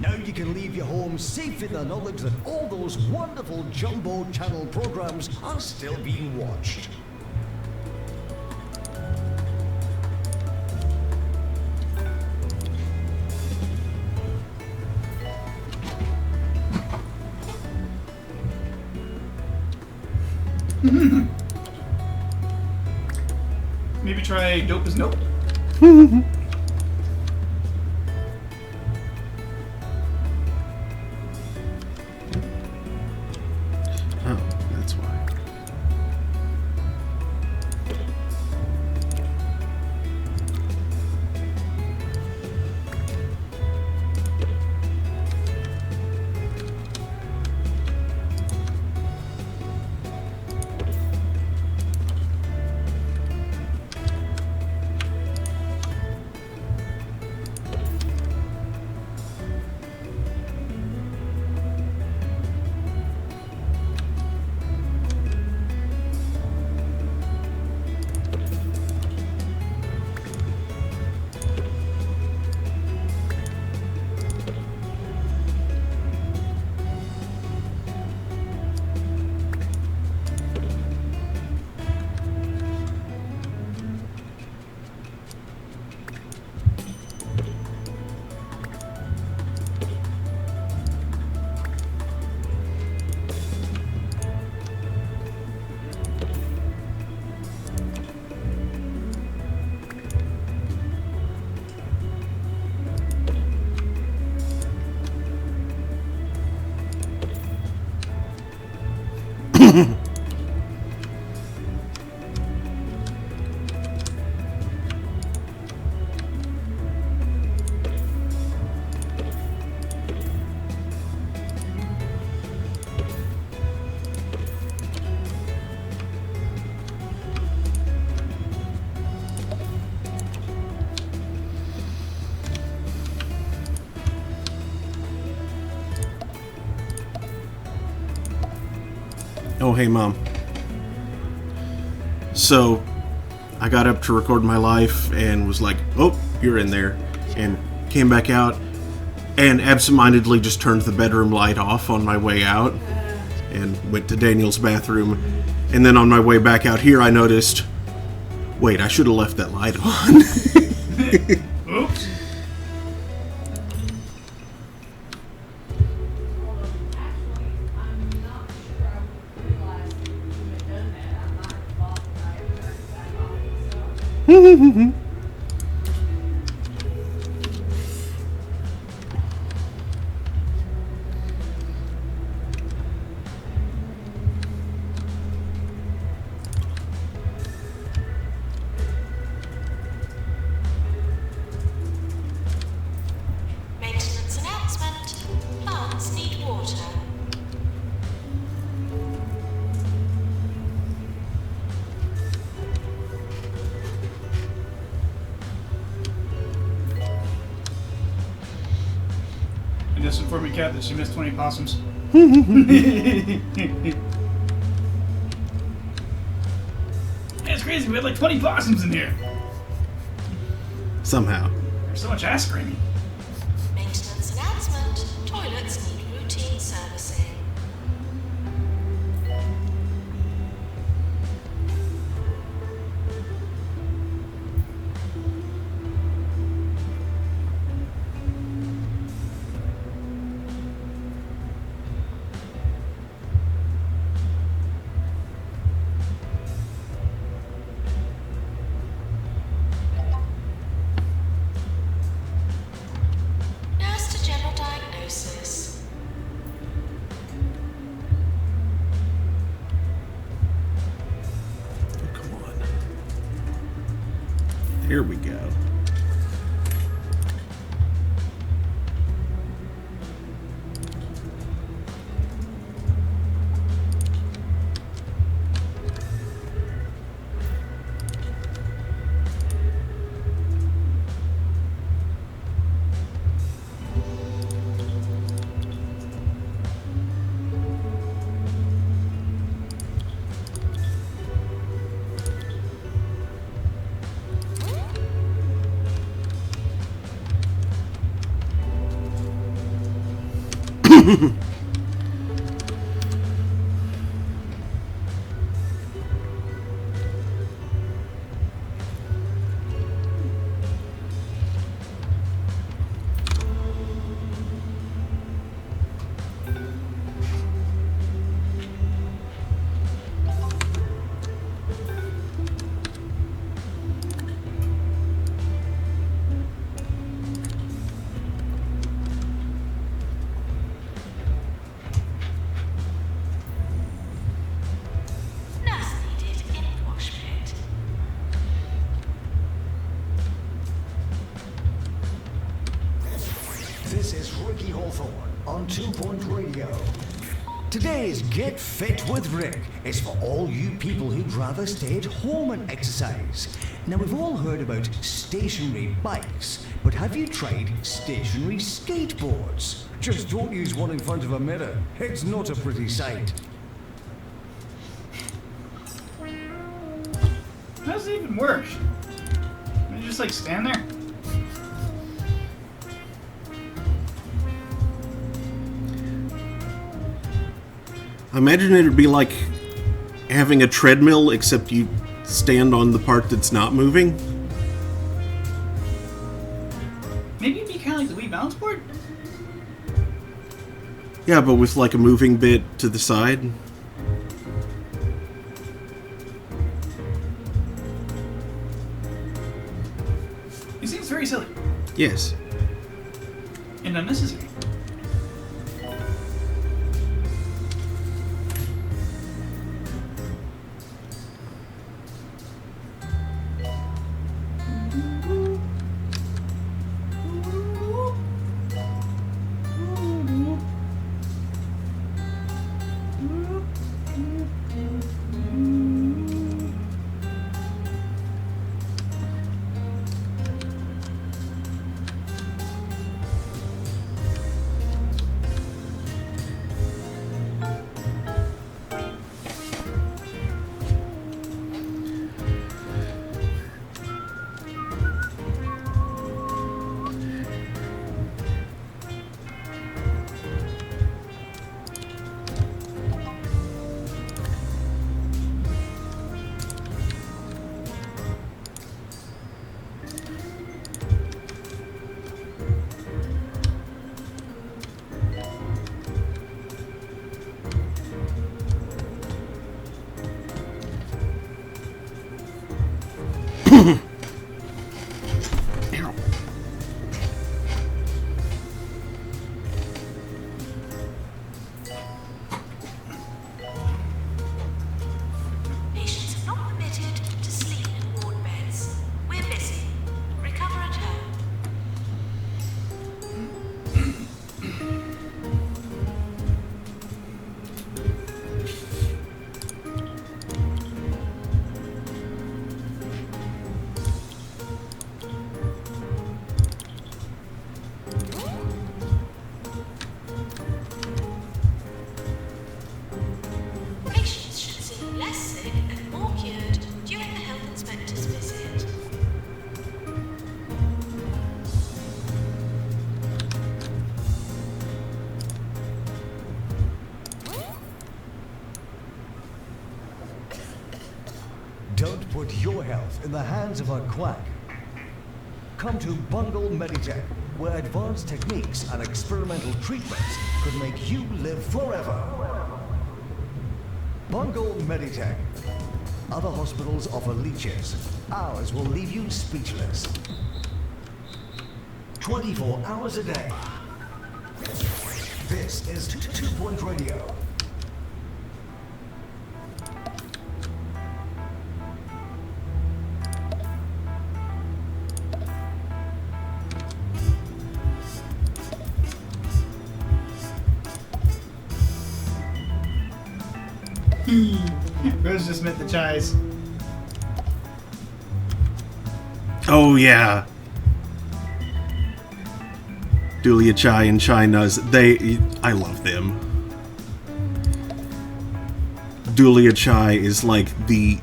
Now you can leave your home safe in the knowledge that all those wonderful Jumbo channel programs are still being watched. Maybe try Dope as Nope. Oh, that's why. Oh, hey, Mom. So, I got up to record my life and was like, oh, you're in there. And came back out and absentmindedly just turned the bedroom light off on my way out and went to Daniel's bathroom. And then on my way back out here, I noticed, wait, I should have left that light on. Oops. Maintenance best informing cat that she missed 20 possums. It's crazy, we had like 20 possums in here. Somehow. There's so much ass screaming. Maintenance announcement. Toilets need routine servicing. Nurse to general diagnosis. Oh, come on. There we go. Nurse needed in wash pit. This is Ricky Hawthorne on 2 Point Radio. Today's Get Fit with Rick is for all you people who'd rather stay at home and exercise. Now, we've all heard about stationary bikes, but have you tried stationary skateboards? Just don't use one in front of a mirror. It's not a pretty sight. How does it even work? You just like stand there? I imagine it'd be like having a treadmill, except you stand on the part that's not moving. Maybe it'd be kind of like the Wii balance board? Yeah, but with like a moving bit to the side. It seems very silly Yes. and unnecessary. Patients are not permitted to sleep in ward beds. We're busy. Recover at home. health in the hands of a quack. Come to Bungle Meditech, where advanced techniques and experimental treatments could make you live forever. Bungle Meditech. Other hospitals offer leeches. Ours will leave you speechless. 24 hours a day. This is 2 Point Radio. Rose just met the Chais. Oh, yeah. Dulia Chai and Chai Nuz, I love them. Dulia Chai is like the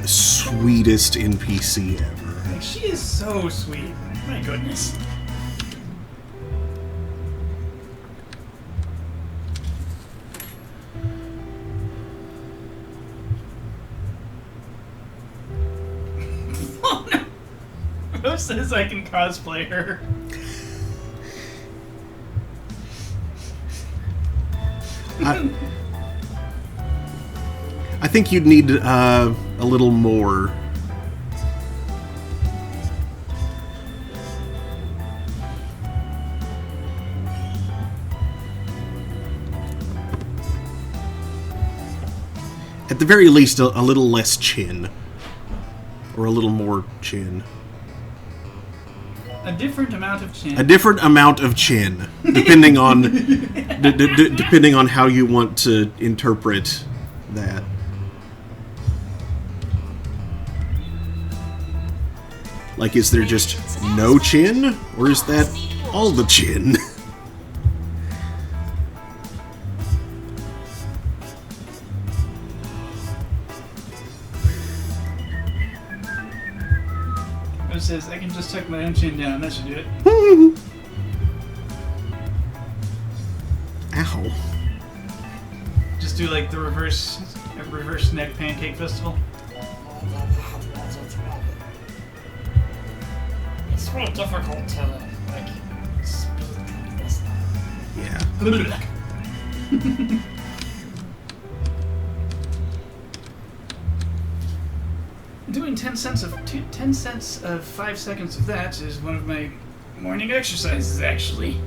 sweetest NPC ever. Like, she is so sweet. My goodness. Oh no! Rose says I can cosplay her. I think you'd need a little more. At the very least, a little less chin. Or a little more chin. A different amount of chin. A different amount of chin, depending on depending on how you want to interpret that. Like, is there just no chin, or is that all the chin? Rose says I can just tuck my own chin down. That should do it. Ow. Just do like the reverse neck pancake festival. It's very difficult to, like, speak like this. Yeah. Doing 10 cents of 5 seconds of that is one of my morning exercises, actually.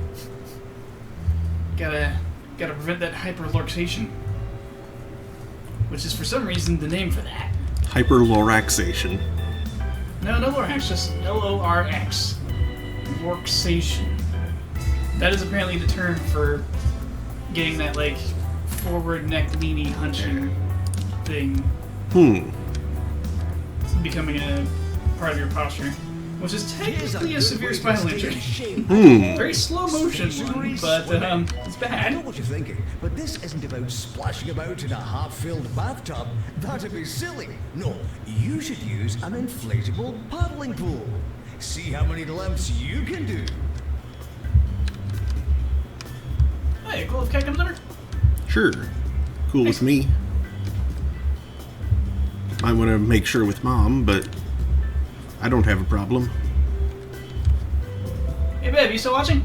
Gotta prevent that hyperluxation, which is for some reason the name for that. Hyperloraxation. No Lorax, just L-O-R-X. Luxation. That is apparently the term for getting that, like, forward neck leany hunching thing becoming a part of your posture, which is technically a severe spinal injury. Very slow motion one, but it's bad. I know what you're thinking, but this isn't about splashing about in a half-filled bathtub. That'd be silly. No, you should use an inflatable paddling pool. See how many lengths you can do. Hey, cool if Cat comes over. Sure. Cool with me. I want to make sure with Mom, but I don't have a problem. Hey babe, you still watching?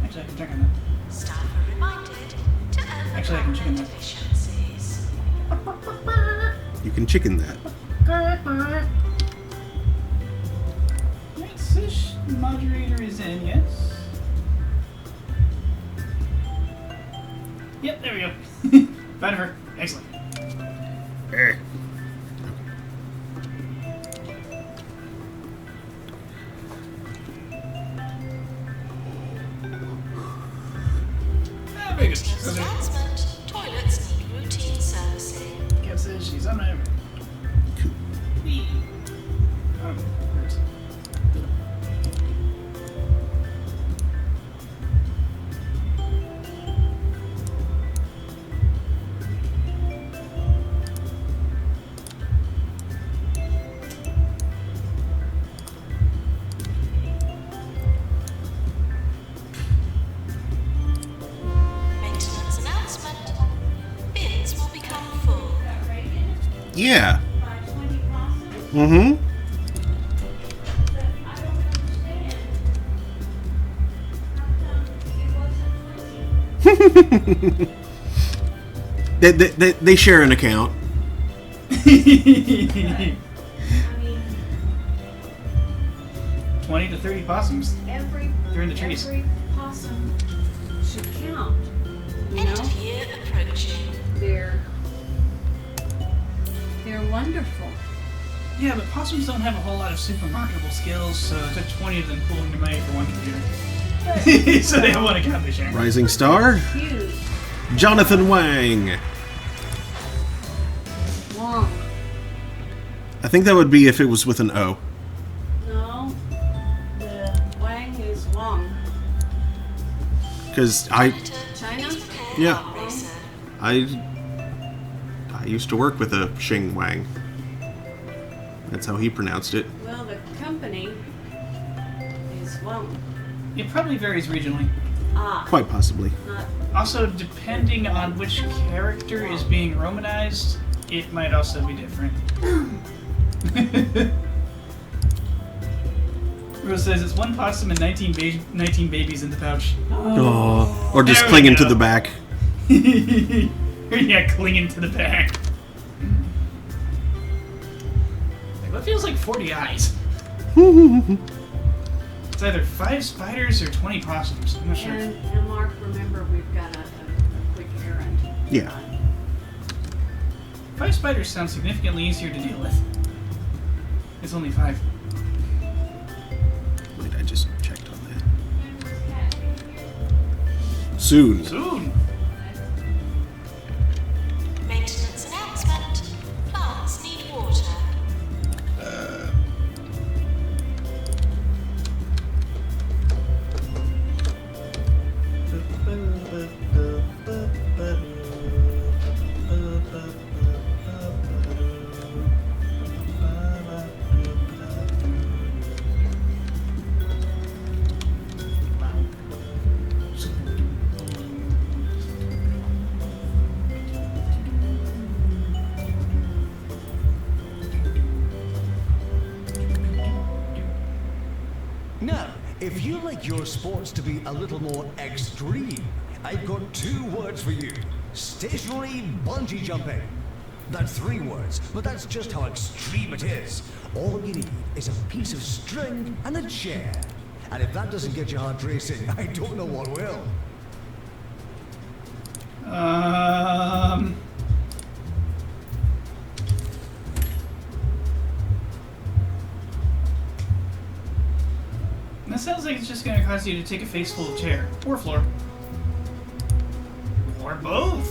Actually, I can check on that. Staff are reminded to Actually, I can check on that. deficiencies. You can chicken that. Right, Sish, moderator is in, yes? Yep, there we go. Found her. Excellent. Very good. Announcement, toilets need routine servicing. Cat says she's on my way. Whee. Oh, right. Yeah. Buy 20 possums? Mm-hmm. But I don't understand. How come it wasn't 20? They share an account. I mean, 20 to 30 possums. They're in the trees. every possum should count. You End know? of year approaching. They're wonderful. Yeah, but possums don't have a whole lot of super marketable skills, so it took 20 of them pulling their money for one computer. So they don't want to count the share. Rising Star. Huge. Jonathan Wang. Long. I think that would be if it was with an O. No. The Wang is long. Because China? yeah, I used to work with a Xing Wang. That's how he pronounced it. Well, the company is long. It probably varies regionally. Ah. Quite possibly. Not. Also, depending on which character is being romanized, it might also be different. Rose says it's one possum and 19 babies in the pouch. Oh. Or just There we clinging to go. the back. Yeah, clinging to the back. Like, what feels like 40 eyes? It's either 5 spiders or 20 possums. I'm not sure. And Mark, remember, we've got a quick errand. Yeah. 5 spiders sound significantly easier to deal with. It's only 5. Wait, I just checked on that. Soon. Soon. Maintenance announcement. Plants need water. Now, if you like your sports to be a little more extreme, I've got 2 words for you. Stationary bungee jumping. That's 3 words, but that's just how extreme it is. All you need is a piece of string and a chair. And if that doesn't get your heart racing, I don't know what will. That sounds like it's just going to cause you to take a face full of chair or floor. Or both,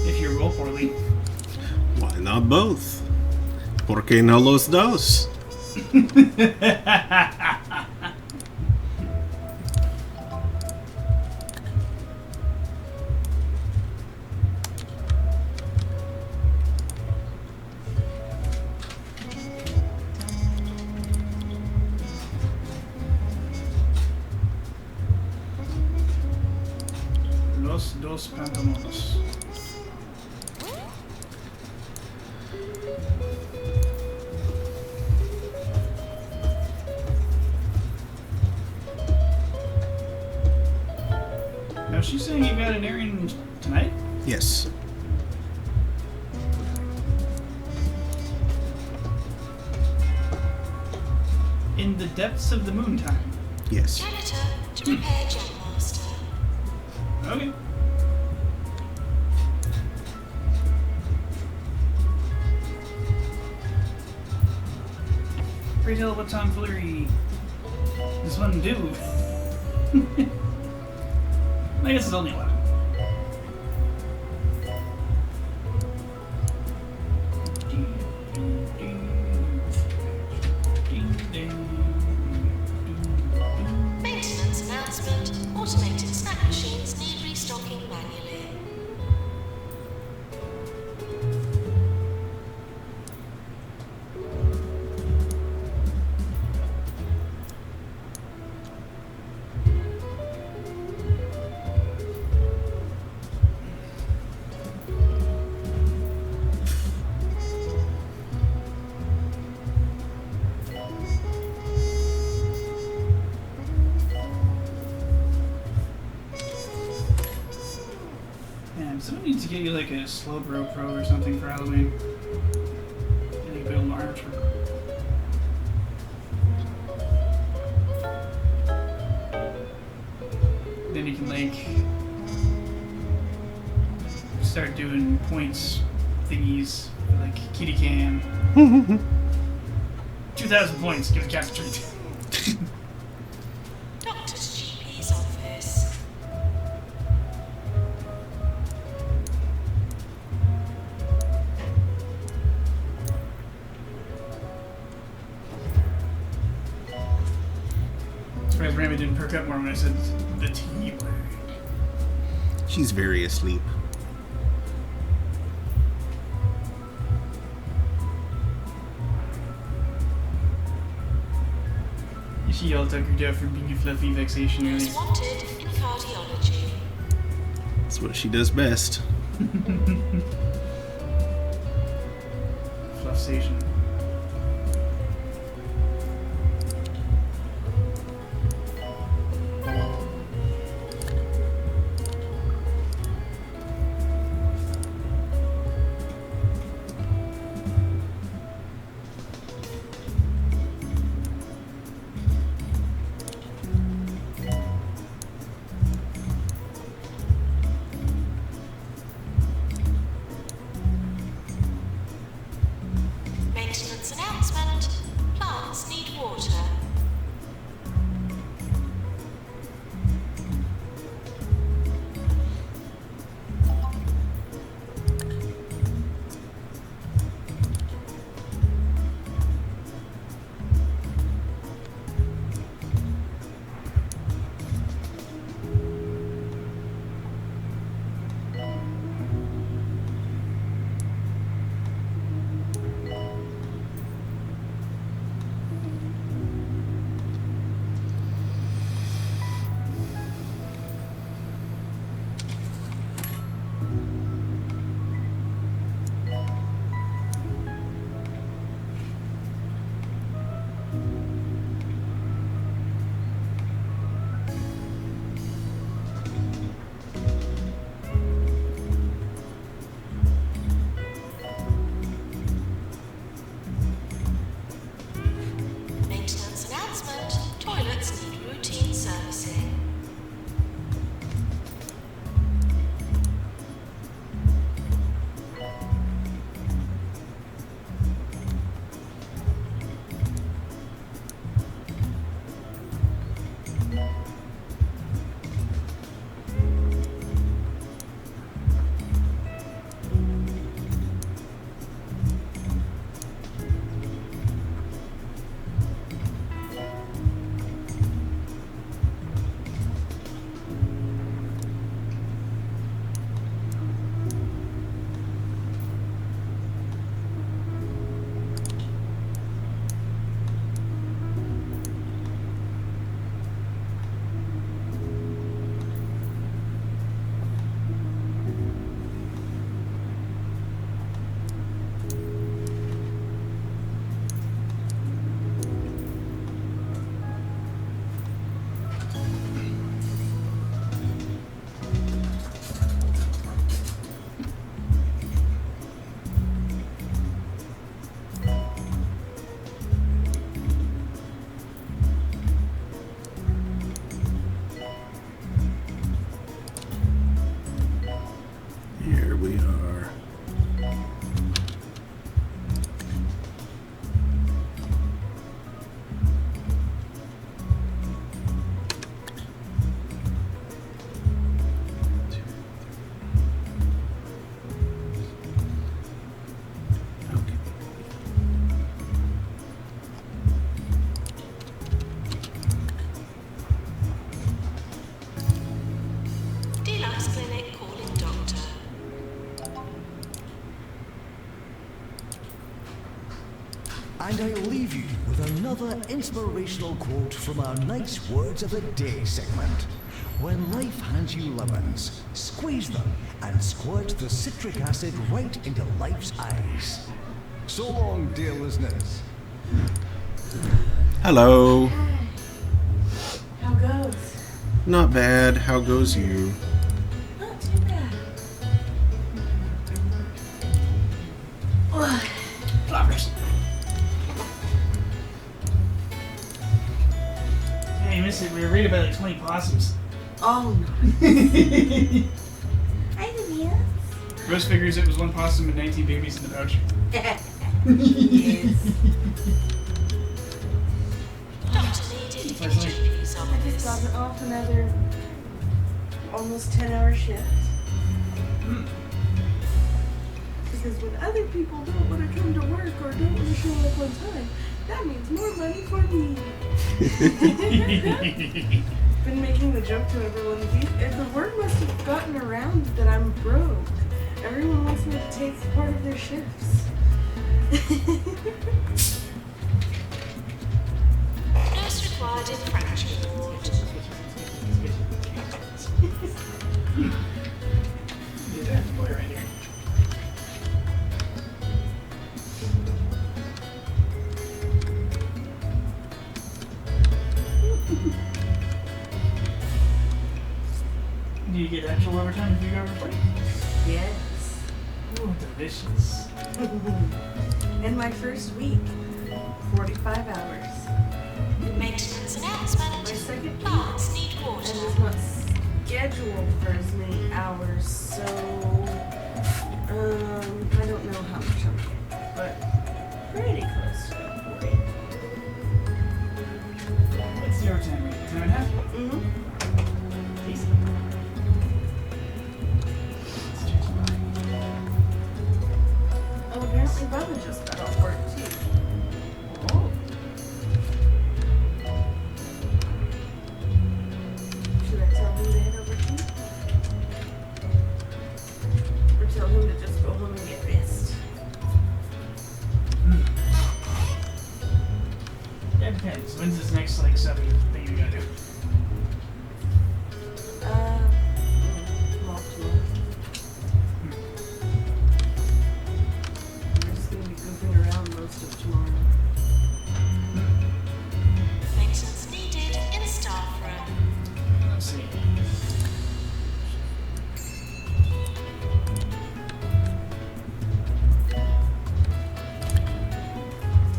if you roll poorly. Why not both? ¿Por qué no los dos? Los dos pantalones. Now she's saying you got an errand tonight? Yes. In the depths of the moon time. Yes. Janitor to repair Jetmaster. Okay. Pray tell what tomfoolery this one do? I guess it's only 11. Maintenance announcement. Automated snack machines need restocking manually. Someone needs to get you like a slow bro pro or something for Halloween. And you build an archer. Then you can like start doing points thingies like kitty cam. 2,000 points, give the cat a treat. Doctor's GP's office. Surprised Rami didn't perk up more when I said the T word. She's very asleep. She yelled at Tucker for being a fluffy vexation earlier. Is wanted in cardiology. That's what she does best. Fluff station. Maintenance announcement. Plants need water. Maintenance announcement. Toilets need routine servicing. Here we are. Okay. Deluxe clinic calling doctor. And I leave you with another inspirational quote from our Nice Words of the Day segment. When life hands you lemons, squeeze them and squirt the citric acid right into life's eyes. So long, dear listeners. Hello. How goes? Not bad. How goes you? Not too bad. Floppers. Hey, you missed it. We were reading about like 20 possums. Oh no. I didn't hear. Rose figures it was one possum and 19 babies in the pouch. Yes. Doctor needed in Pleasantly. GP's I office. just gotten off another almost 10-hour shift. Because when other people don't want to come to work or don't want to show up on time, that means more money for me. Been making the joke to everyone. If the word must have gotten around that I'm broke. Everyone wants me to take part of their shifts. Nurse required in fracture ward. Yeah, that boy right here. Do you get actual overtime if you go over 40? Yes. Ooh, delicious. In my first week, 45 hours. Maintenance My announcement. second week, Plants need I water. was not scheduled for as many hours, so I don't know how much I'm getting, but pretty close to 40. What's the overtime rate? 10.5? Mm-hmm. Decent. Oh, apparently Bubba just got off work too. Oh. Should I tell him to head over to you? Or tell him to just go home and get rest? That depends. When's this next like subbing thing you gotta do? Well, tomorrow. We're just gonna be goofing around most of tomorrow. Maintenance needed in staff room. Let's see.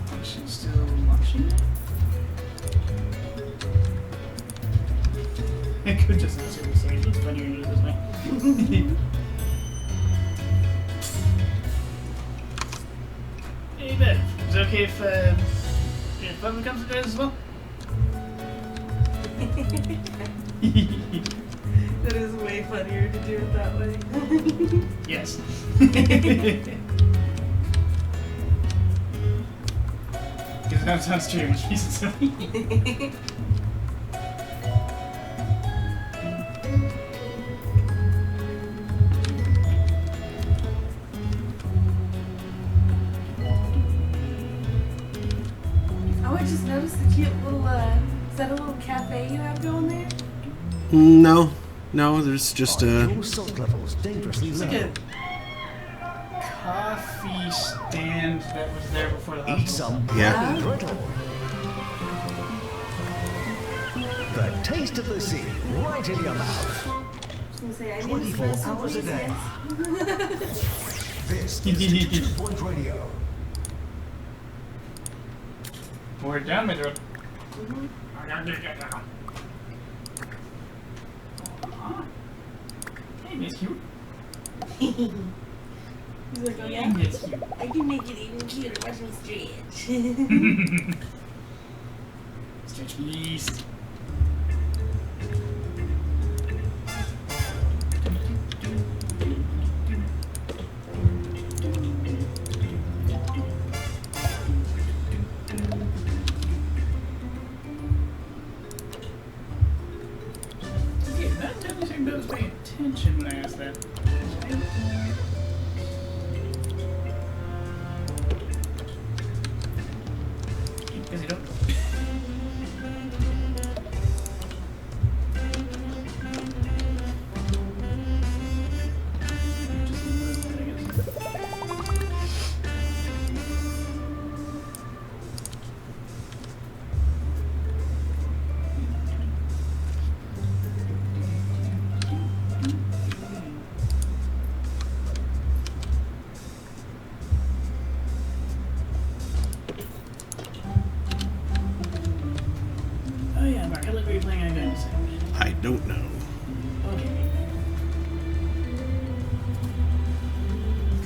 Function still launching? I could just answer this way. It's funnier to do it this way. Hey, Ben. Is it okay if Bubba comes and joins as well? That is way funnier to do it that way. Yes. Because that sounds true, which means it's silly. Oh, I just noticed the cute little, is that a little cafe you have going there? No, there's just Your salt levels dangerously It's low. like a coffee stand that was there before the Eat hospital. some Yeah. Bloody Brittle. The taste of the sea, right in your mouth. I was gonna say, I need to 24 smell some hours a day. incense. This is 2 Point Radio. Pour it down my throat. Aw. Hey, Miss Cute. He's like, oh Yeah, yeah? Miss Cute. I can make it even cuter. Watch me stretch. Stretch please. Okay, that definitely seemed to pay attention when I asked that. Because you don't. Just move that, I guess.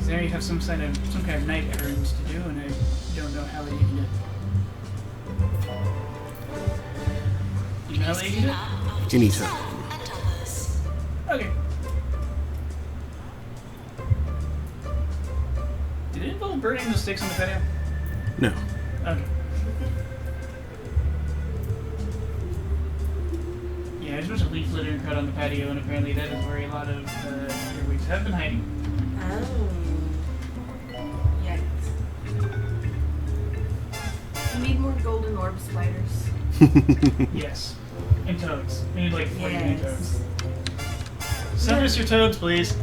Because there you have some kind of night errands to do, and I don't know how they eat it. You know how they eat it? Anytime. Okay. Did it involve burning the sticks on the patio? No. Okay. Yeah, there's a bunch of leaf litter and crud on the patio, and apparently that is where a lot of earwigs have been hiding. Oh. Yikes. We need more golden orb spiders. Yes. And toads. We need like 40 new Yes. toads. Send us your toads, please.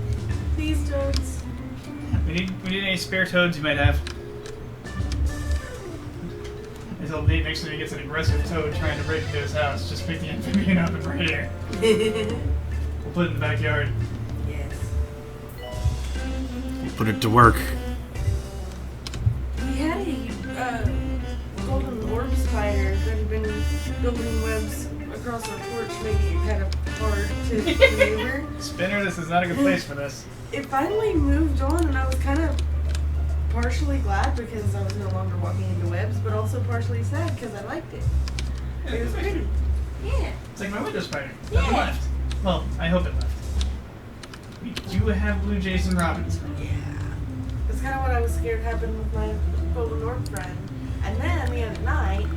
These toads. We need any spare toads you might have. Until Nate next time he gets an aggressive toad trying to break into his house, just pick the amphibian up and right here. We'll put it in the backyard. Yes. Put it to work. We had a golden orb spider that had been building webs across our porch, making it kind of hard to maneuver. Spinner, this is not a good place for this. It finally moved on, and I was kind of partially glad because I was no longer walking into webs, but also partially sad because I liked it. It was pretty. Yeah. It's like my window spider. It Yeah. left. Well, I hope it left. We do have blue jays and robins. Yeah. That's kind of what I was scared happened with my golden orb friend. And then the other night,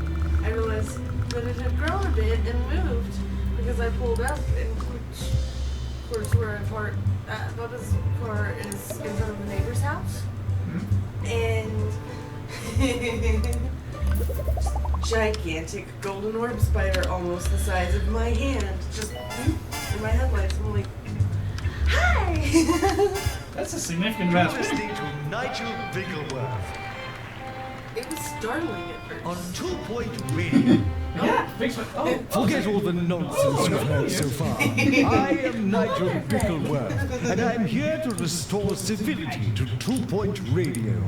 I realized that it had grown a bit and moved because I pulled up and which, of course, where Bubba's car is in front of the neighbor's house. And gigantic golden orb spider, almost the size of my hand, just in my headlights. I'm like, hi! That's a significant amount. Listening to Nigel Bickleworth It was startling at first. on 2 Point Radio. Yeah, fix it. Oh, Forget all the nonsense you've heard so far. I am Nigel Bickleworth, and I'm here to restore civility to 2 Point Radio.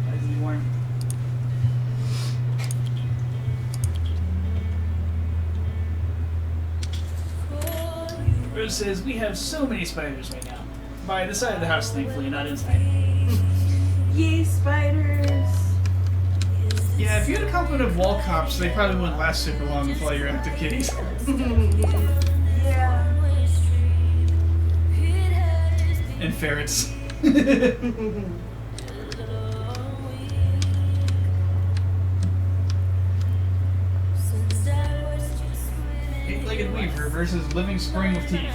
Why is he warm? Rose says, we have so many spiders right now. By the side of the house, thankfully, not inside. Yay, spiders! Yeah, if you had a complement of wall cops, they probably wouldn't last super long with all your active kitties. Yeah. And ferrets. Eight-legged weaver versus living spring with teeth.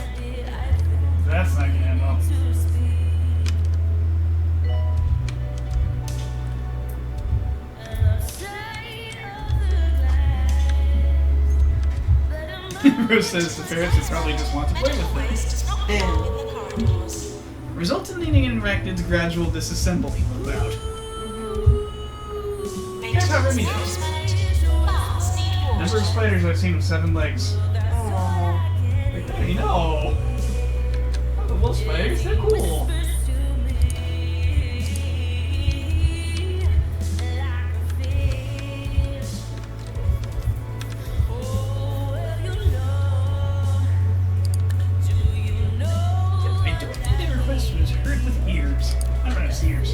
That's not gonna end well. Rose says the ferrets would probably just want to play with them. Result in leading arachnids' gradual disassembly about. Here's how Remy does. Number of spiders I've seen with 7 legs. Like, hey, no! Oh, the wolf spiders, they're cool. I don't think the request was heard with ears. I don't have ears.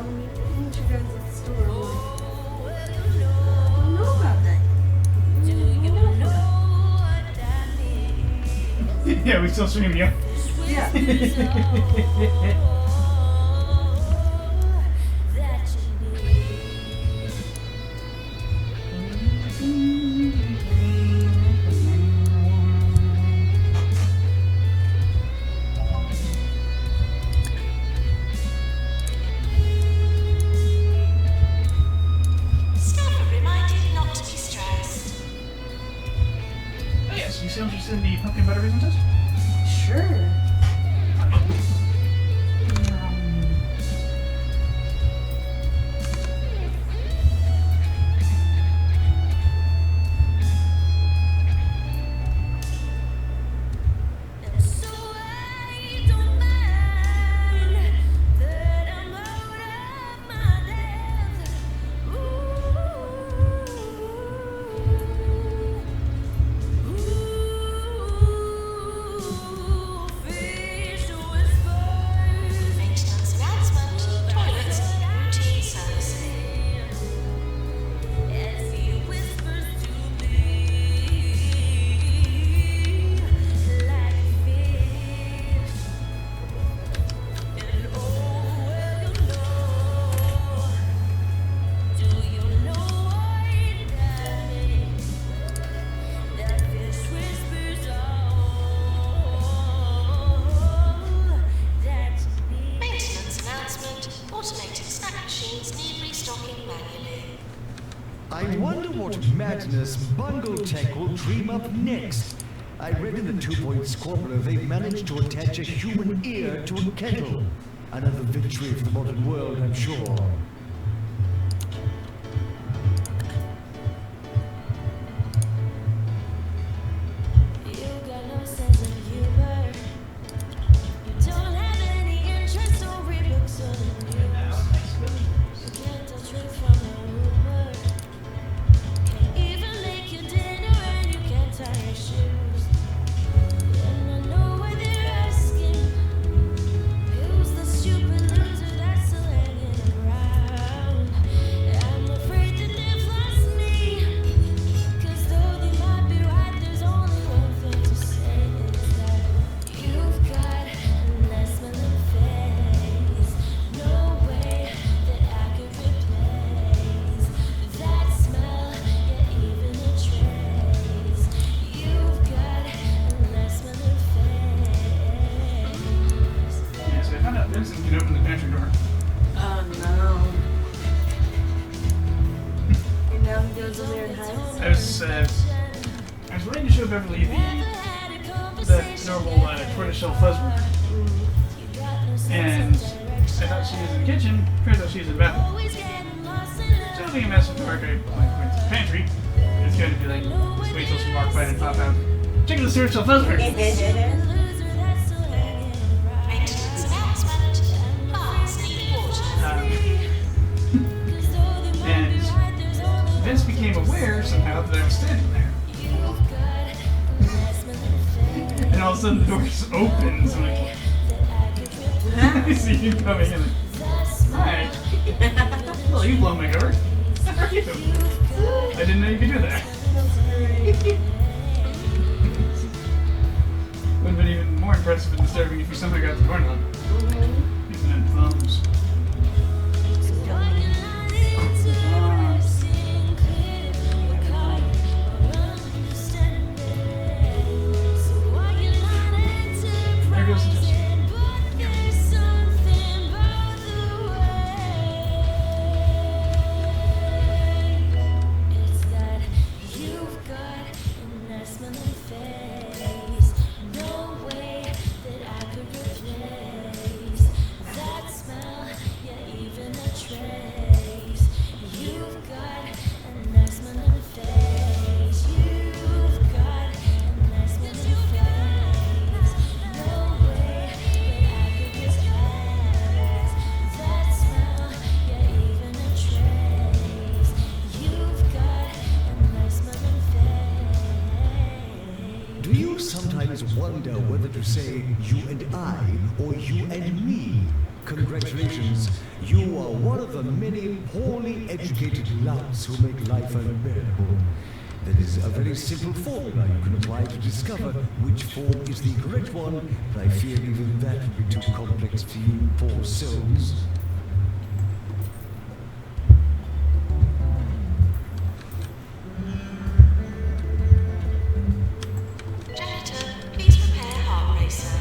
when you guys at the store, I'm like, I don't know about that. Yeah, we still stream you. Yeah. Staff are reminded not to be stressed. Oh yes, you still interested in the pumpkin butter raisin test? Sure. And so I don't mind that I'm out of my depth. Fish whispers. Maintenance announcement. Toilets, routine servicing. As he whispers to me, like a fish. And oh, well, do you know what that means? That fish whispers that maintenance announcement. Automated snack machines need restocking manually. I wonder what madness Bungle Tech will dream up next. I read in the 2-Point Squabbler they've managed to attach a human ear to a kettle. Another victory for the modern world, I'm sure. You got no sense of humor. You don't have any interest or read books or the news. You can't tell truth from a rumor. Can't even make your dinner and you can't tie your shoes. And I know what they're asking. Who's the stupid loser that's still hanging around? I'm afraid that they've lost me. 'Cause though they might be right, there's only one thing to say is that you've got a nice smelling face. No way that I could replace that smell, yeah, even a trace. You've got a nice smelling face. Yeah, so I found out Vincent can open the pantry door. Oh no. And now he goes in there and hides. I was waiting to show Beverly the normal tortoiseshell fuzzworm. And I thought she was in the kitchen, turns out she was in the bathroom. So being a mess with the dark, I went to the pantry. It's going to be like, just wait till she walks by and pop out. Check the tortoiseshell fuzzworm. Maintenance announcement. Baths need water. And Vince became aware somehow that I was standing there. And all of a sudden the door just opens. I'm like, I see you coming in. Hi. Well, you blow my cover. How are you? I didn't know you could do that. Would have been even more impressive and disturbing if you somehow got the door knob. Using it thumbs. There goes the test. Do you sometimes wonder whether to say you and I or you and me? Congratulations, you are one of the many poorly educated louts who make life unbearable. There is a very simple formula you can apply to discover which form is the correct one, but I fear even that would be too complex for you poor souls. Janitor, please prepare heart racer.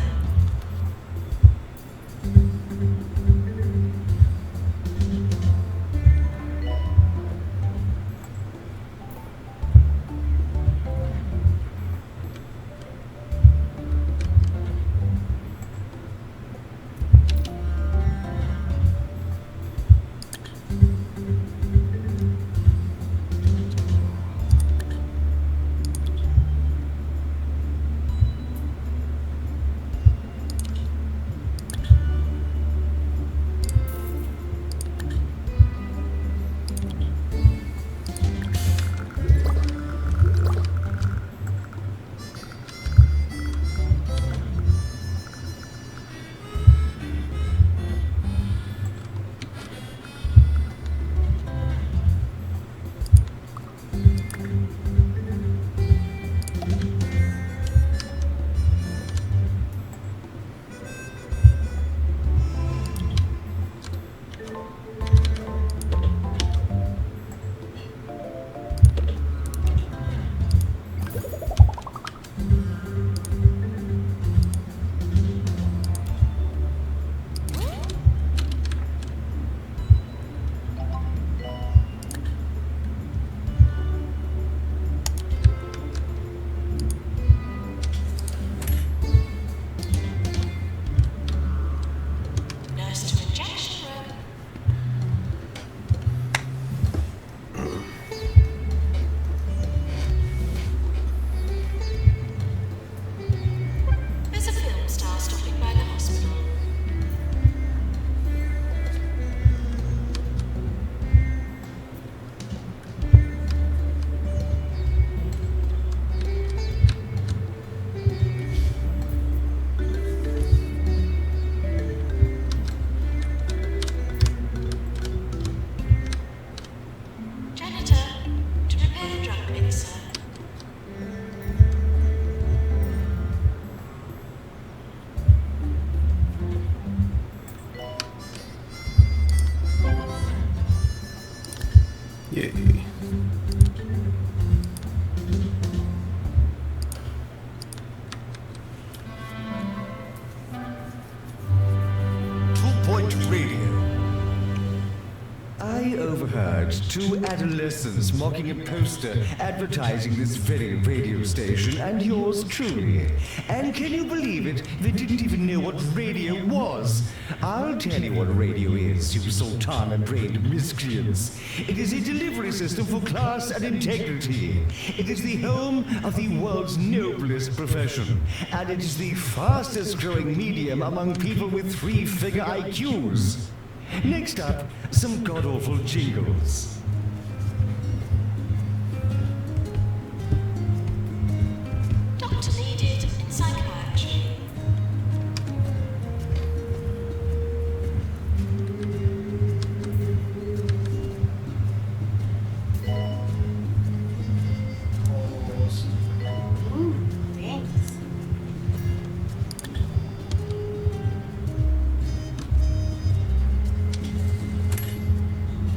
Nurse to injection room. There's a film star stopping by the hospital. Janitor, to prepare drug mixer. Yay. Two-Point Radio. I overheard two adolescents mocking a poster advertising this very radio station and yours truly. And can you believe it? They didn't even know what radio was. I'll tell you what radio is, you sultana-brained miscreants. It is a delivery system for class and integrity. It is the home of the world's noblest profession. And it is the fastest growing medium among people with three-figure IQs. Next up, some god-awful jingles. Doctor needed in psychiatry. Thanks.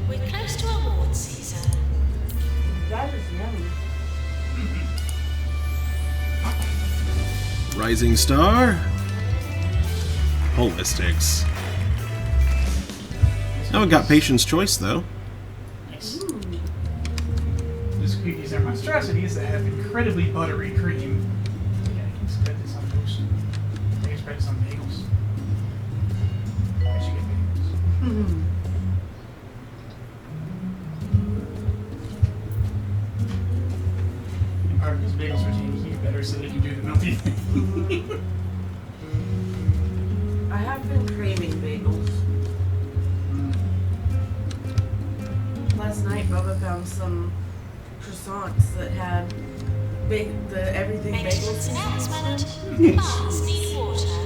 We're close to award season. That is yummy. Rising Star. Holistics. Now we got Patient's Choice, though. Nice. These cookies are monstrosities that have incredibly buttery cream. Yeah, I can spread this on toast. I can spread this on bagels. I should get bagels. And part of this bagels routine is to get better so they can do the melty thing. I have been craving bagels. Last night, Bubba found some croissants that had the everything Maintenance bagels. announcement. Bars need water.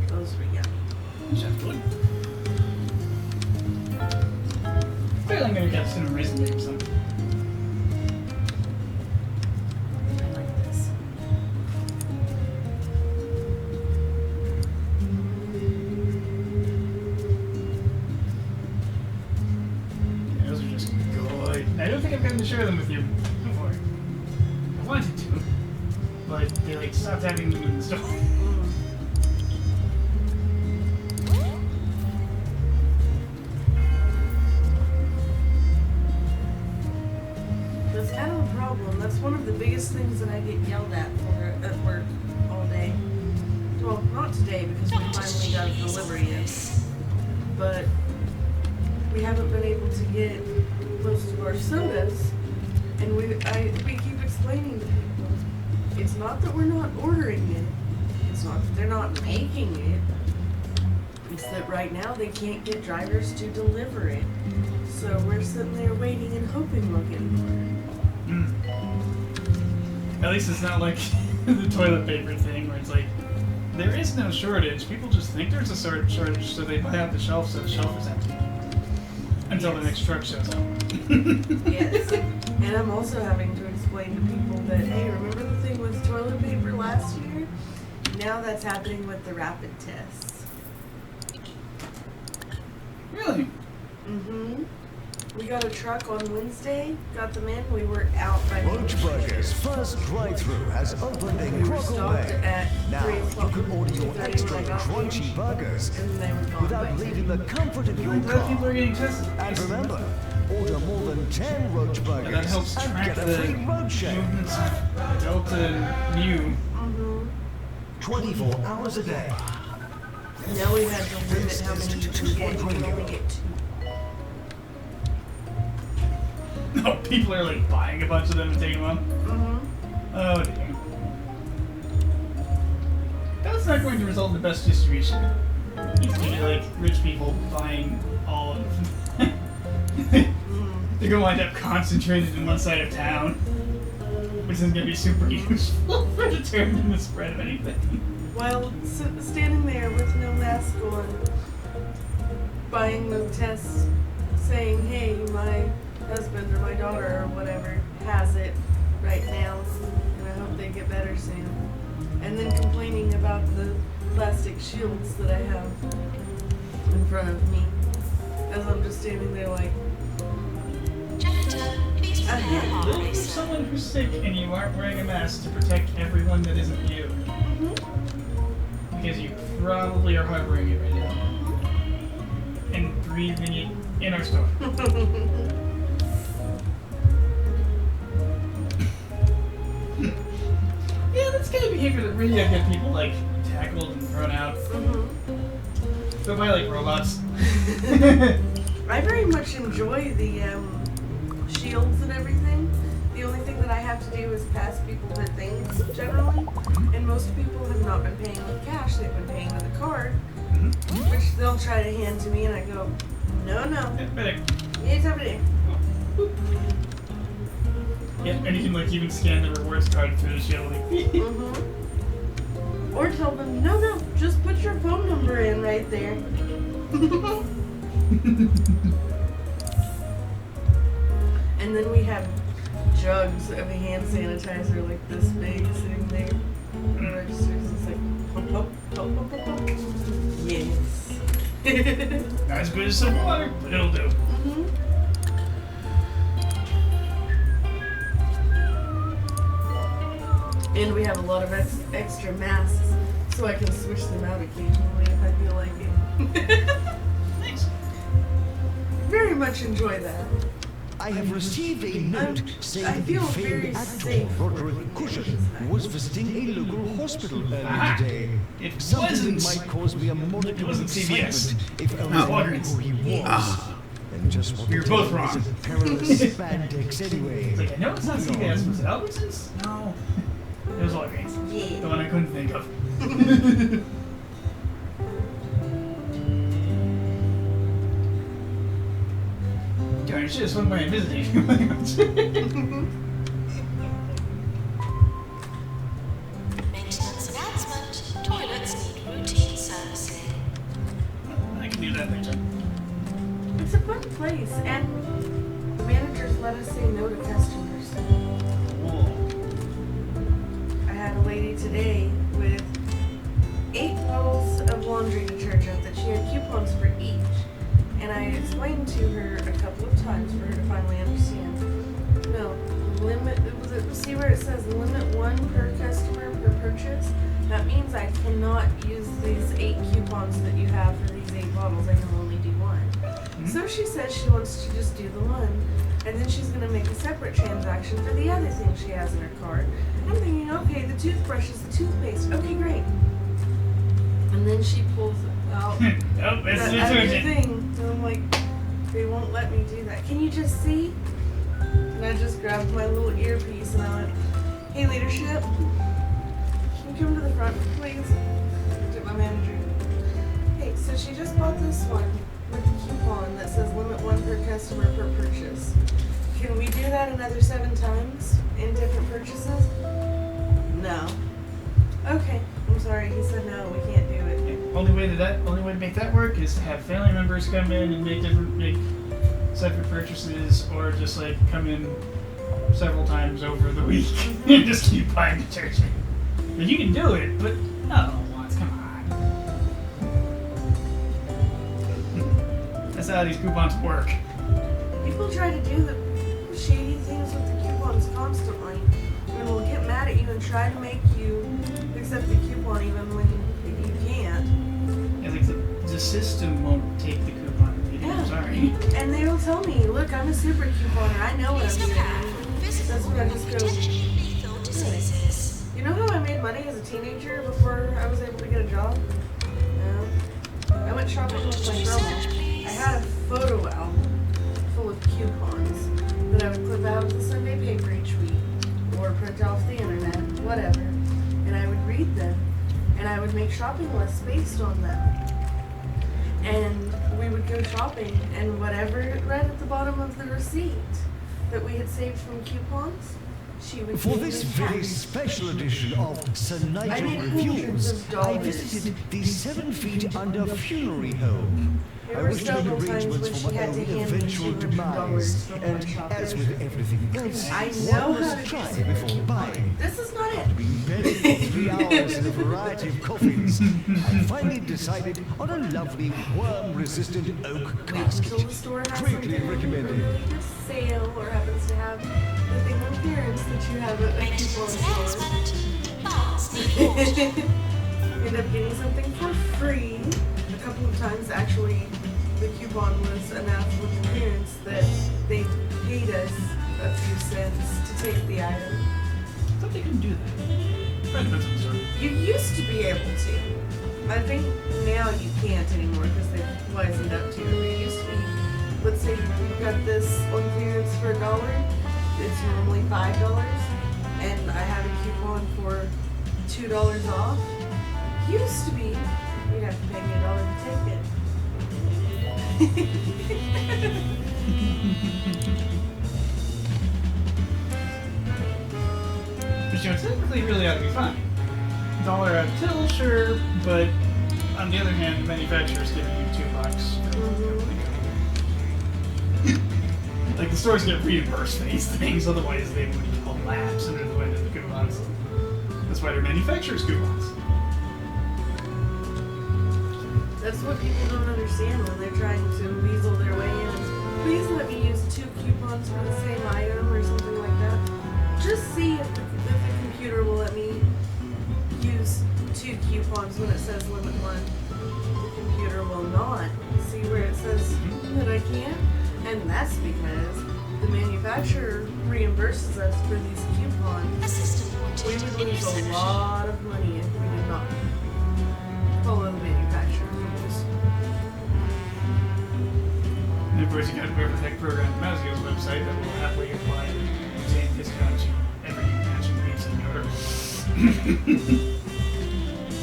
Those were yummy. Sounds good. I'm gonna get some reason to do something. I like this. Those are just good. I don't think I've gotten to share them with you before. I wanted to, but they like stopped having them in the store. That's kind of a problem. That's one of the biggest things that I get yelled at for at work all day. Well, not today because we finally got a delivery in, but we haven't been able to get most of our sodas, and we keep explaining to people, it's not that we're not ordering it, it's not that they're not making it, it's that right now they can't get drivers to deliver it. So we're sitting there waiting and hoping we'll get an order. At least it's not like the toilet paper thing where it's like, there is no shortage. People just think there's a shortage, so they buy out the shelf so the shelf is empty. Until the next truck shows up. Yes. And I'm also having to explain to people that, hey, remember the thing with toilet paper last year? Now that's happening with the rapid tests. Really? Mm-hmm. We got a truck on Wednesday, got them in, we were out by Roach Burger's first drive-thru has opened in We were stopped Crockaway. at Now 3 you o'clock. can order your 3:30 extra when I got crunchy here, burgers and then they were gone by without leaving the comfort of your I'm glad people are car. getting tested. And remember, order more than 10 Roach And Burgers that helps and track get a the free road shake. movements of Delta and Mu. Mm-hmm. 24 hours a day. Now we had to limit how many you can get. You can only get 2. No, people are like buying a bunch of them and taking them. Mm-hmm. Oh dear. That's not going to result in the best distribution. It's going to be like rich people buying all of them. They're going to wind up concentrated in one side of town, which isn't going to be super useful for determining the spread of anything. While standing there with no mask on, buying the tests, saying, hey, my husband or my daughter or whatever has it right now, and I hope they get better soon. And then complaining about the plastic shields that I have in front of me, as I'm just standing there like, Look for someone who's sick and you aren't wearing a mask to protect everyone that isn't you. Because you probably are harboring it right now. And breathing it in our store. Yeah, that's kind of behavior that really get people like tackled and thrown out. Go by like robots. I very much enjoy the shields and everything. The only thing that I have to do is pass people their things generally, and most people have not been paying with cash. They've been paying with a card, which they'll try to hand to me, and I go, no, it's over there. Yeah, and you can like even scan the rewards card through the shield. Like, Or tell them, no, just put your phone number in right there. And then we have jugs of hand sanitizer like this big sitting there in the registers. It's like, pop. Yes. not as good as some water, but it'll do. And we have a lot of extra masks, so I can switch them out occasionally if I feel like it. Thanks. Very much enjoy that. I have received a note I saying feel the very famed actor safe. Roderick Cushion was visiting a local hospital earlier today. It Something wasn't. that might cause me a modicum It of wasn't CBS. excitement if only Oh. I knew who he was. And just what You're the both devil wrong. is a perilous spandex anyway. It's like, I know it's not CBS, was it Albertsons? No. It was Walgreens. Yeah. The one I couldn't think of. Darn, it should have swung by and visited you. Maintenance announcement. Toilets need routine servicing. I can do that later. It's a fun place, and the managers let us say no to customers. I had a lady today with 8 bottles of laundry detergent that she had coupons for each. And I explained to her a couple of times for her to finally understand. No, see where it says limit 1 per customer per purchase? That means I cannot use these 8 coupons that you have for these 8 bottles. I can only do 1. So she says she wants to just do the 1. And then she's going to make a separate transaction for the other thing she has in her cart. I'm thinking, okay, the toothbrushes, the toothpaste, okay, great. And then she pulls out Oh, it's that the other detergent. thing. So I'm like, they won't let me do that. Can you just see? And I just grabbed my little earpiece and I went, hey, leadership, can you come to the front, please? Looked at my manager. Hey, so she just bought this one with the coupon that says limit 1 per customer per purchase. Can we do that another 7 times in different purchases? No. Okay, I'm sorry. He said no, we can't do it. Only way to make that work is to have family members come in and make separate purchases, or just like come in several times over the week and just keep buying detergent. And you can do it, but not all at once. Come on. That's how these coupons work. People try to do the shady things with the coupons constantly, and will get mad at you and try to make you accept the coupon even when you can't. I think the system won't take the coupon. I'm sorry. And they will tell me, look, I'm a super couponer. I know what I'm doing. That's when I just go, really? You know how I made money as a teenager before I was able to get a job? No. I went shopping with my grandma. I had a photo album full of coupons that I would clip out of the Sunday paper each week or print off the internet, whatever. And I would read them. And I would make shopping lists based on them. And we would go shopping, and whatever it read at the bottom of the receipt that we had saved from coupons, she would For give this me very back. special edition of Sir I Nigel made hundreds Reviews, of I dollars. visited the 7 Feet Under Funerary Home. There I were wish to make several times arrangements when for she my had own to hand me eventual $200 demise, for my and shopping. as with everything else, I one know how must to try do before buying. This is not After it. being buried for 3 hours in a variety of coffins, I finally decided on a lovely worm-resistant oak Wait casket. until the store has Greatly something recommended. for really good sale or happens to have the thing on clearance that you have at a coupon store. End up getting something for free. A couple of times, actually, the coupon was enough with the clearance that they paid us a few cents to take the item. I thought they couldn't do that. Probably depends on the store. You used to be able to. I think now you can't anymore because they've wisened up to it. It used to be, let's say you've got this on clearance for $1, it's normally $5, and I have a coupon for $2 off. Used to be, you'd have to pay me $1 to take it. Which, you know, technically really ought to be fine. $1 out of till, sure, but on the other hand, the manufacturer's giving you $2 for like the stores get reimbursed for these things, otherwise they would collapse under the weight of the coupons. That's why they're manufacturers' coupons. That's what people don't understand when they're trying to weasel their way in. Please let me use 2 coupons for the same item or something like that. Just see if the computer will let me use 2 coupons when it says limit 1. The computer will not. See where it says that I can't? And that's because the manufacturer reimburses us for these coupons. We would lose a lot of money if we did not follow the manufacturer rules. And of course, you got whoever the heck programmed Mazio's website that will happily apply the same discount to every matching pizza in order.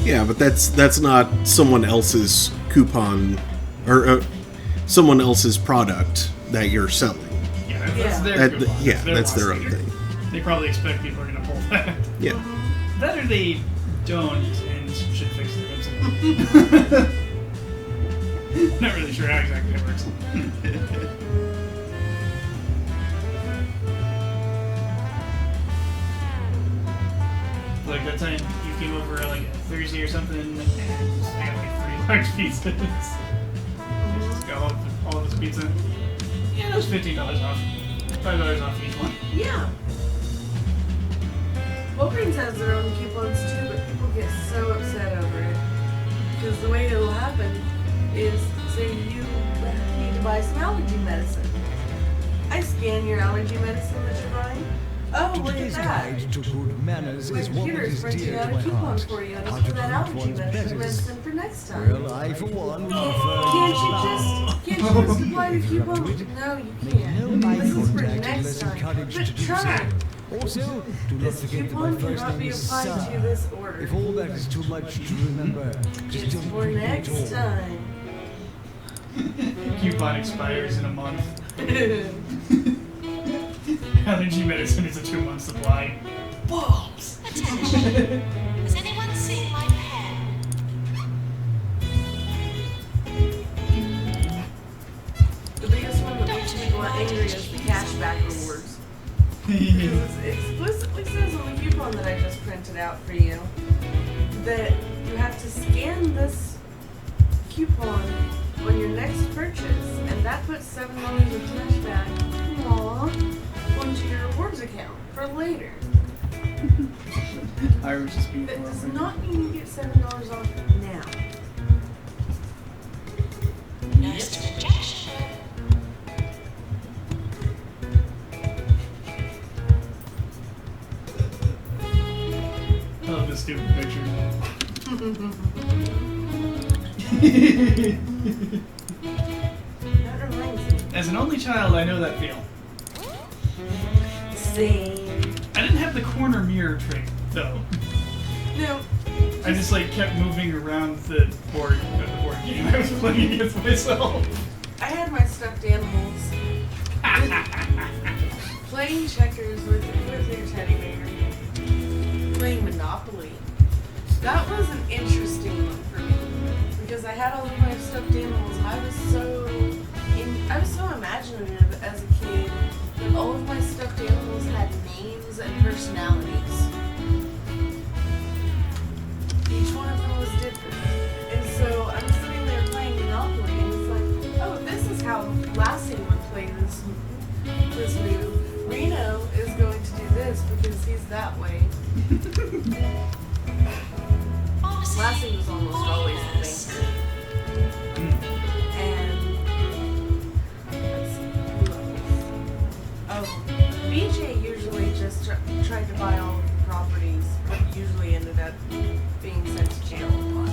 Yeah, but that's not someone else's coupon or someone else's product that you're selling. Yeah, that's their coupon. That's their own procedure. thing. They probably expect people are going to pull that. Yeah. That or they don't and should fix their website. Not really sure how exactly it works. Like that time you came over like Thursday or something, and I got like 3 large pizzas. Just got all of this pizza. Yeah, that was $15 off. $5 off each one. Yeah. Walgreens has their own coupons too, but people get so upset over it. Because the way it'll happen is, say you need to buy some allergy medicine. I scan your allergy medicine that you're buying. Oh, look at Today's that. guide to good manners My is one that computer's is printing dear out to a my coupon heart. for you. How Just to for that treat allergy one's medicine betters. for next time. Well, I for one Can't you just apply the coupon? No, you can't. no eye This is for contact next unless time. encouraged But to do try. so. Also, do not This forget that my coupon first cannot name be is applied Sir. to this order. If all that is too much to remember, just It's don't for repeat next it all. time. Coupon expires in a month. Allergy medicine is a 2-month supply. Balls! Attention. Has anyone seen my pen? The biggest one that makes people angry is the cashback rewards. Because it explicitly says on the coupon that I just printed out for you that you have to scan this coupon on your next purchase, and that puts $7 of cashback onto your rewards account for later. I was just being That does forward. not mean you get $7 off now. No suggestion. I love this stupid picture. That reminds me. As an only child, I know that feel. Same. I didn't have the corner mirror trick, though. No. I just like kept moving around the board game I was playing against myself. I had my stuffed animals playing checkers with your teddy bear, playing Monopoly. That was an interesting one for me because I had all of my stuffed animals. I was so imaginative as a kid that all of my stuffed animals had names and personalities. Each one of them was different. And so I'm sitting there playing Monopoly and it's like, oh, this is how Lassie would play this move. Reno is going to do this because he's that way. Lassie was almost always the thinker. And let's see, who else? Oh, BJ usually just tried to buy all of the properties, but usually ended up being sent to jail a lot.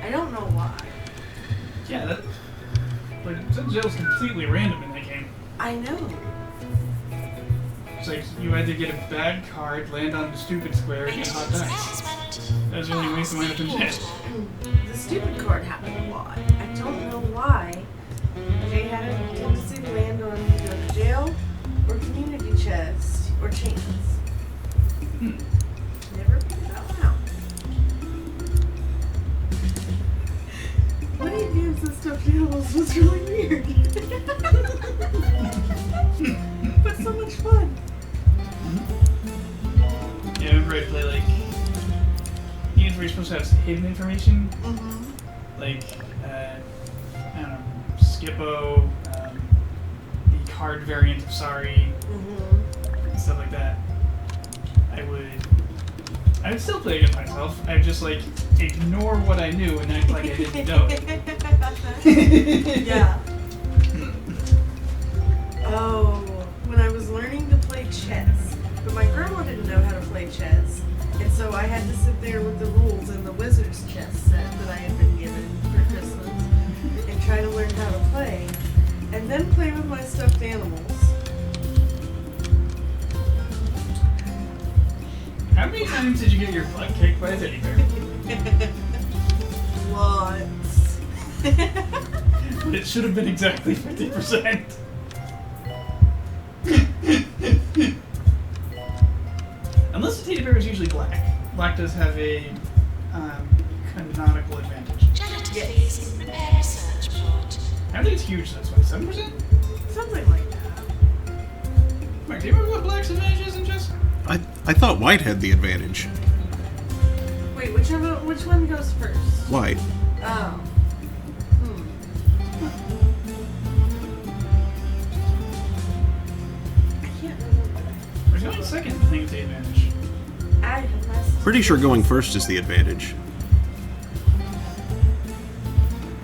I don't know why. Yeah, that. Like, jail's completely random in that game. I know. It's like you either get a bad card, land on the stupid square, or get hot dice. That was the only way to wind up in jail. The stupid card happened a lot. I don't know why. They had a tendency to land on either jail or community chest or chains. Never figured that one out. Playing games with stuffed animals was really weird. But so much fun. Yeah, I remember I'd play like games where you're supposed to have hidden information. Like, I don't know, Skippo, the card variant of Sorry, and stuff like that. I would still play against myself. I would just like ignore what I knew and act like I didn't know it. Yeah. Oh, when I was learning to play chess, but my grandma didn't know how to play chess, and so I had to sit there with the rules in the Wizard's chess set that I had been given for Christmas and try to learn how to play, and then play with my stuffed animals. How many times did you get your butt kicked by a teddy bear? Lots. But it should have been exactly 50%. Unless the teddy bear is usually black. Black does have a canonical advantage. Janitor fees, prepare research plot. I don't think it's huge, that's 27%. Something like that. Mark, do you remember what Black's advantage is in chess? I thought White had the advantage. Wait, which one goes first? White. Oh. I can't remember. Or going second, I think it's the advantage. I have less. Pretty sure going first is the advantage.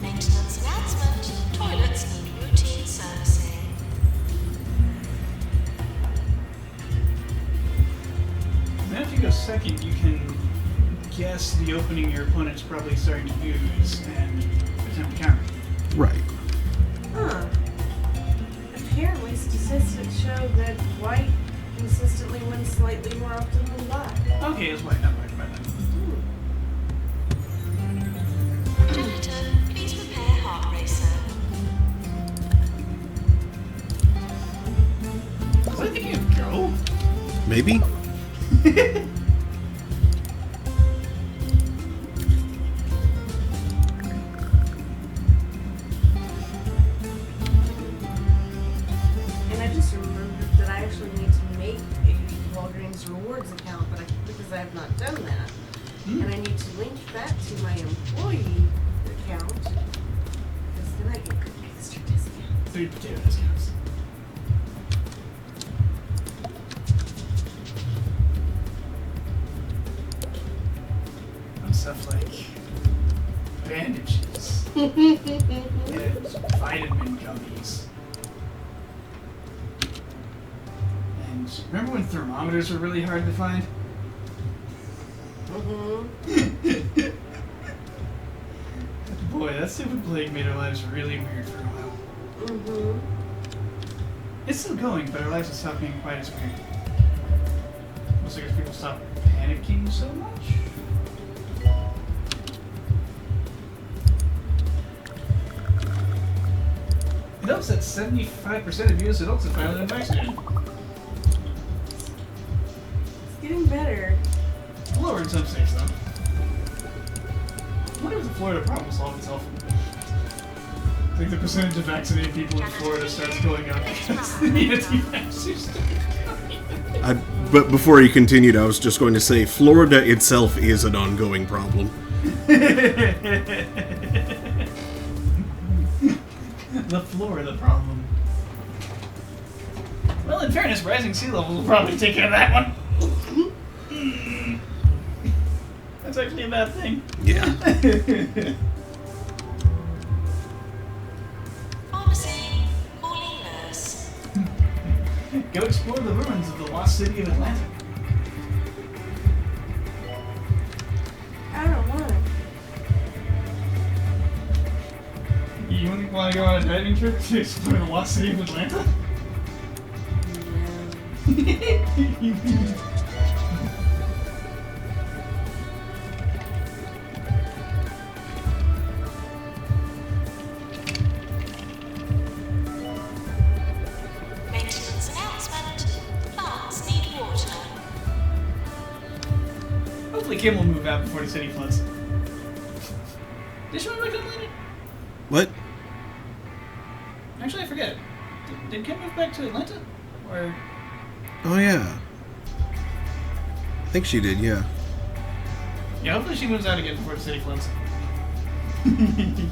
Maintenance announcement. Toilets need routine servicing. Now if you go second, you can guess the opening your opponent's probably starting to use and attempt to counter. Right. Huh. Apparently, statistics show that white consistently wins slightly more often than black. Okay, it's White, not Black by then. Janitor, please prepare heart racer. Was I thinking of Go? Maybe? And I just remembered that I actually need to make a Walgreens rewards account, but because I have not done that. And I need to link that to my employee account, because then I get extra discounts. 3 potato discounts. And stuff like bandages and vitamin gummies. And remember when thermometers were really hard to find? Boy, that stupid plague made our lives really weird for a while. It's still going, but our lives have stopped being quite as weird. Mostly because people stop panicking so much. It helps that 75% of US adults have finally been vaccinated. It's getting better. Lower in some states, though. I wonder if the Florida problem will solve itself. I think the percentage of vaccinated people in Florida starts going up because the anti-vaxxers start going. But before you continued, I was just going to say Florida itself is an ongoing problem. The Florida problem. Well, in fairness, rising sea levels will probably take care of that one. That's actually a bad thing. Yeah. Pharmacy, calling nurse. Go explore the ruins of the lost city of Atlanta. I don't want to. You want to go on a diving trip to explore the lost city of Atlanta? Maintenance announcement. Plants need water. Hopefully Kim will move out before the city floods. Did she move back to Atlanta? What? Actually, I forget. Did Kim move back to Atlanta? Or... Oh, yeah. I think she did, yeah. Yeah, hopefully she moves out again before the city floods. You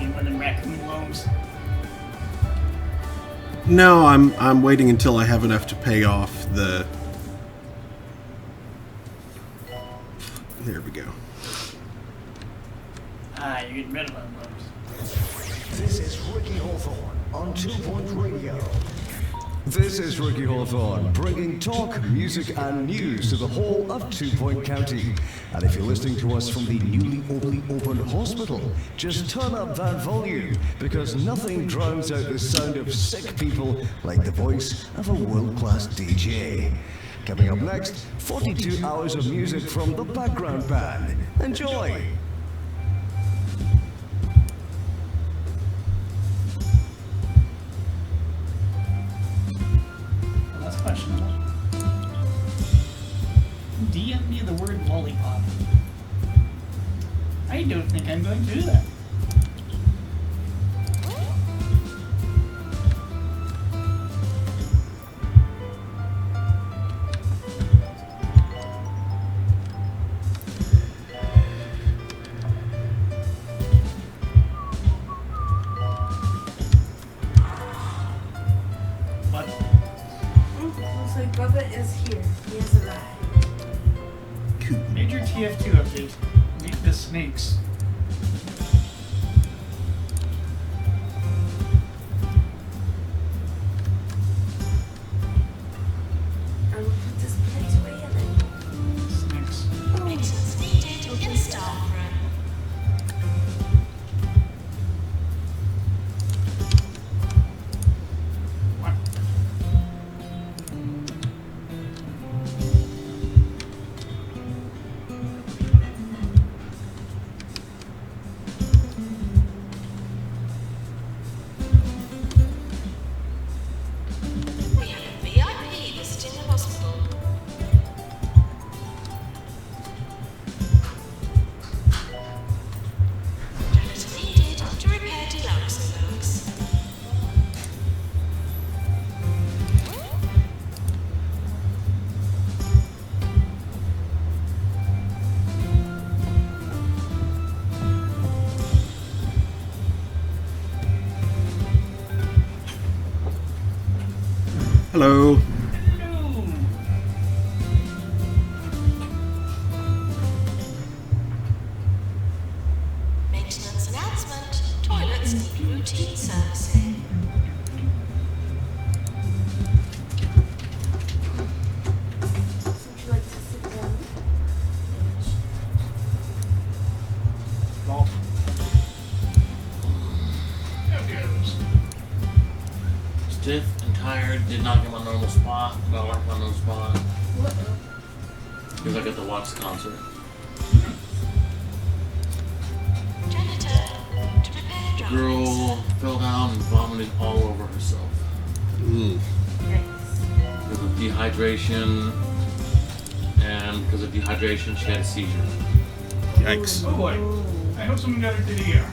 one of them raccoon loans. No, I'm waiting until I have enough to pay off the... There we go. Ah, you're getting rid of them loans. This is Ricky Hawthorne on 2 Point Radio. This is Ricky Hawthorne, bringing talk, music, and news to the whole of 2 Point County. And if you're listening to us from the newly opened hospital, just turn up that volume, because nothing drowns out the sound of sick people like the voice of a world-class DJ. Coming up next, 42 hours of music from the background band. Enjoy! questionable. DM me the word lollipop. I don't think I'm going to do that. What? Looks like Bubba is here. He has arrived. Major TF2 update. Meet the snakes. I will put this plate away and then. Snakes. Maintenance needed in staff room. What? We have a VIP visiting the hospital. Janitor needed to repair deluxe books. Hello. Maintenance announcement. Toilets need routine servicing. Would you like to sit down? Well. There goes. Stiff and tired, did not get my normal spot, but I like my normal spot. Because I get to watch the concert. Janitor to repair drugs. Girl fell down and vomited all over herself. Mm. Yikes. Because of dehydration, and because of dehydration, she had a seizure. Yikes. Oh boy. I hope someone got her to the ER.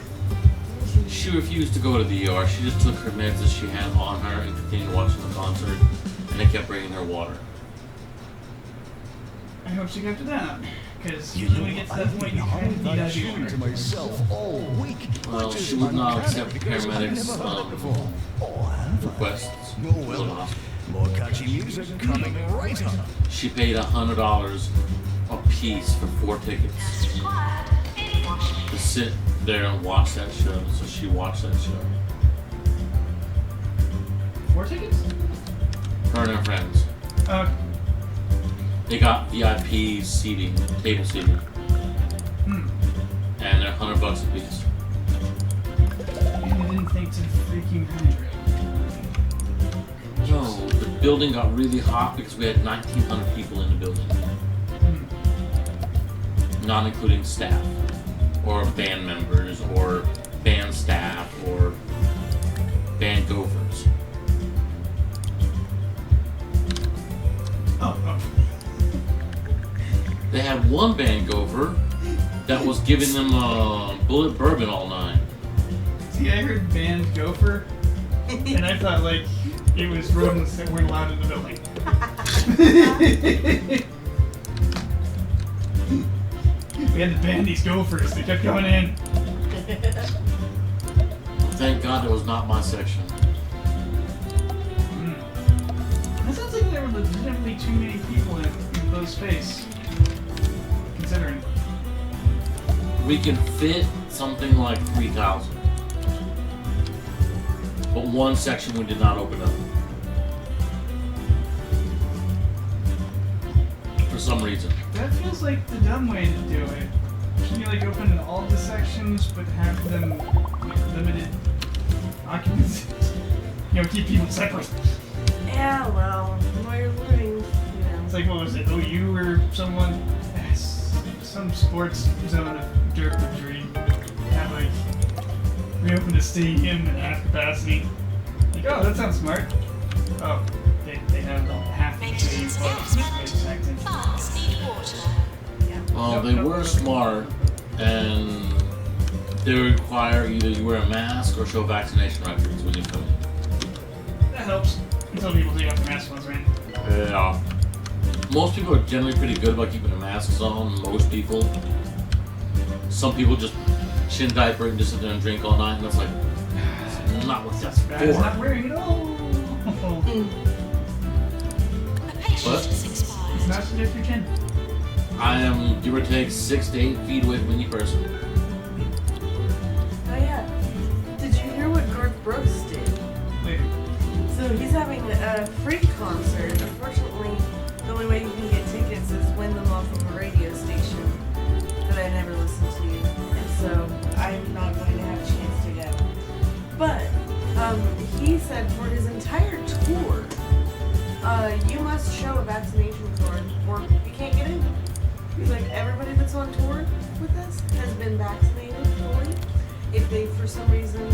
She refused to go to the ER. She just took her meds that she had on her and continued watching the concert, and they kept bringing her water. I hope she got to that. Because You when know, we get to that I've point, been you hard need on to shooting to myself all week. Well, which is she would not accept uncanny because I've paramedics' never heard it before. Oh, have I? requests. Oh, well, more catchy music coming right up. She paid $100 a piece for 4 tickets As required in Washington. to sit there and watch that show. So she watched that show. 4 tickets? Her and her friends. They got VIP seating, table seating, Hmm. and they're $100 a piece. And I didn't think to freaking hydrate. No, the building got really hot because we had 1,900 people in the building, not including staff, or band members, or band staff, or band gophers. Oh. They had one band gopher that was giving them bullet bourbon all night. See, I heard band gopher, and I thought, like, it was rodents that weren't allowed in the building. We had to ban these gophers. They kept going in. Thank God it was not my section. That sounds like there were legitimately too many people in enclosed space. Considering. We can fit something like 3,000. But one section we did not open up. For some reason. That feels like the dumb way to do it. Can you, like, open all the sections but have them limited occupancy? You know, keep people separate. Yeah, well, the more you're learning, you know. It's like, what was it? OU or someone? Some sports zone of derpagey. Have, like, reopened a stadium at half capacity. Like, oh, that sounds smart. Oh, they have half patients asthma, bugs need water. Well, they were smart, and they require either you wear a mask or show vaccination records when you come in. That helps. Until people take off their masks once, right? Yeah. Most people are generally pretty good about keeping their masks on. Most people. Some people just chin diaper and just sit there and drink all night, and it's like, that's not what that's That is not for. wearing it all. A patient What? is expired. It's not to lift your chin. I am, give or take, 6 to 8 feet away from any person. Oh yeah. Did you hear what Garth Brooks did? Wait. So he's having a free concert. Unfortunately, the only way you can get tickets is win them off of a radio station that I never listened to. And so I'm not going to have a chance to go. But he said for his entire tour, you must show a vaccination card or you can't get in. He's like, everybody that's on tour with us has been vaccinated fully. If they, for some reason,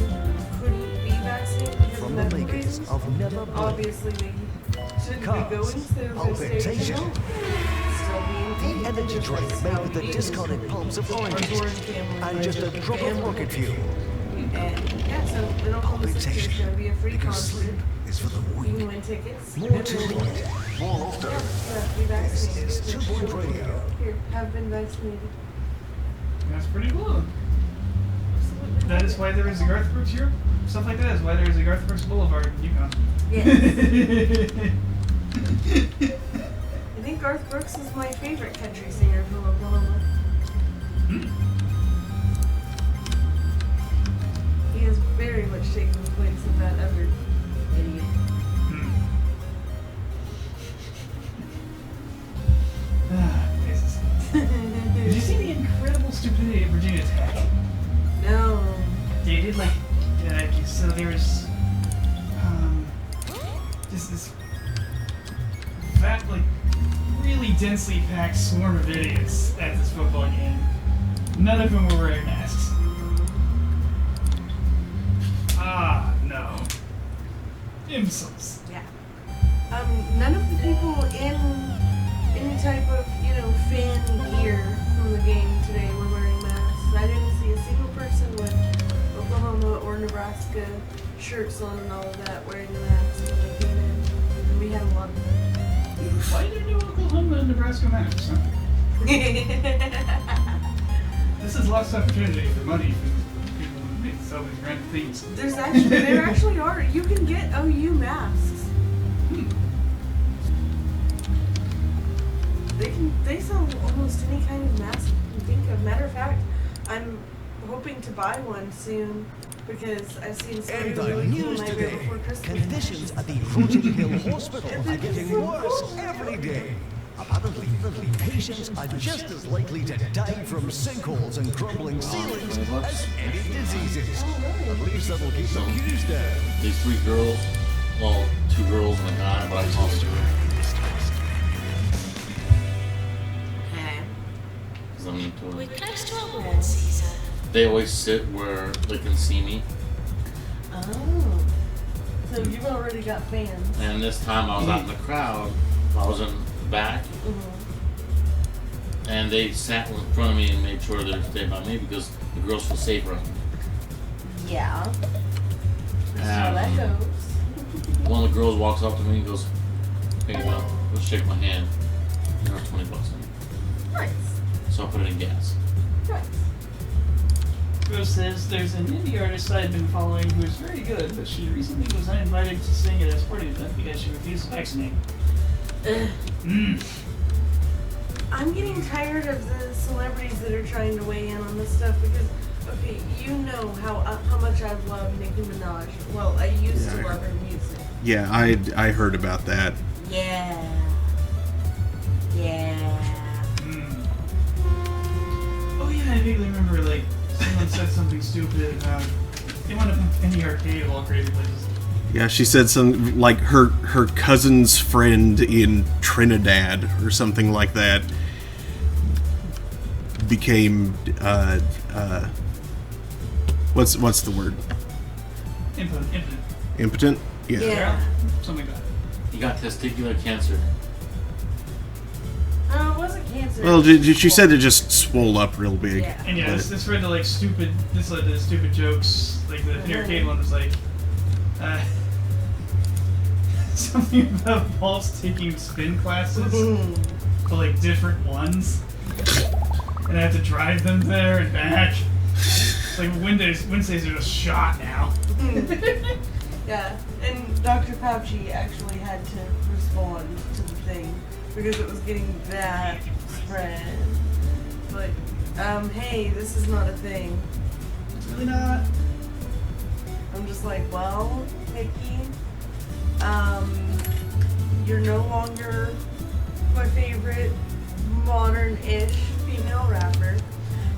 couldn't be vaccinated because From of the medical makers reasons, of Never Blink. obviously they shouldn't Cars, be going, so they're palpitation. still being The energy drink made with the discarded pulps of oranges and just a drop of rocket fuel. And yeah, so in Oklahoma City, there's going to be a free Because concert. sleep is for the You weak. can win tickets. More And to then- it. More often. Yeah, you have to be vaccinated. This is 2 Point Radio. Here, have been vaccinated. That's pretty cool. That is why there is a Garth Brooks Europe. Stuff like that is why there is a Garth Brooks Boulevard in Yukon. Yes. I think Garth Brooks is my favorite country singer from Oklahoma. He has very much taken the place of that other idiot. Jesus. Did you see the incredible stupidity of Virginia Tech? No. They did so there was just this fat, really densely packed swarm of idiots at this football game. None of them were wearing masks. Ah, no. Imbeciles. Yeah. None of the people in any type of, fan gear from the game today were wearing masks. I didn't see a single person with Oklahoma or Nebraska shirts on and all of that wearing a mask when they came in. And we had a lot of them. Why did they do Oklahoma and Nebraska masks? Huh? This is lost opportunity for money for people who make sell these random things. There actually are. You can get OU masks. They sell almost any kind of mask you can think of. Matter of fact, I'm hoping to buy one soon because I've seen so many And the really cool news Nightmare today. Before Christmas. Conditions at the Rotary Hill Hospital are getting worse every day. Apparently, patients are just as likely to die from sinkholes and crumbling ceilings as any diseases. At least that'll keep the queues down. These 3 girls, well, 2 girls and a guy, but I call them 2. Okay. Because I'm into We're it. close to a warm season. They always sit where they can see me. Oh. So you've already got fans. And this time I was out in the crowd. I was in the back. And they sat in front of me and made sure they stayed by me because the girls feel safer. Yeah. That's how that goes. One of the girls walks up to me and goes, "Hey, let's shake my hand." There's $20 in it. Nice. So I put it in gas. Nice. Rose says there's an indie artist I've been following who is very good, but she recently was uninvited to sing at a sporting event because she refused to vaccinate. I'm getting tired of the celebrities that are trying to weigh in on this stuff because, okay, you know how much I love Nicki Minaj. Well, I used to love her music. Yeah, I heard about that. Yeah. Yeah. Oh yeah, I vaguely remember someone said something stupid about they went up in the arcade of all crazy places. Yeah, she said something like her cousin's friend in Trinidad or something like that became what's the word? Impotent. Impotent? Yeah. Yeah. Something like that. He got testicular cancer. Well, she said it just swole up real big. Yeah. And yeah, But- this led to like stupid. This led to stupid jokes. Like the arcade one was like, something about Paul's taking spin classes, but like different ones, and I have to drive them there and back. It's like Wednesdays are just shot now. Yeah, and Dr. Fauci actually had to respond to the thing because it was getting that spread. But, hey, this is not a thing. It's really not. I'm just like, well, Nikki, you're no longer my favorite modern-ish female rapper.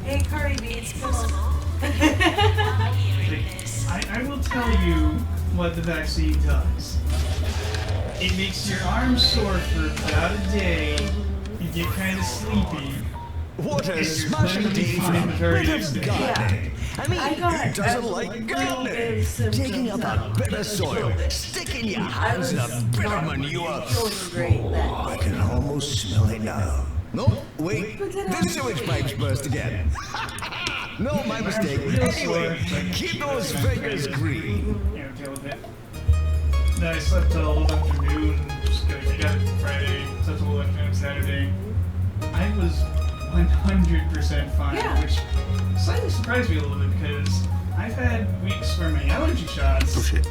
Hey, Cardi B, come on. I will tell you what the vaccine does. It makes your arms sore for about a day. You get kind of sleepy. What a and you're smashing perfectly day fine for the very a bit next of day. gardening. I mean, I got who doesn't a like little gardening? bit of symptoms Digging up a bit of soil, sticking your hands in a bit of manure. feeling great that I can almost smell it now. No, wait, the sewage pipes burst again. No, my mistake. Anyway, keep those fingers green. You know, deal with it. Then I slept till afternoon, just because I got it Friday, slept till afternoon Saturday. I was 100% fine, Yeah. which slightly surprised me a little bit because I've had weeks where my allergy shots Oh shit.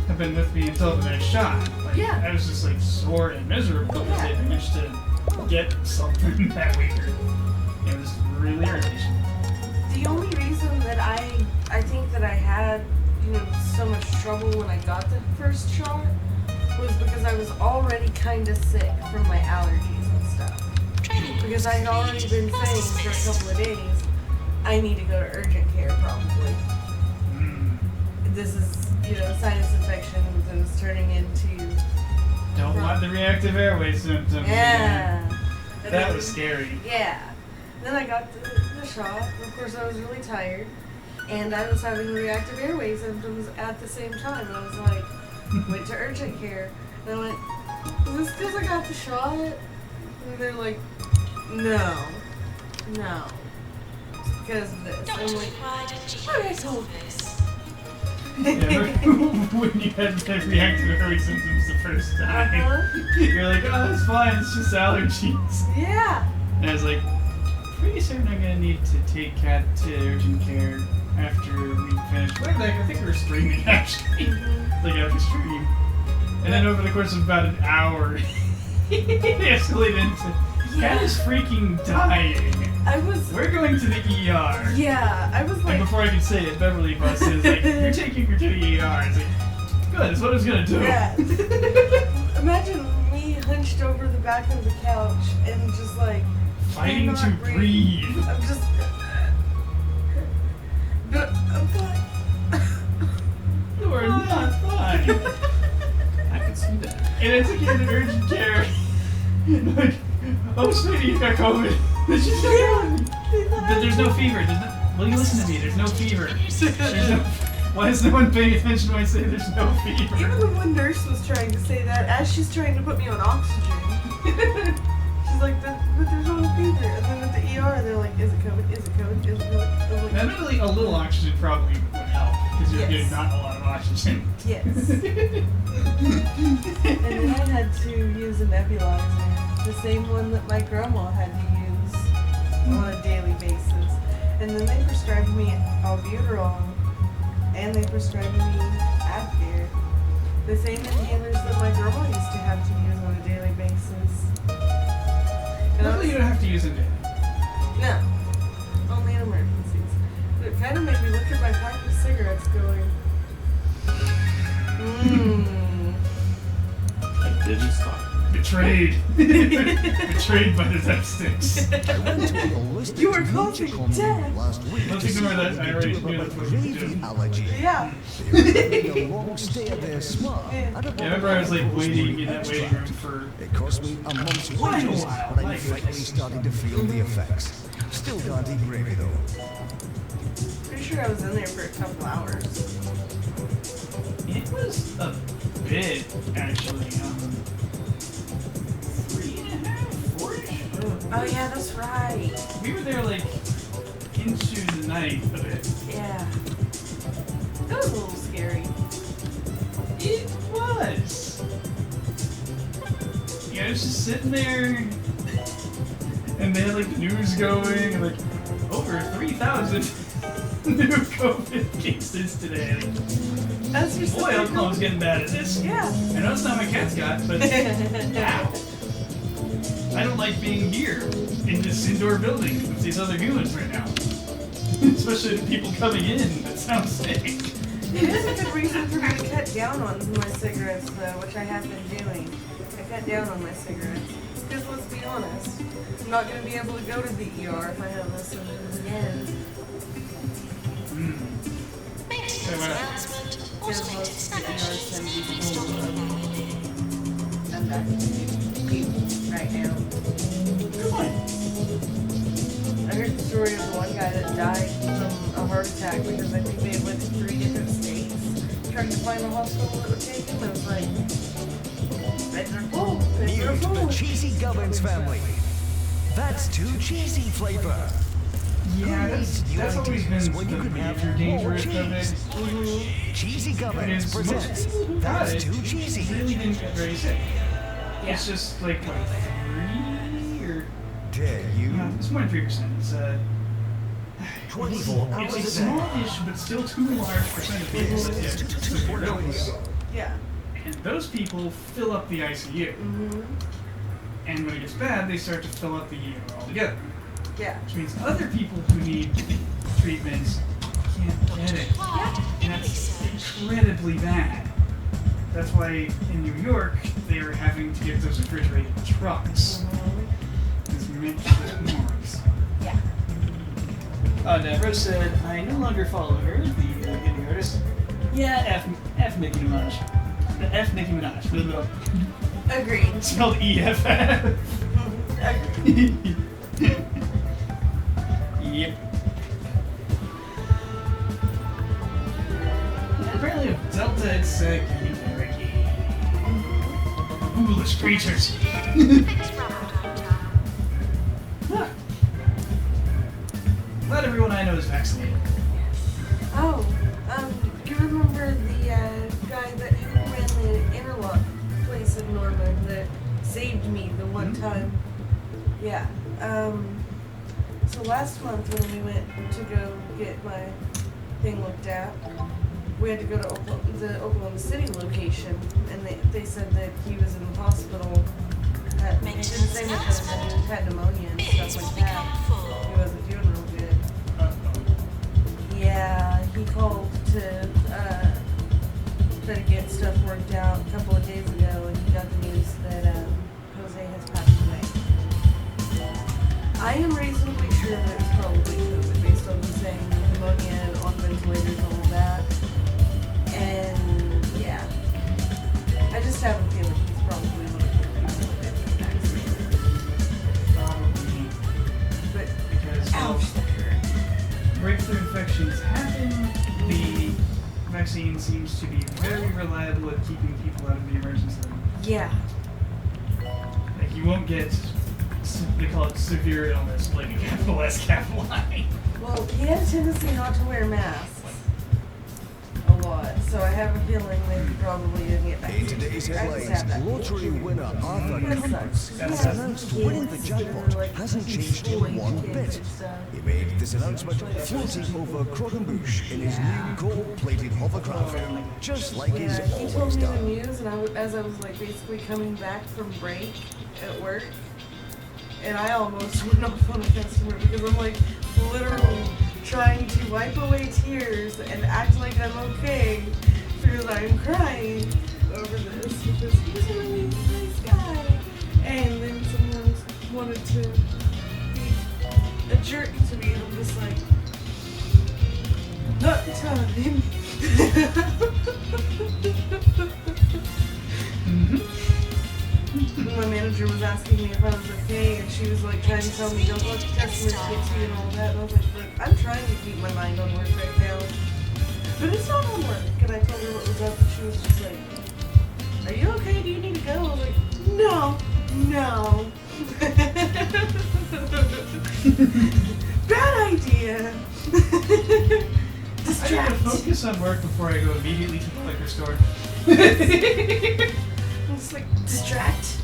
have been with me until the next shot. Like, Yeah. I was just like sore and miserable because I Yeah. managed to get something that week. It was really irritation. the only reason that I think that I had, you know, so much trouble when I got the first shot was because I was already kind of sick from my allergies and stuff. Because I had already been saying for a couple of days, I need to go to urgent care probably. This is, you know, sinus infections and it's turning into, Don't want the reactive airway symptoms. again. yeah. And That then- was scary. Yeah. Then I got the shot, and of course I was really tired, and I was having reactive airway symptoms at the same time. And I was like, went to urgent care, and I went, is this because I got the shot? And they're like, no, it's because of this. I'm like, what I told this. Yeah, when you had the reactive airway symptoms the first time, you're like, oh, that's fine, it's just allergies. Yeah. And I was like, pretty certain I'm gonna need to take Kat to urgent care after we finish. Wait, like, I think we were streaming actually, like after stream. And then over the course of about an hour, it escalated into Kat is freaking dying. I was, We're going to the ER. yeah, I was And like, before I could say it, Beverly busted. Like, you're taking her to the ER. It's like, good, that's what I was gonna do. yeah. Imagine me hunched over the back of the couch and just like, Fighting cannot to breathe. I'm just. But I'm fine. You are not fine. I can see that. And I took you to urgent care. Like, oh, sweetie, you got COVID. Then she's like, Yeah. but there's no fever. There's no, well, you listen to me. There's no fever. There's no, why is no one paying attention when I say there's no fever? Even the one nurse was trying to say that as she's trying to put me on oxygen. She's like, but there's no fever. And then at the ER, they're like, is it COVID? Is it COVID? Is it COVID? I'm like, Admittedly, a little oxygen probably would help because you're Yes. getting not a lot of oxygen. yes. And then I had to use a nebulizer, the same one that my grandma had to use on a daily basis. And then they prescribed me albuterol, and they prescribed me Advir, the same inhalers that my grandma used to have to use on a daily basis. And I Luckily, you was, don't have to use it. no, only in emergencies. But it kind of made me look at my pack of cigarettes going, I didn't stop. Betrayed. Betrayed by the Zepsticks. I went to a holistic You were nature causing community death. last week Let's to see ignore that. what I we already could knew do that's about what you gravy do. allergy. Yeah. They made a long stay at their spa. Yeah. And Yeah, I remember I was like waiting in that waiting room for It cost me a month's Quite a wages, while, but my I'm finally goodness. starting to feel the effects. Still can't eat gravy though. Pretty sure I was in there for a couple hours. it was a bit actually 3.5, 4-ish. Oh yeah, that's right. We were there like into the night of it. Yeah. That was a little scary. It was. You know, it's just sitting there, and they had like the news going, and like over 3,000 new COVID cases today. Like, That's just boy, Oklahoma's getting bad at this. Yeah. I know it's not my cat's got, but ow. I don't like being here in this indoor building with these other humans right now. Especially the people coming in that sound sick. It is a good reason for me to cut down on my cigarettes, though, which I have been doing. I cut down on my cigarettes. Because let's be honest, I'm not going to be able to go to the ER if I have this again. So, Because most of the ERs send people full of unvaccinated people right now. I heard the story of one guy that died from a heart attack because I think they went to 3 different states trying to find a hospital that would take him. It was like, beds are full, beds New are to full. the Cheesy Gubbins family. That's too cheesy flavor. yeah, Who needs new that's always ideas been when you the can have major more danger of cheese? COVID. Cheesy Gubbins Is most presents people who got That's it Too Cheesy. really didn't get very sick. It's just like what, 3 or Dare you? it's more than 3%. It's 24 hours it's a a day. small-ish but still too large percent of people that get severe illness. Yeah. And those people fill up the ICU. Mm-hmm. And when it gets bad, they start to fill up the ER altogether. Yeah. Which means other people who need treatments can't get it. And that's incredibly bad. That's why in New York, they are having to get those refrigerated trucks. Because Mitch is morons. Yeah. Rose said, I no longer follow her, the indie artist. Yeah, F Nicki Minaj. F Nicki Minaj. Blah, blah, blah. Agreed. It's spelled EFF. Agreed. Yep. Apparently, with Delta, it's Ricky. Foolish creatures. Huh. Glad everyone I know is vaccinated. Oh, you remember the guy that ran the interlock place in Norman that saved me the one time? Yeah. So last month when we went to go get my thing looked at, we had to go to the Oklahoma City location, and they said that he was in the hospital. They didn't say much other than he had pneumonia and stuff like that. He wasn't doing real good. Yeah, he called to try to get stuff worked out a couple of days ago, and he got the news that Jose has passed away. I am reasonably sure that it's probably COVID based on him saying pneumonia on ventilators and all that. And yeah, I just have a feeling he's probably one of the people that vaccinated. Probably. But Because ouch, that hurt. breakthrough infections happen, the vaccine seems to be very reliable at keeping people out of the emergency room. Yeah. Like, you won't get, they call it severe illness, like a capital S, capital I. Well, he had a tendency not to wear masks a lot, so I have a feeling that he probably didn't get In vaccinated. today's I just have headlines, that. lottery winner Arthur That Cummins sucks. has Yeah, announced kids winning the that jackpot are, like, hasn't changed him one kids bit. and stuff. He made this announcement floating over Crogenbush in his new gold-plated hovercraft, just like he's Yeah, he always told me the done. news, and as I was like basically coming back from break at work, and I almost went off on a customer because I'm like literally trying to wipe away tears and act like I'm okay because I'm crying over this because he's a really nice guy. And then someone wanted to be a jerk to me, and I'm just like, not the time. My manager was asking me if I was okay, and she was like trying to tell me don't let the customers get to you and all that. And I was like, look, I'm trying to keep my mind on work right now, but it's not on work. And I told her what was up, and she was just like, "Are you okay? Do you need to go?" I was like, "No, no." Bad idea. I Distract. gotta focus on work before I go immediately to the liquor store. It's like distract.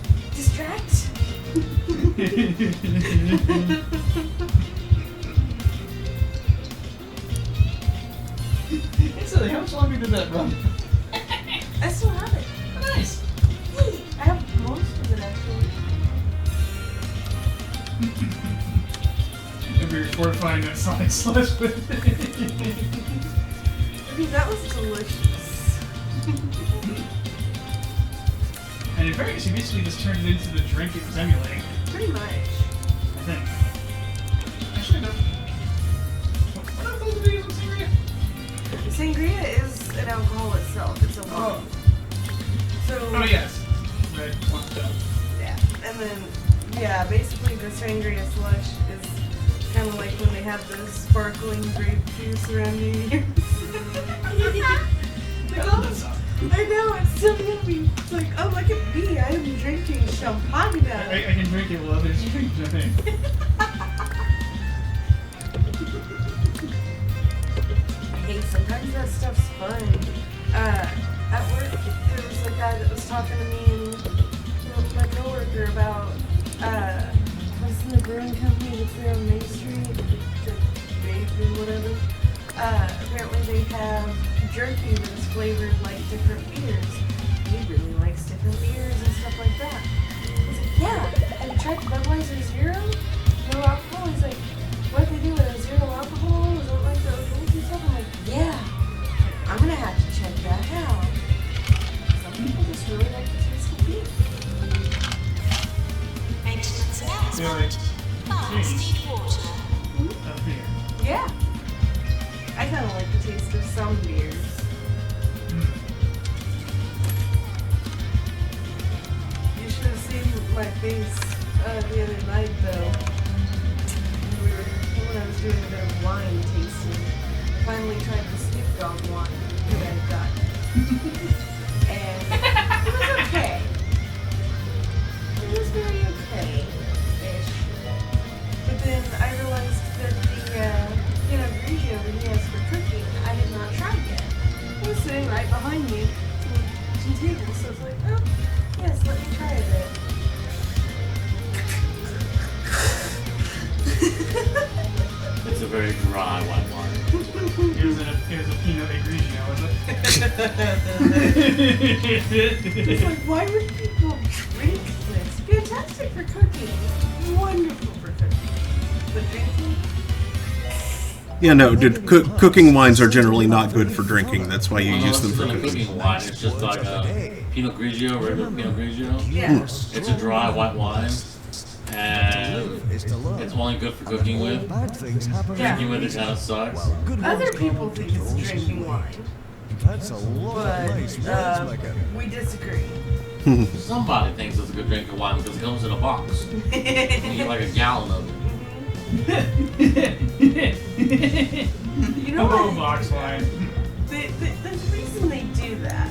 Instantly, how much longer did that run? I still have it. Nice. Hey, I have most of it actually. Maybe you're fortifying that Sonic Slush with I mean, that was delicious. And in fairness, you basically just turned it into the drink it was emulating. Pretty much. I think. Actually, no. What are those videos with sangria? Sangria is an alcohol itself. It's a wine. Oh. So. Oh, yes. Red one cup. Yeah, and then basically the sangria slush is kind of like when they have the sparkling grape juice around New Year's. I know, it's so yummy. It's like, oh, look at me, I am drinking champagne now. I can drink it while others drink nothing. Hey, sometimes that stuff's fun. At work, there was a guy that was talking to me and my coworker about what's in the brewing company that's there on Main Street, the bakery, whatever. Apparently they have jerky that's flavored like different beers. He really likes different beers and stuff like that. I was like, yeah, have you tried Budweiser Zero? No alcohol? He's like, what they do with a zero alcohol? Is it like the organic and stuff? I'm like, yeah. I'm gonna have to check that out. Some people just really like the taste of beer. Maintenance announcement. Feel like Fast need water. of beer. Yeah. I kind of like the taste of some beers. You should have seen my face the other night, though. When I was doing a bit of wine tasting, I finally tried the Snoop Dogg wine that I had gotten. And it was okay. It was very okay-ish. But then I realized that the Pinot Grigio that he has for cooking, I had not tried yet. It was sitting right behind me, some tables, so I was like, oh, yes, let me try a bit. It's a very dry white wine. It was a Pinot Grigio, was it? It's like, why would people drink this? Fantastic for cooking. Wonderful for cooking. But drinking? Yeah, no, dude, cooking wines are generally not good for drinking. That's why you use them for It's not a cooking. cooking wine. It's just like a Pinot Grigio, regular Pinot Grigio. Yeah. It's a dry white wine, and it's only good for cooking with. Bad things happen. Drinking with it kind of sucks. Good Other ones people come think it's with drinking wine, That's a lot of nice words, but Megan. we disagree. Somebody thinks it's a good drink of wine because it comes in a box. You get like a gallon of it. You know Hello, what? box wine. There's a reason they do that,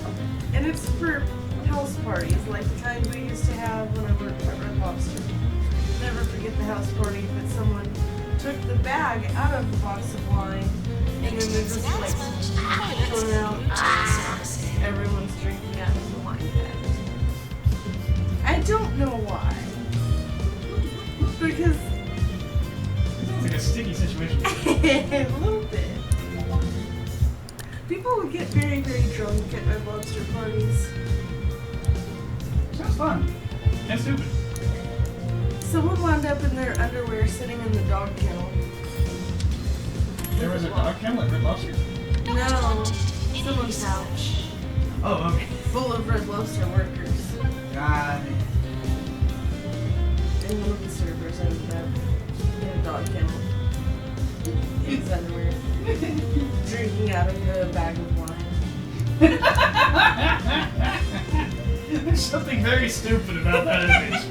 and it's for house parties, like the kind we used to have when I worked at Red Lobster. Never forget the house party, but someone took the bag out of the box of wine, and then they're just like going out. Everyone's drinking out of the wine bag. I don't know why, because Sounds like a sticky situation. a little bit. People would get very, very drunk at Red Lobster parties. Sounds fun. And stupid. Someone wound up in their underwear sitting in the dog kennel. There was a dog kennel at Red Lobster? No, someone's house. Oh, okay. Full of Red Lobster workers. God. And one of the servers ended up in a dog kennel. In his underwear. Drinking out of a bag of wine. There's something very stupid about that image.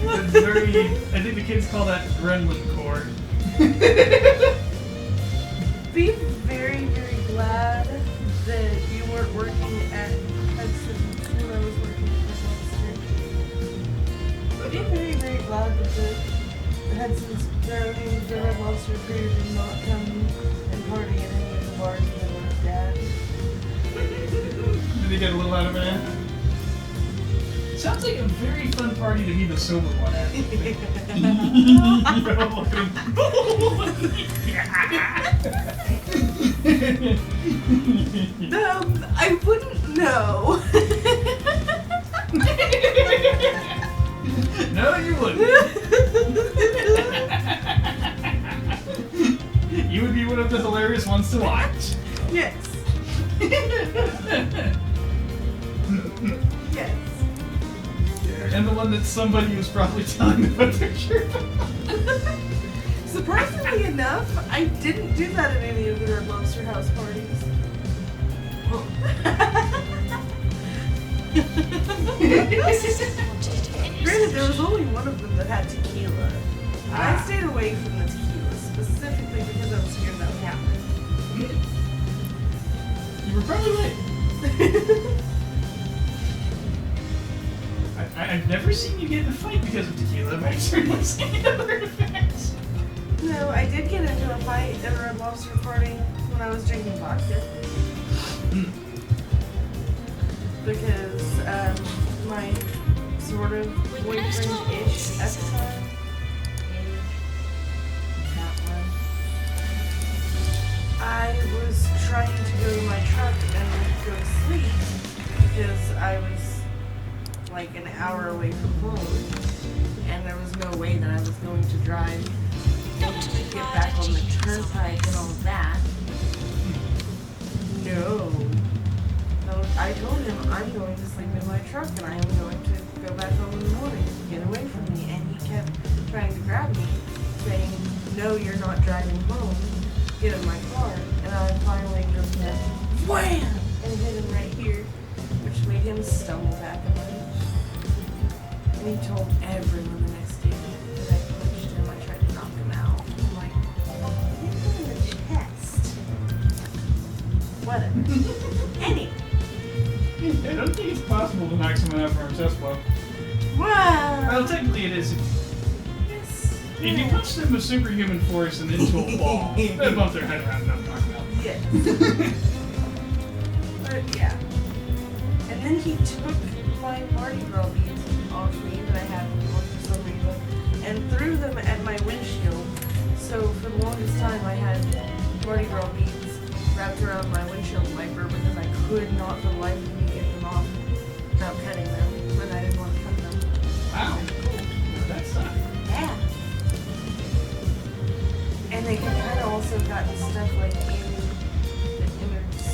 It's very. I think the kids call that gremlin core. Be very, very glad that you weren't working at Hudson when I was working at Red Lobster. glad that the Hudson's the Red Lobster crew did not come and party in any of the bars that they worked at. Did they get a little out of hand? Sounds like a very fun party to be the sober one at. I wouldn't know. No, you wouldn't. You would be one of the hilarious ones to watch. Yes. Yes. And the one that somebody was probably telling them about their shirt. Surprisingly enough, I didn't do that at any of the Red Lobster house parties. Granted, there was only one of them that had tequila. And I stayed away from the tequila specifically because I was scared that would happen. You were probably right. I've never seen you get in a fight because of tequila, but I've certainly seen other effects. No, I did get into a fight at a Red Lobster party when I was drinking vodka. Because my sort of boyfriend-ish at the time, I was trying to go to my truck and go to sleep because I was like an hour away from home, and there was no way that I was going to drive to get back on the turnpike and all of that. No. I told him I'm going to sleep in my truck and I am going to go back home in the morning. Get away from me. And he kept trying to grab me, saying, no, you're not driving home. Get in my car. And I finally just went, wham! And hit him right here, which made him stumble back a bunch. And he told everyone the next day that I punched him. I tried to knock him out. I'm like, you're in the chest. Whatever. Anyway. I don't think it's possible to knock someone out from a chest blow. Wow. Well, technically it is. Yes. If you punch them with superhuman force and into a wall, they bump their head around and not knock them out. Yes. But yeah. And then he took my Mardi Gras beads off me that I had on for some reason and threw them at my windshield. So for the longest time I had Mardi Gras beads wrapped around my windshield wiper because I could not for the life of me get them off without cutting them, and I didn't want to cut them. Wow. That's not. Yeah. And they had kind of also gotten stuff like in the innards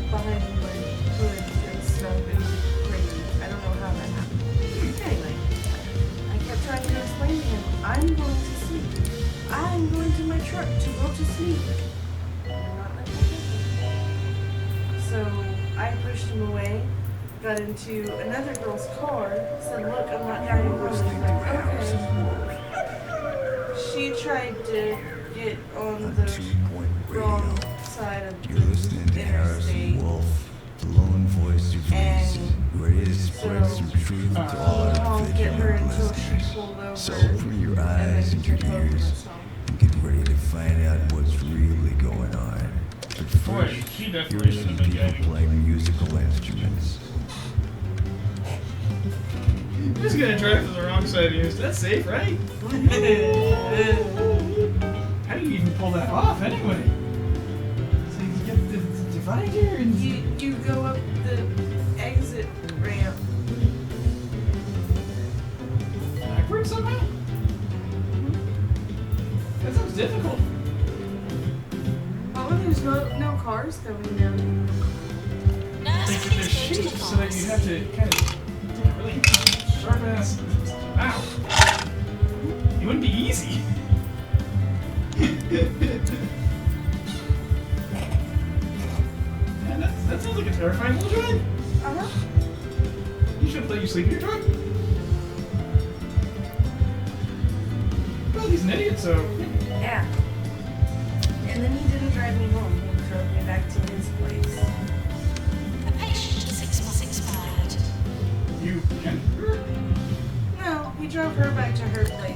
behind my hood and stuff. It was crazy. I don't know how that happened. Anyway, I kept trying to explain to him, I'm going to sleep. I'm going to my truck to go to sleep. So I pushed him away, got into another girl's car, said, look, I'm not driving home. Okay. She tried to get on the wrong side of You're listening to the Harrison interstate. Wolf, the lone voice of reason, ready to spread some truth to all our I'll get her vigilant until she listeners. pulled over. So open your eyes and your ears and get ready to find out what's really going on. But Boy, first, she here definitely are should some have been people getting. playing musical instruments. You're just gonna drive to the wrong side of you. That's safe, right? How do you even pull that off anyway? So you get the divider and You go up the exit ramp. backwards somehow? That sounds difficult. Oh, there's no cars coming down. Think that they're shaped so that you have to kind of take a really sharp ass. Wow. It wouldn't be easy. Man, that sounds like a terrifying little drive. Uh-huh. You should have let you sleep in your truck. Well, he's an idiot, so. Yeah. And then he didn't drive me home. He drove me back to his place. The patient has expired. You can. No, he drove her back to her place.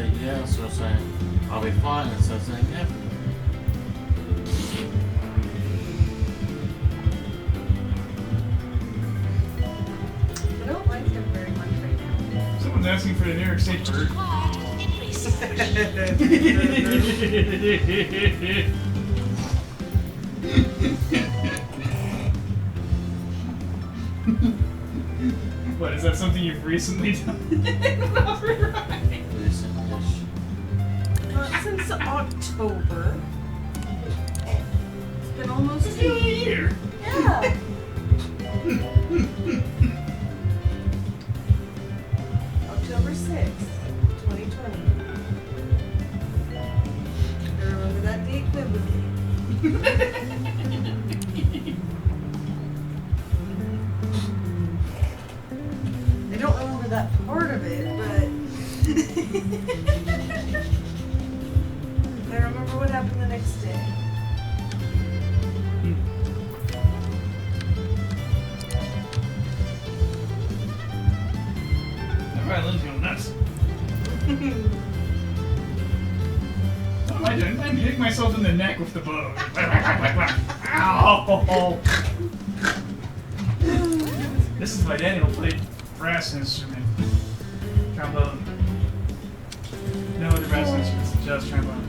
say yes or say I'll be fine instead of saying yeah. I don't like him very much right now. Someone's asking for the New York State bird. Required in research. What, is that something you've recently done? Alright. Since October. It's been almost It's been a year. Yeah. October 6th, 2020. I remember that date vividly. I don't remember that part of it, but I remember what happened the next day. That violin's going nuts. What am I doing? I'm hitting myself in the neck with the bow. Ow! This is my daddy will play brass instrument. Trombone. No other brass instruments, just trombone.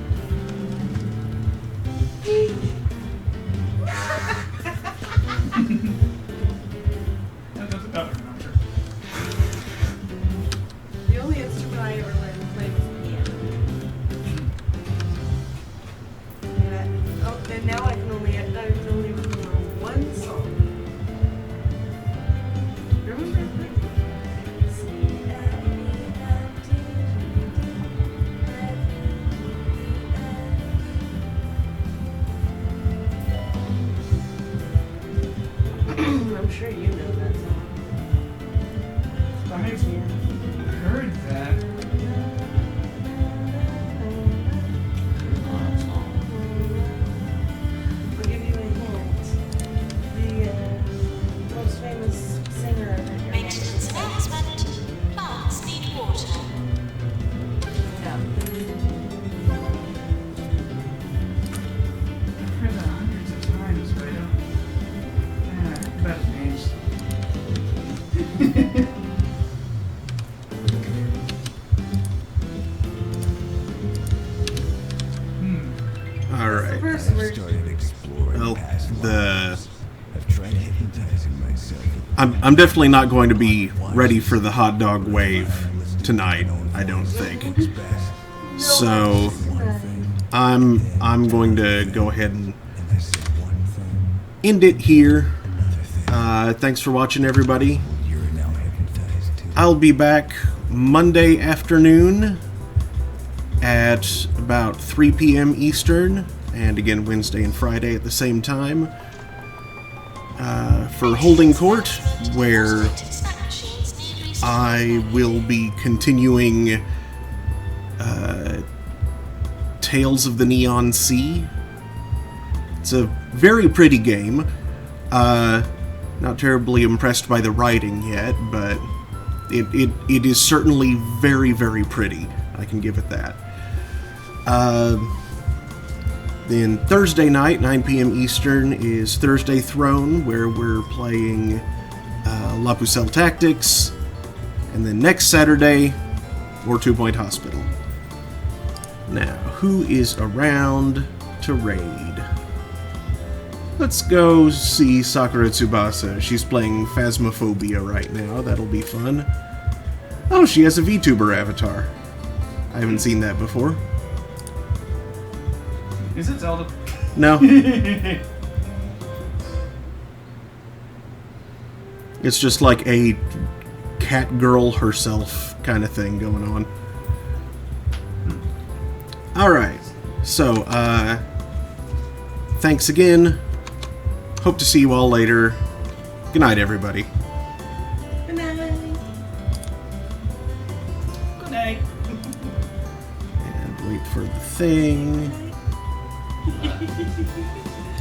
That's about it, I'm sure. The only instrument I ever learned to play was piano. And now I can only remember one song. Remember? I'm sure you know that song. I've heard that. I'll give you a hint. The most famous singer of it. Maintenance announcement. Plants need water. Yeah. I've heard that hundreds of times, but I don't. About names. All right. First I've word. started exploring Well, past the lives. I've tried hypnotizing myself. I'm definitely not going to be ready for the hot dog wave tonight. I don't think. So I'm going to go ahead and And I said one thing. end it here. Another thing. Thanks for watching, everybody. You're now hypnotized too. I'll be back Monday afternoon at about 3 p.m. Eastern, and again Wednesday and Friday at the same time, for Holding Court, where I will be continuing Tales of the Neon Sea. It's a very pretty game. Not terribly impressed by the writing yet, but it is certainly very, very pretty. I can give it that. Then Thursday night, 9 p.m. Eastern, is Thursday Throne, where we're playing La Pucelle Tactics. And then next Saturday, more 2 Point Hospital. Now, who is around to raid? Let's go see Sakura Tsubasa. She's playing Phasmophobia right now. That'll be fun. Oh, she has a VTuber avatar. I haven't seen that before. Is it Zelda? No. It's just like a cat girl herself kind of thing going on. Alright. So, thanks again. Hope to see you all later. Good night, everybody. Good night. Good night. And wait for the thing. Good night.